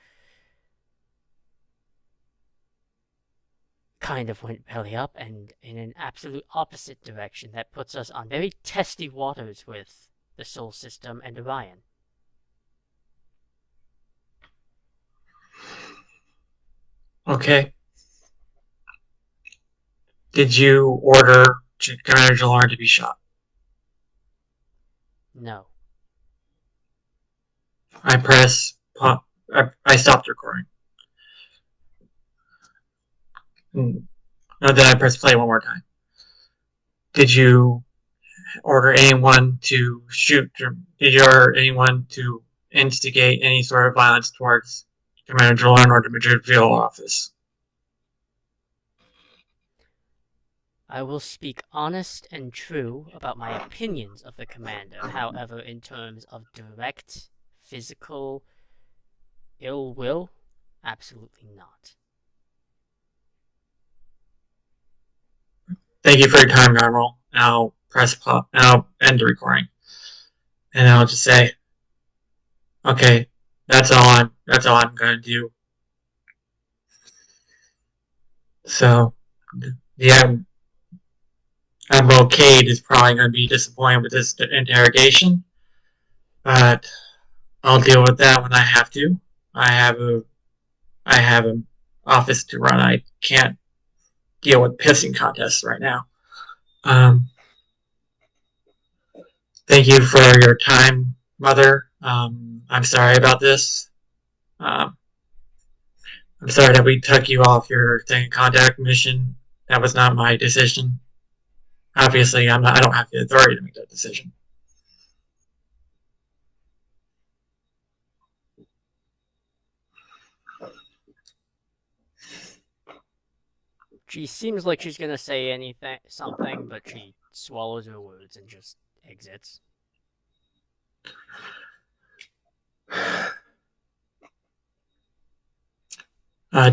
kind of went belly up and in an absolute opposite direction that puts us on very testy waters with the Sol System and Orion. Okay. Did you order Commander Jaloryn to be shot? No. I press. I stopped recording. No, then I press play one more time. Did you order anyone to shoot? Or did you order anyone to instigate any sort of violence towards Commander Jaloryn or the Madrid field office? I will speak honest and true about my opinions of the commander. However, in terms of direct physical ill will, absolutely not. Thank you for your time, Admiral. And I'll press pause, and I'll end the recording. And I'll just say, okay, that's all I'm gonna do. So, yeah, Admiral Cade is probably gonna be disappointed with this interrogation, but I'll deal with that when I have to. I have an office to run. I can't deal with pissing contests right now. Thank you for your time, Mother. I'm sorry about this. I'm sorry that we took you off your thing contact mission. That was not my decision. Obviously, I don't have the authority to make that decision. She seems like she's gonna say something, but she swallows her words and just exits.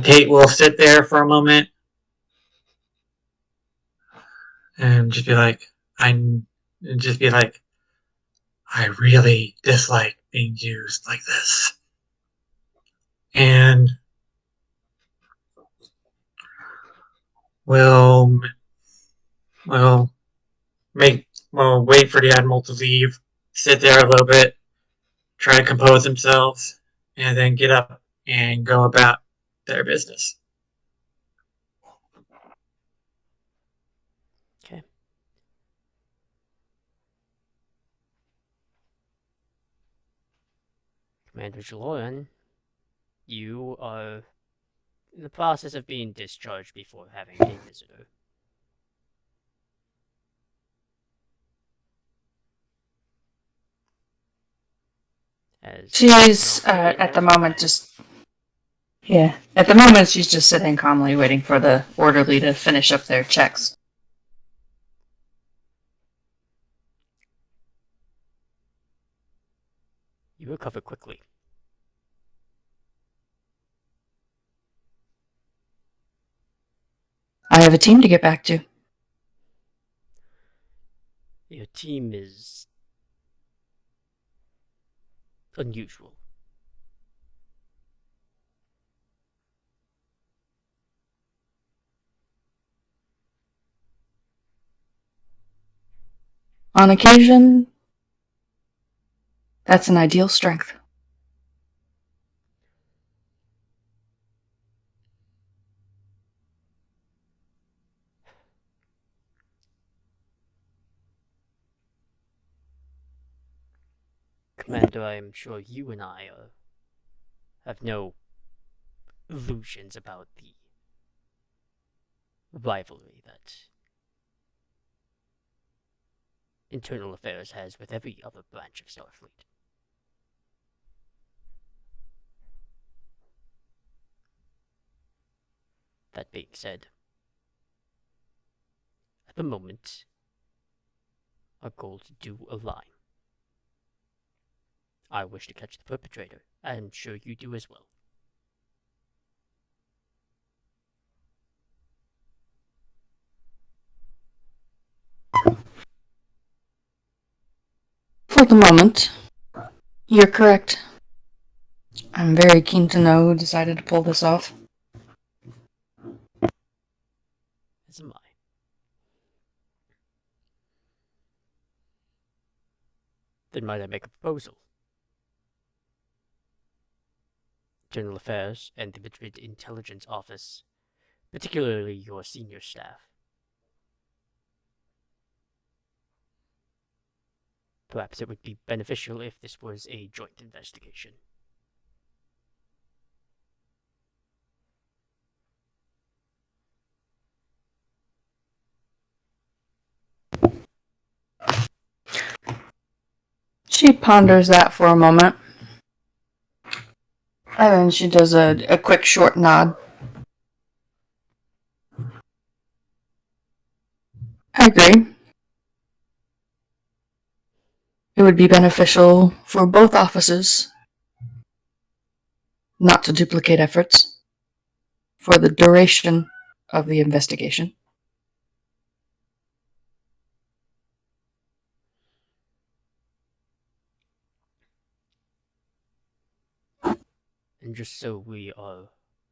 Tate will sit there for a moment and just be like, I really dislike being used like this. And we'll wait for the Admiral to leave, sit there a little bit, try to compose themselves, and then get up and go about their business. Okay. Commander Jaloryn, you are in the process of being discharged before having a visitor. She's at the moment just at the moment she's just sitting calmly waiting for the orderly to finish up their checks. You recover quickly. I have a team to get back to. Your team is unusual. On occasion, that's an ideal strength. Commander, I am sure you and I have no illusions about the rivalry that Internal Affairs has with every other branch of Starfleet. That being said, at the moment, our goals do align. I wish to catch the perpetrator. I am sure you do as well. For the moment, you're correct. I'm very keen to know who decided to pull this off. As am I. Then might I make a proposal? Internal Affairs and the Madrid Intelligence Office, particularly your senior staff. Perhaps it would be beneficial if this was a joint investigation. She ponders that for a moment. And then she does a quick short nod. I agree. It would be beneficial for both offices not to duplicate efforts for the duration of the investigation. And just so we are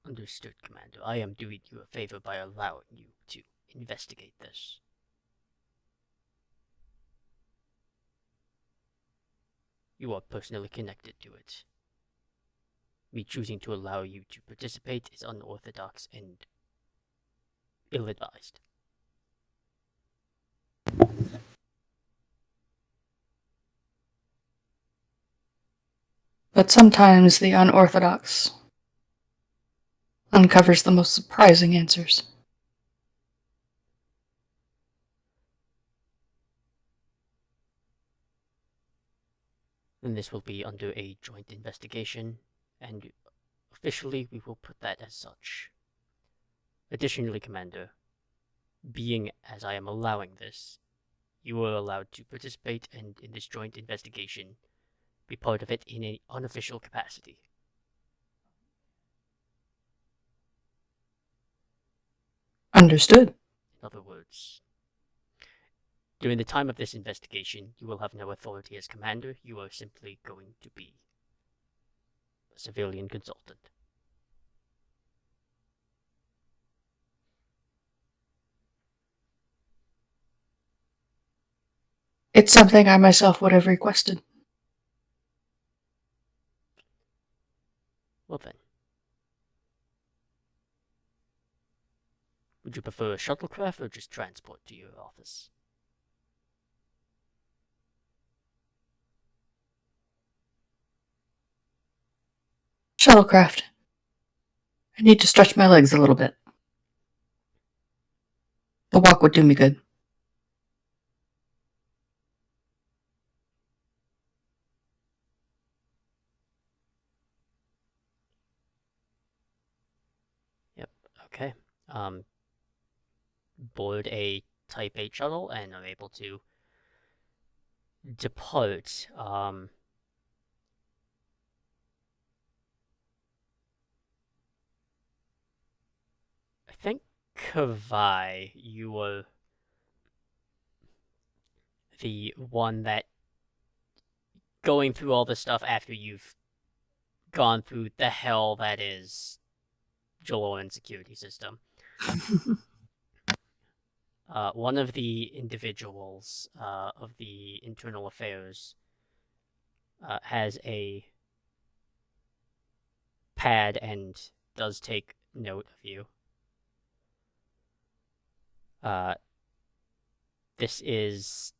understood, Commander, I am doing you a favor by allowing you to investigate this. You are personally connected to it. Me choosing to allow you to participate is unorthodox and ill-advised. But sometimes the unorthodox uncovers the most surprising answers. Then this will be under a joint investigation, and officially we will put that as such. Additionally, Commander, being as I am allowing this, you are allowed to participate and in this joint investigation be part of it in an unofficial capacity. Understood. In other words, during the time of this investigation, you will have no authority as commander. You are simply going to be a civilian consultant. It's something I myself would have requested. Well then. Would you prefer a shuttlecraft or just transport to your office? Shuttlecraft. I need to stretch my legs a little bit. The walk would do me good. Yep, okay. Board a Type 8 shuttle and are able to depart. I think Kavai, you were the one that going through all this stuff after you've gone through the hell that is Jaloryn's security system. One of the individuals of the internal affairs has a pad and does take note of you. This is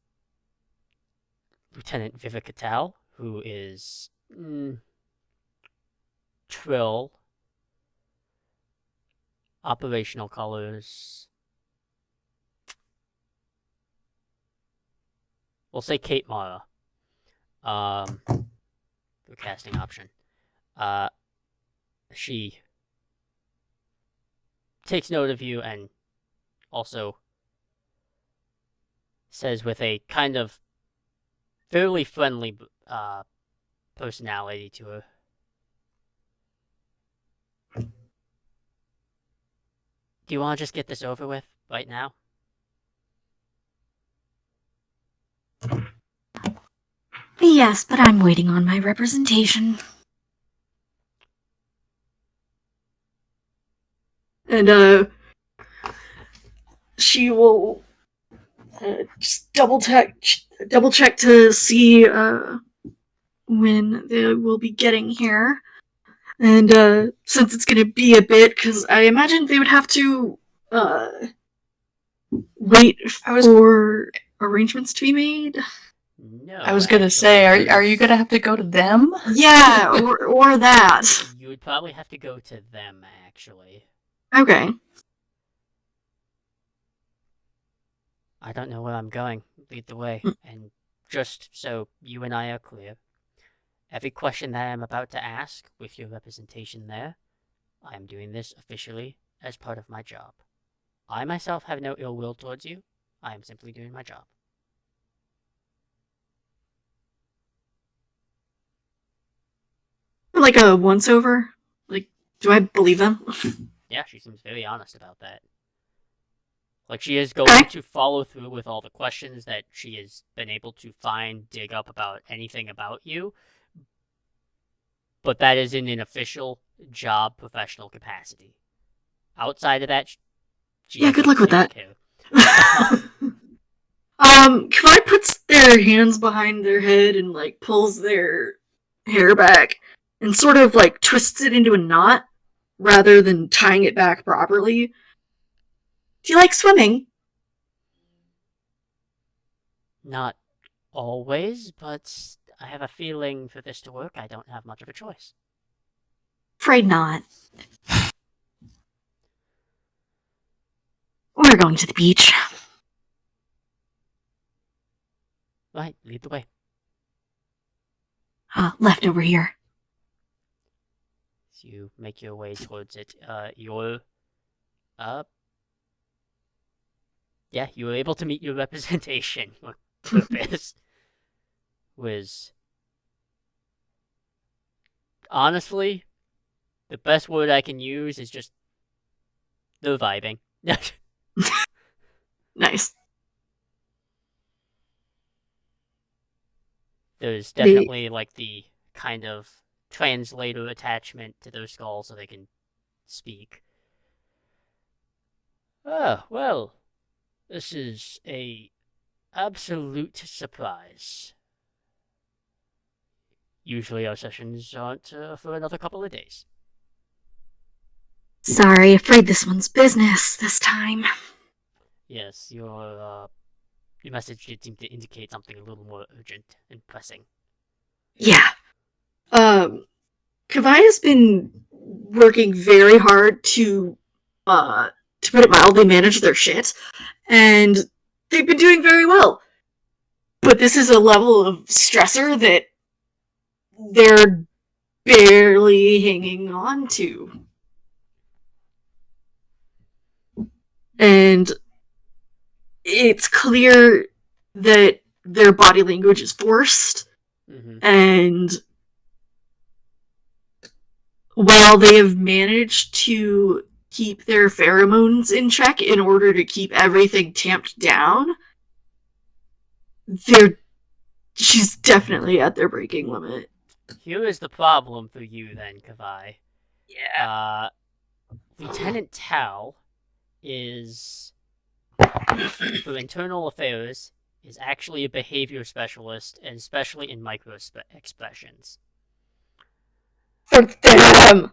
Lieutenant Viveka Tal, who is Trill. Operational colors. We'll say Kate Mara. The casting option. She takes note of you and also says with a kind of fairly friendly personality to her. Do you want to just get this over with right now? Yes, but I'm waiting on my representation. And, she will just double check to see, when they will be getting here. And, since it's gonna be a bit, because I imagine they would have to, wait for arrangements to be made. No. I was gonna say, are you gonna have to go to them? Yeah, or that. You would probably have to go to them, actually. Okay. I don't know where I'm going. Lead the way. And just so you and I are clear, every question that I'm about to ask, with your representation there, I am doing this officially as part of my job. I myself have no ill will towards you. I am simply doing my job. Like a once over? Like, do I believe them? Yeah, she seems very honest about that. Like, she is going to follow through with all the questions that she has been able to dig up about anything about you, but that is in an official job professional capacity. Outside of that, she Yeah, good luck with that. Care. Kawhi puts their hands behind their head and, like, pulls their hair back and sort of, like, twists it into a knot rather than tying it back properly. Do you like swimming? Not always, but I have a feeling for this to work, I don't have much of a choice. Afraid not. We're going to the beach. Right, lead the way. Left over here. So you make your way towards it. You were able to meet your representation. Your purpose was, honestly, the best word I can use is just the vibing. Nice. There's definitely like the kind of translator attachment to their skull so they can speak. Oh, well, this is a absolute surprise. Usually our sessions aren't for another couple of days. Sorry, afraid this one's business this time. Yes, your message did seem to indicate something a little more urgent and pressing. Yeah. Kavai has been working very hard to put it mildly, manage their shit, and they've been doing very well. But this is a level of stressor that they're barely hanging on to. And it's clear that their body language is forced, and while they have managed to keep their pheromones in check in order to keep everything tamped down, she's definitely at their breaking limit. Here is the problem for you then, Kavai. Yeah. Lieutenant Tao is, for internal affairs, is actually a behavior specialist, and especially in micro-expressions. For them!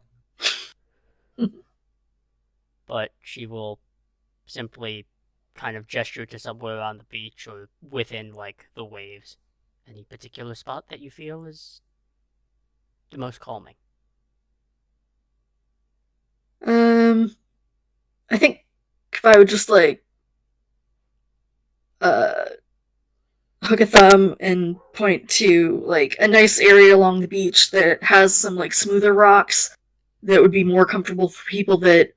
But she will simply kind of gesture to somewhere on the beach or within, like, the waves. Any particular spot that you feel is the most calming? I think if I would just, like, hook a thumb and point to, like, a nice area along the beach that has some, like, smoother rocks that would be more comfortable for people that,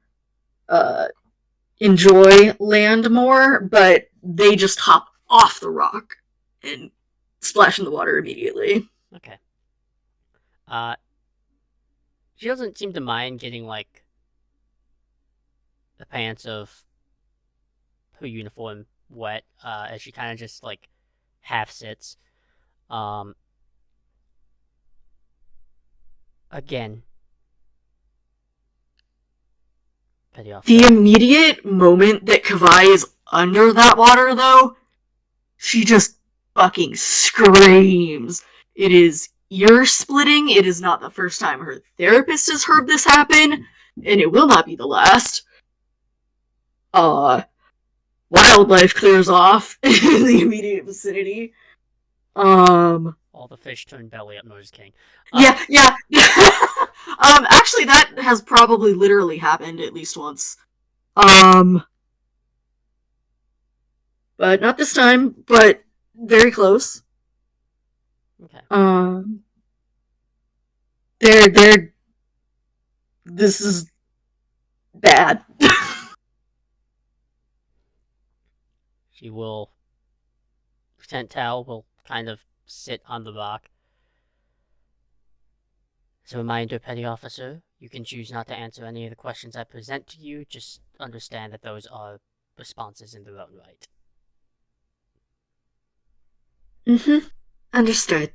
enjoy land more, but they just hop off the rock and splash in the water immediately. Okay. She doesn't seem to mind getting, like, the pants of her uniform wet, as she kind of just, like, half sits. Again. The immediate moment that Kavai is under that water, though, she just fucking screams. It is ear-splitting. It is not the first time her therapist has heard this happen, and it will not be the last. Wildlife clears off in the immediate vicinity. All the fish turn belly up, Noise King. Yeah. Actually, that has probably literally happened at least once. But not this time, but very close. Okay. This is bad. She will. Lieutenant Tal will kind of sit on the rock. As a reminder, Petty Officer, you can choose not to answer any of the questions I present to you. Just understand that those are responses in their own right. Understood.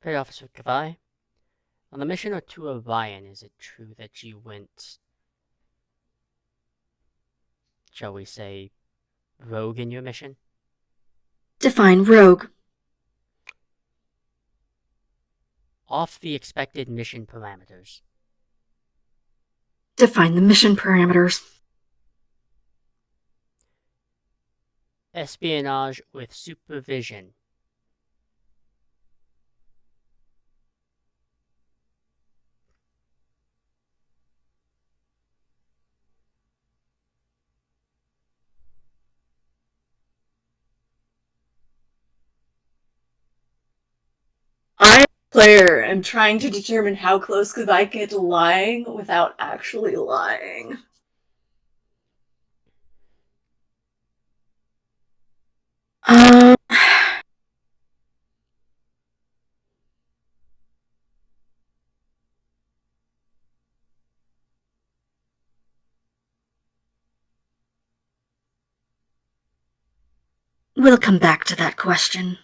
Petty Officer Kavai, on the mission to Orion, is it true that you went, shall we say, rogue in your mission? Define rogue. Off the expected mission parameters. Define the mission parameters. Espionage with supervision. I, player, am trying to determine how close could I get to lying without actually lying. We'll come back to that question.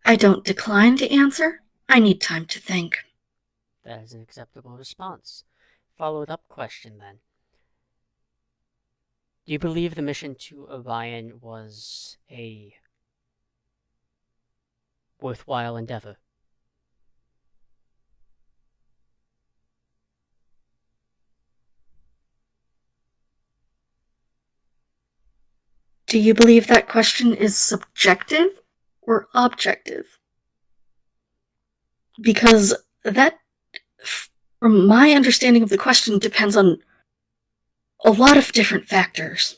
I don't decline to answer. I need time to think. That is an acceptable response. Followed up question then. Do you believe the mission to Orion was a worthwhile endeavor? Do you believe that question is subjective or objective? Because that, from my understanding of the question, depends on a lot of different factors.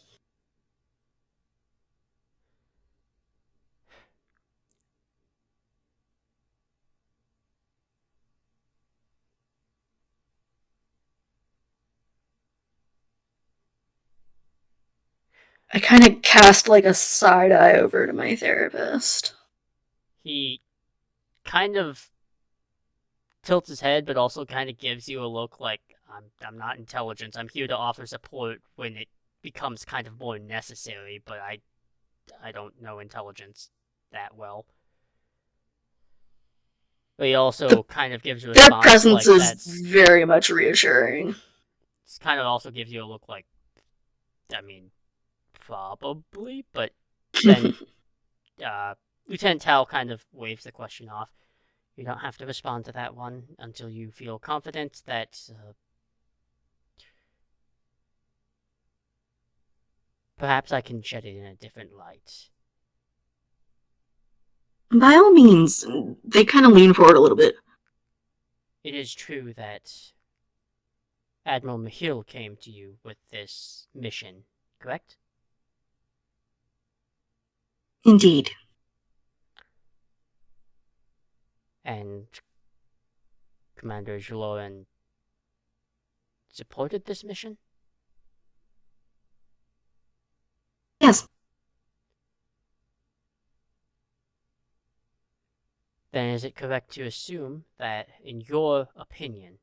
I kind of cast like a side eye over to my therapist. He kind of tilts his head, but also kind of gives you a look like, I'm not intelligence. I'm here to offer support when it becomes kind of more necessary, but I don't know intelligence that well. But he also kind of gives you a Their response presence like is very much reassuring. It's kind of also gives you a look like, I mean, probably, but then Lieutenant Tal kind of waves the question off. You don't have to respond to that one until you feel confident that perhaps I can shed it in a different light. By all means, they kind of lean forward a little bit. It is true that Admiral Mahil came to you with this mission, correct? Indeed. And Commander Jaloryn supported this mission? Yes. Then is it correct to assume that, in your opinion,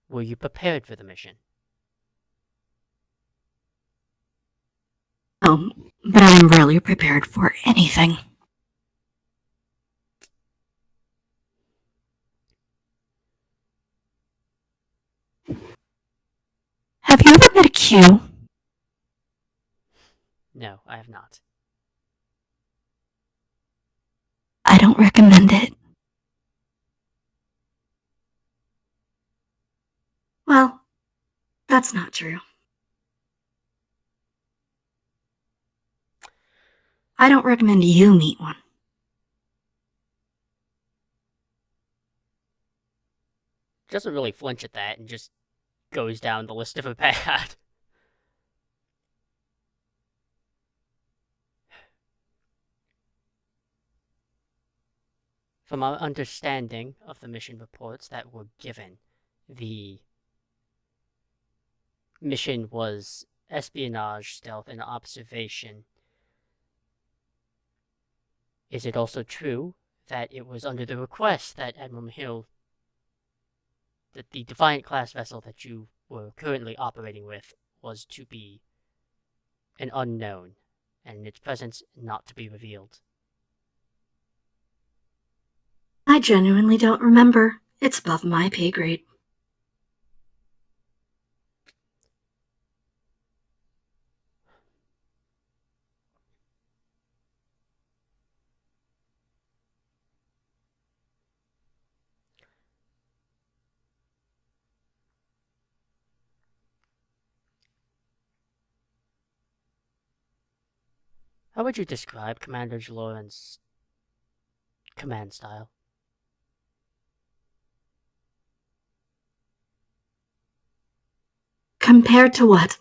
were you prepared for the mission? Oh, but I am rarely prepared for anything. Have you ever met a Q? No, I have not. I don't recommend it. Well, that's not true. I don't recommend you meet one. Doesn't really flinch at that and just goes down the list of a bad. From our understanding of the mission reports that were given, the mission was espionage, stealth, and observation. Is it also true that it was under the request that Admiral Hill, that the Defiant class vessel that you were currently operating with, was to be an unknown, and its presence not to be revealed? I genuinely don't remember. It's above my pay grade. How would you describe Commander Jaloryn's command style? Compared to what?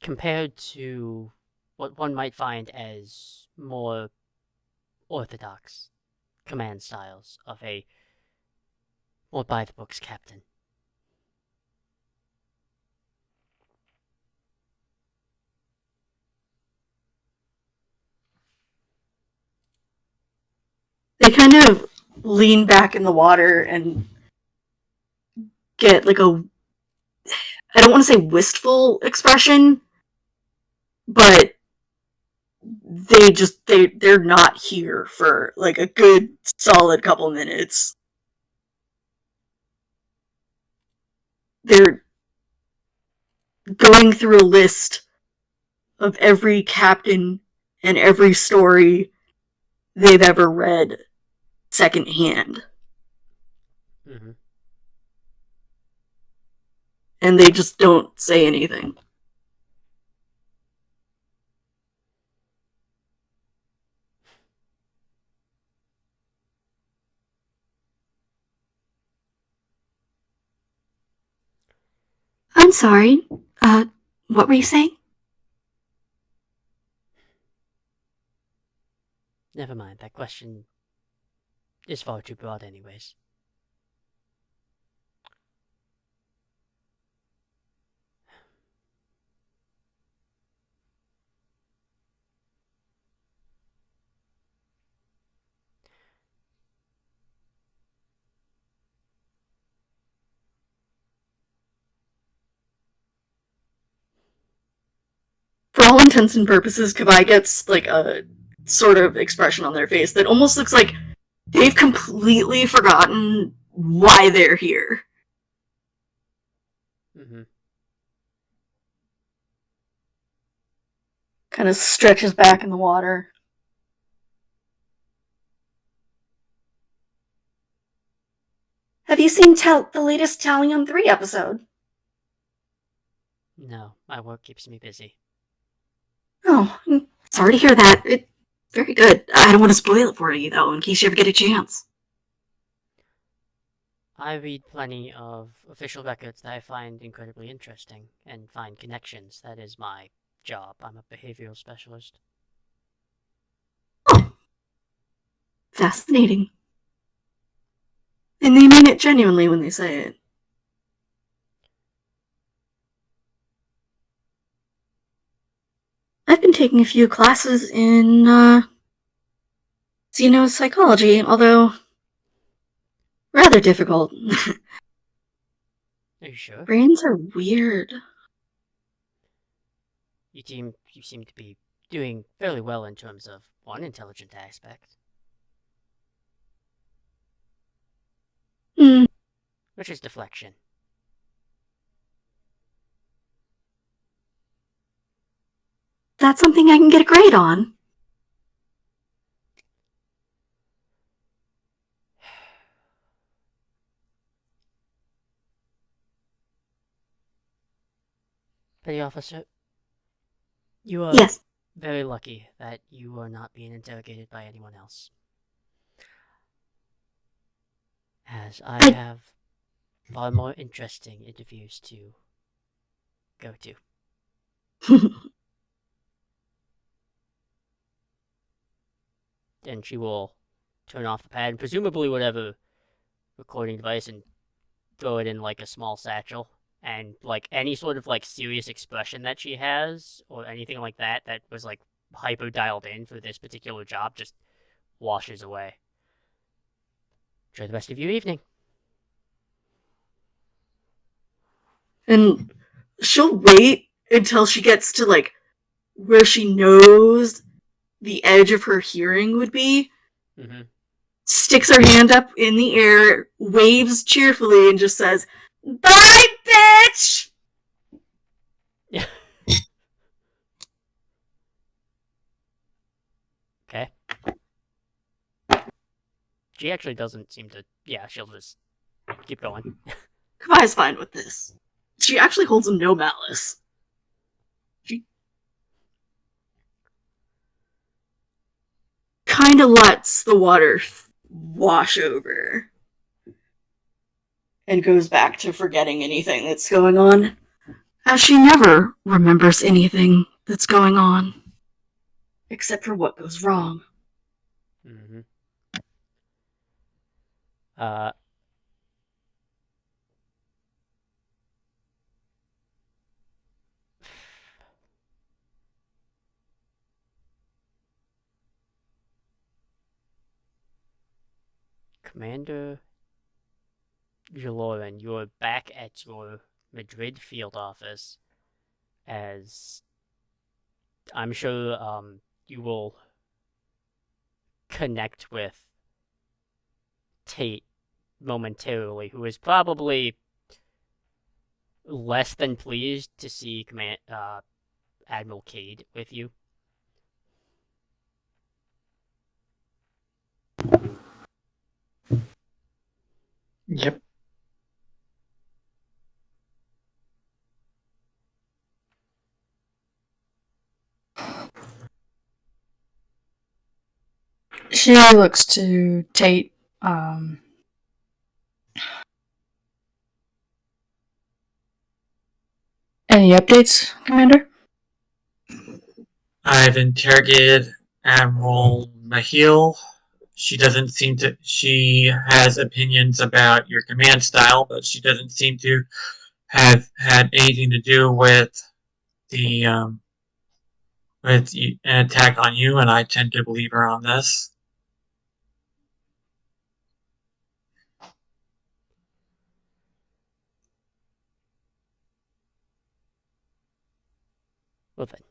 Compared to what one might find as more orthodox command styles of a more by-the-books captain. They kind of lean back in the water and get like a, I don't want to say wistful expression, but they're not here for like a good solid couple minutes. They're going through a list of every captain and every story they've ever read secondhand. Mm-hmm. And they just don't say anything. I'm sorry. What were you saying? Never mind, that question is far too broad anyways. For all intents and purposes, Kavai gets like a sort of expression on their face that almost looks like they've completely forgotten why they're here. Mm-hmm. Kind of stretches back in the water. Have you seen the latest Talion 3 episode? No, my work keeps me busy. Oh, I'm sorry to hear that. It's very good. I don't want to spoil it for you, though, in case you ever get a chance. I read plenty of official records that I find incredibly interesting, and find connections. That is my job. I'm a behavioral specialist. Oh. Fascinating. And they mean it genuinely when they say it. I've been taking a few classes in, xenopsychology, although rather difficult. Are you sure? Brains are weird. You seem to be doing fairly well in terms of one intelligent aspect, which is deflection. That's something I can get a grade on. Petty officer, you Yes. very lucky that you are not being interrogated by anyone else. As I have far more interesting interviews to go to. Then she will turn off the pad, and presumably whatever recording device, and throw it in like a small satchel. And like any sort of like serious expression that she has, or anything like that was like hyper dialed in for this particular job, just washes away. Enjoy the rest of your evening. And she'll wait until she gets to like where she knows the edge of her hearing would be. Mm-hmm. Sticks her hand up in the air, waves cheerfully, and just says, "Bye, bitch!" Yeah. Okay. She actually doesn't seem to. Yeah, she'll just keep going. Kavai's fine with this. She actually holds no malice. She kind of lets the water wash over and goes back to forgetting anything that's going on, as she never remembers anything that's going on, except for what goes wrong. Mm-hmm. Commander Jaloryn, you're back at your Madrid field office, as I'm sure you will connect with Tate momentarily, who is probably less than pleased to see Admiral Cade with you. Yep. She looks to Tate. Any updates, Commander? I've interrogated Admiral Mahil. She doesn't seem to. She has opinions about your command style, but she doesn't seem to have had anything to do with the with an attack on you, and I tend to believe her on this. Well then,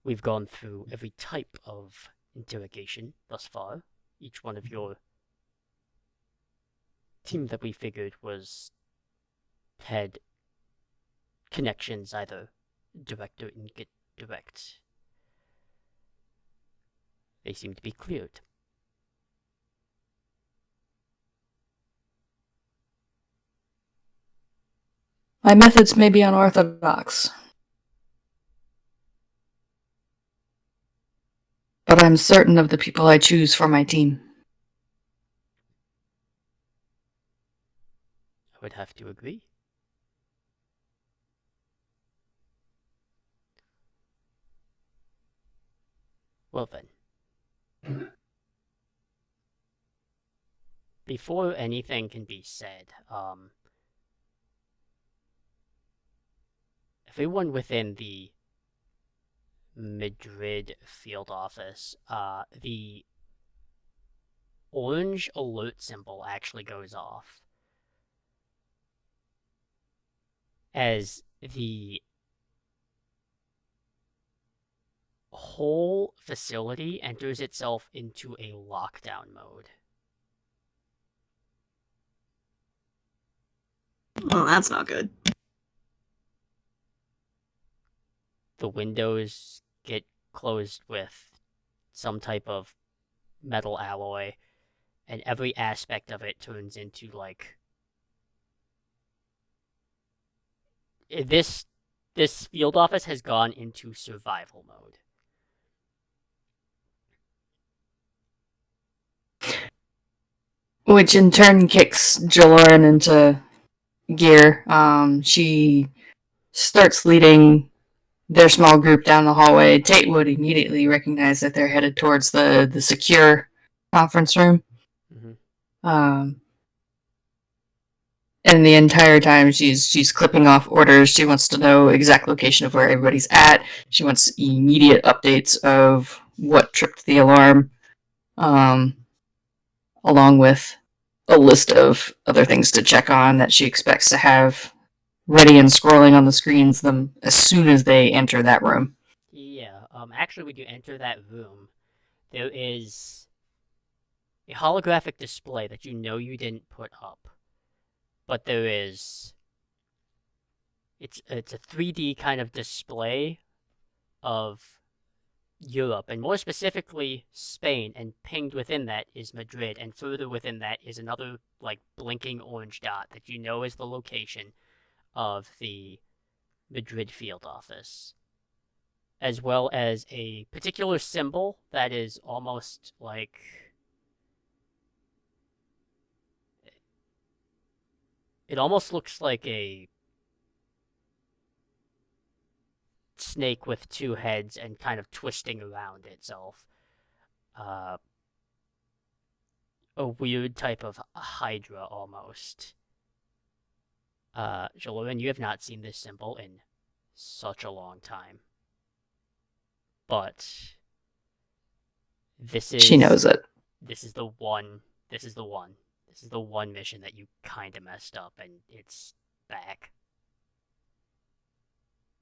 we've gone through every type of interrogation thus far. Each one of your team that we figured had connections, either direct or indirect. They seem to be cleared. My methods may be unorthodox, but I'm certain of the people I choose for my team. I would have to agree. Well then. Before anything can be said, everyone within the Madrid field office, the orange alert symbol actually goes off as the whole facility enters itself into a lockdown mode. Well, that's not good. The windows get closed with some type of metal alloy, and every aspect of it turns into like this field office has gone into survival mode. which in turn kicks Jaloryn into gear. She starts leading their small group down the hallway. Tate would immediately recognize that they're headed towards the secure conference room. Mhm. And the entire time she's clipping off orders. She wants to know exact location of where everybody's at. She wants immediate updates of what tripped the alarm, along with a list of other things to check on that she expects to have ready and scrolling on the screens them as soon as they enter that room. Yeah. Actually, when you enter that room, there is a holographic display that you know you didn't put up, but there is. It's a 3D kind of display of Europe, and more specifically Spain, and pinged within that is Madrid, and further within that is another like blinking orange dot that you know is the location of the Madrid field office, as well as a particular symbol that is almost like it almost looks like a snake with two heads and kind of twisting around itself. Uh, a weird type of hydra almost. Jaloryn, you have not seen this symbol in such a long time. But this is She knows it. This is the one this is the one. This is the one mission that you kinda messed up, and it's back.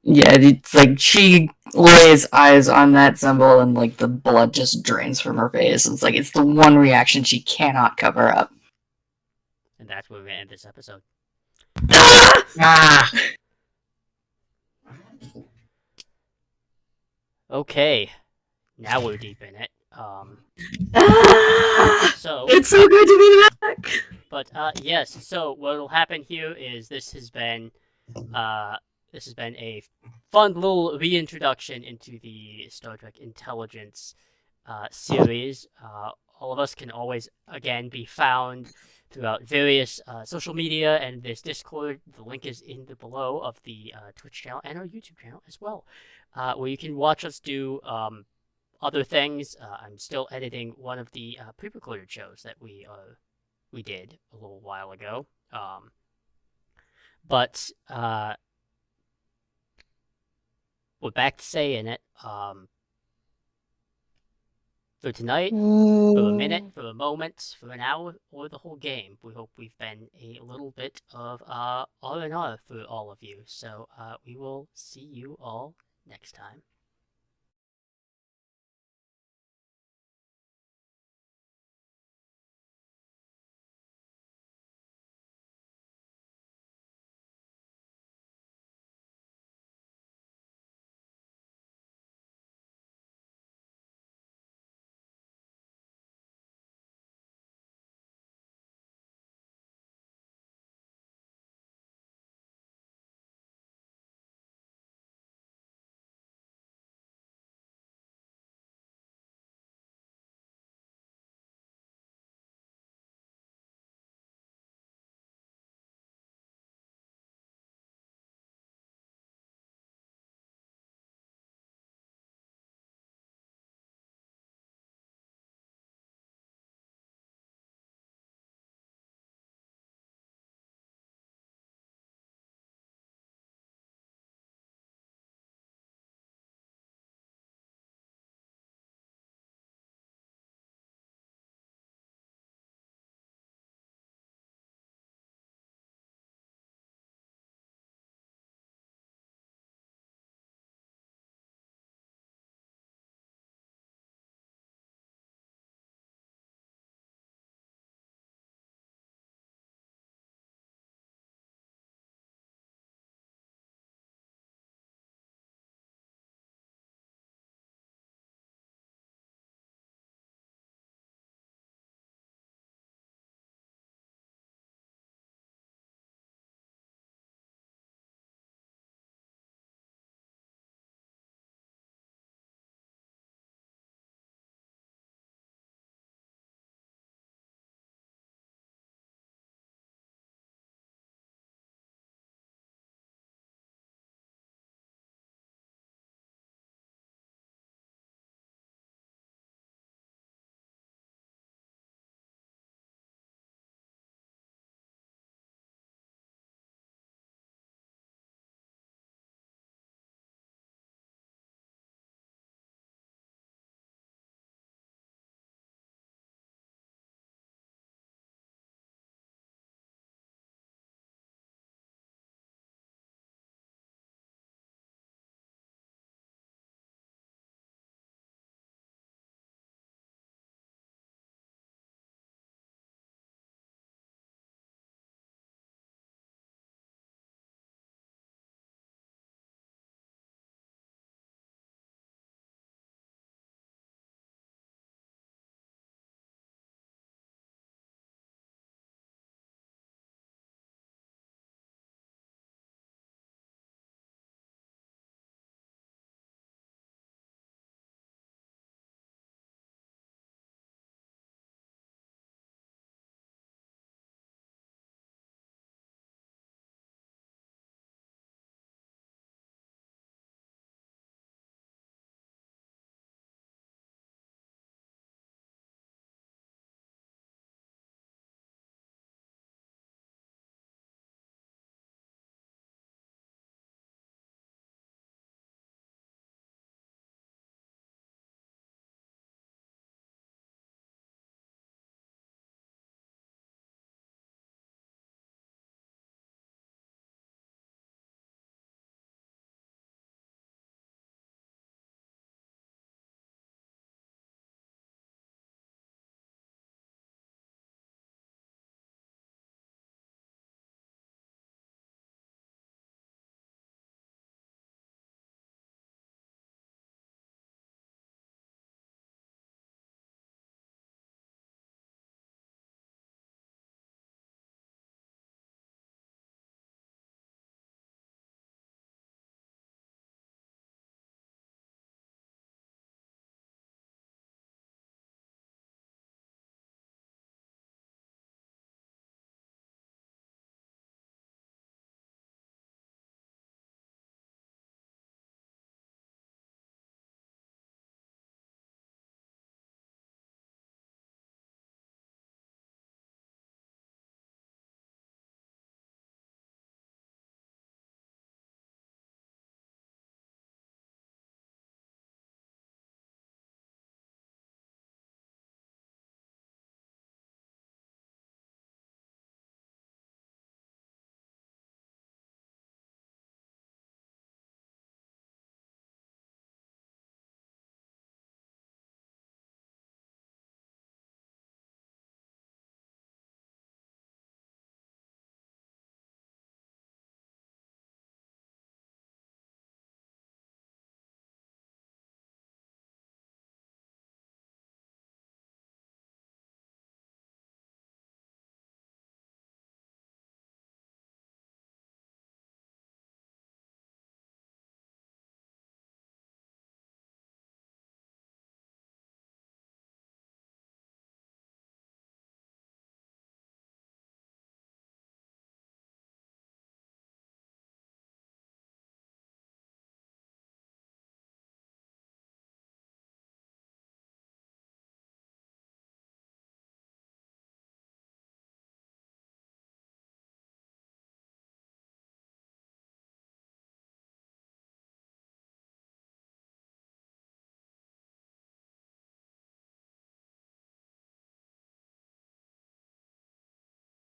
Yeah, it's like she lays eyes on that symbol and like the blood just drains from her face. It's like it's the one reaction she cannot cover up. And that's where we're gonna end this episode. Ah! Okay. Now we're deep in it. So It's so good to be back. But yes, so what'll happen here is this has been a fun little reintroduction into the Star Trek Intelligence series. All of us can always again be found throughout various social media and this Discord. The link is in the below of the Twitch channel and our YouTube channel as well, where you can watch us do other things. I'm still editing one of the pre-recorded shows that we did a little while ago. But we're back to saying it. For tonight, for a minute, for a moment, for an hour, or the whole game, we hope we've been a little bit of R&R for all of you. So we will see you all next time.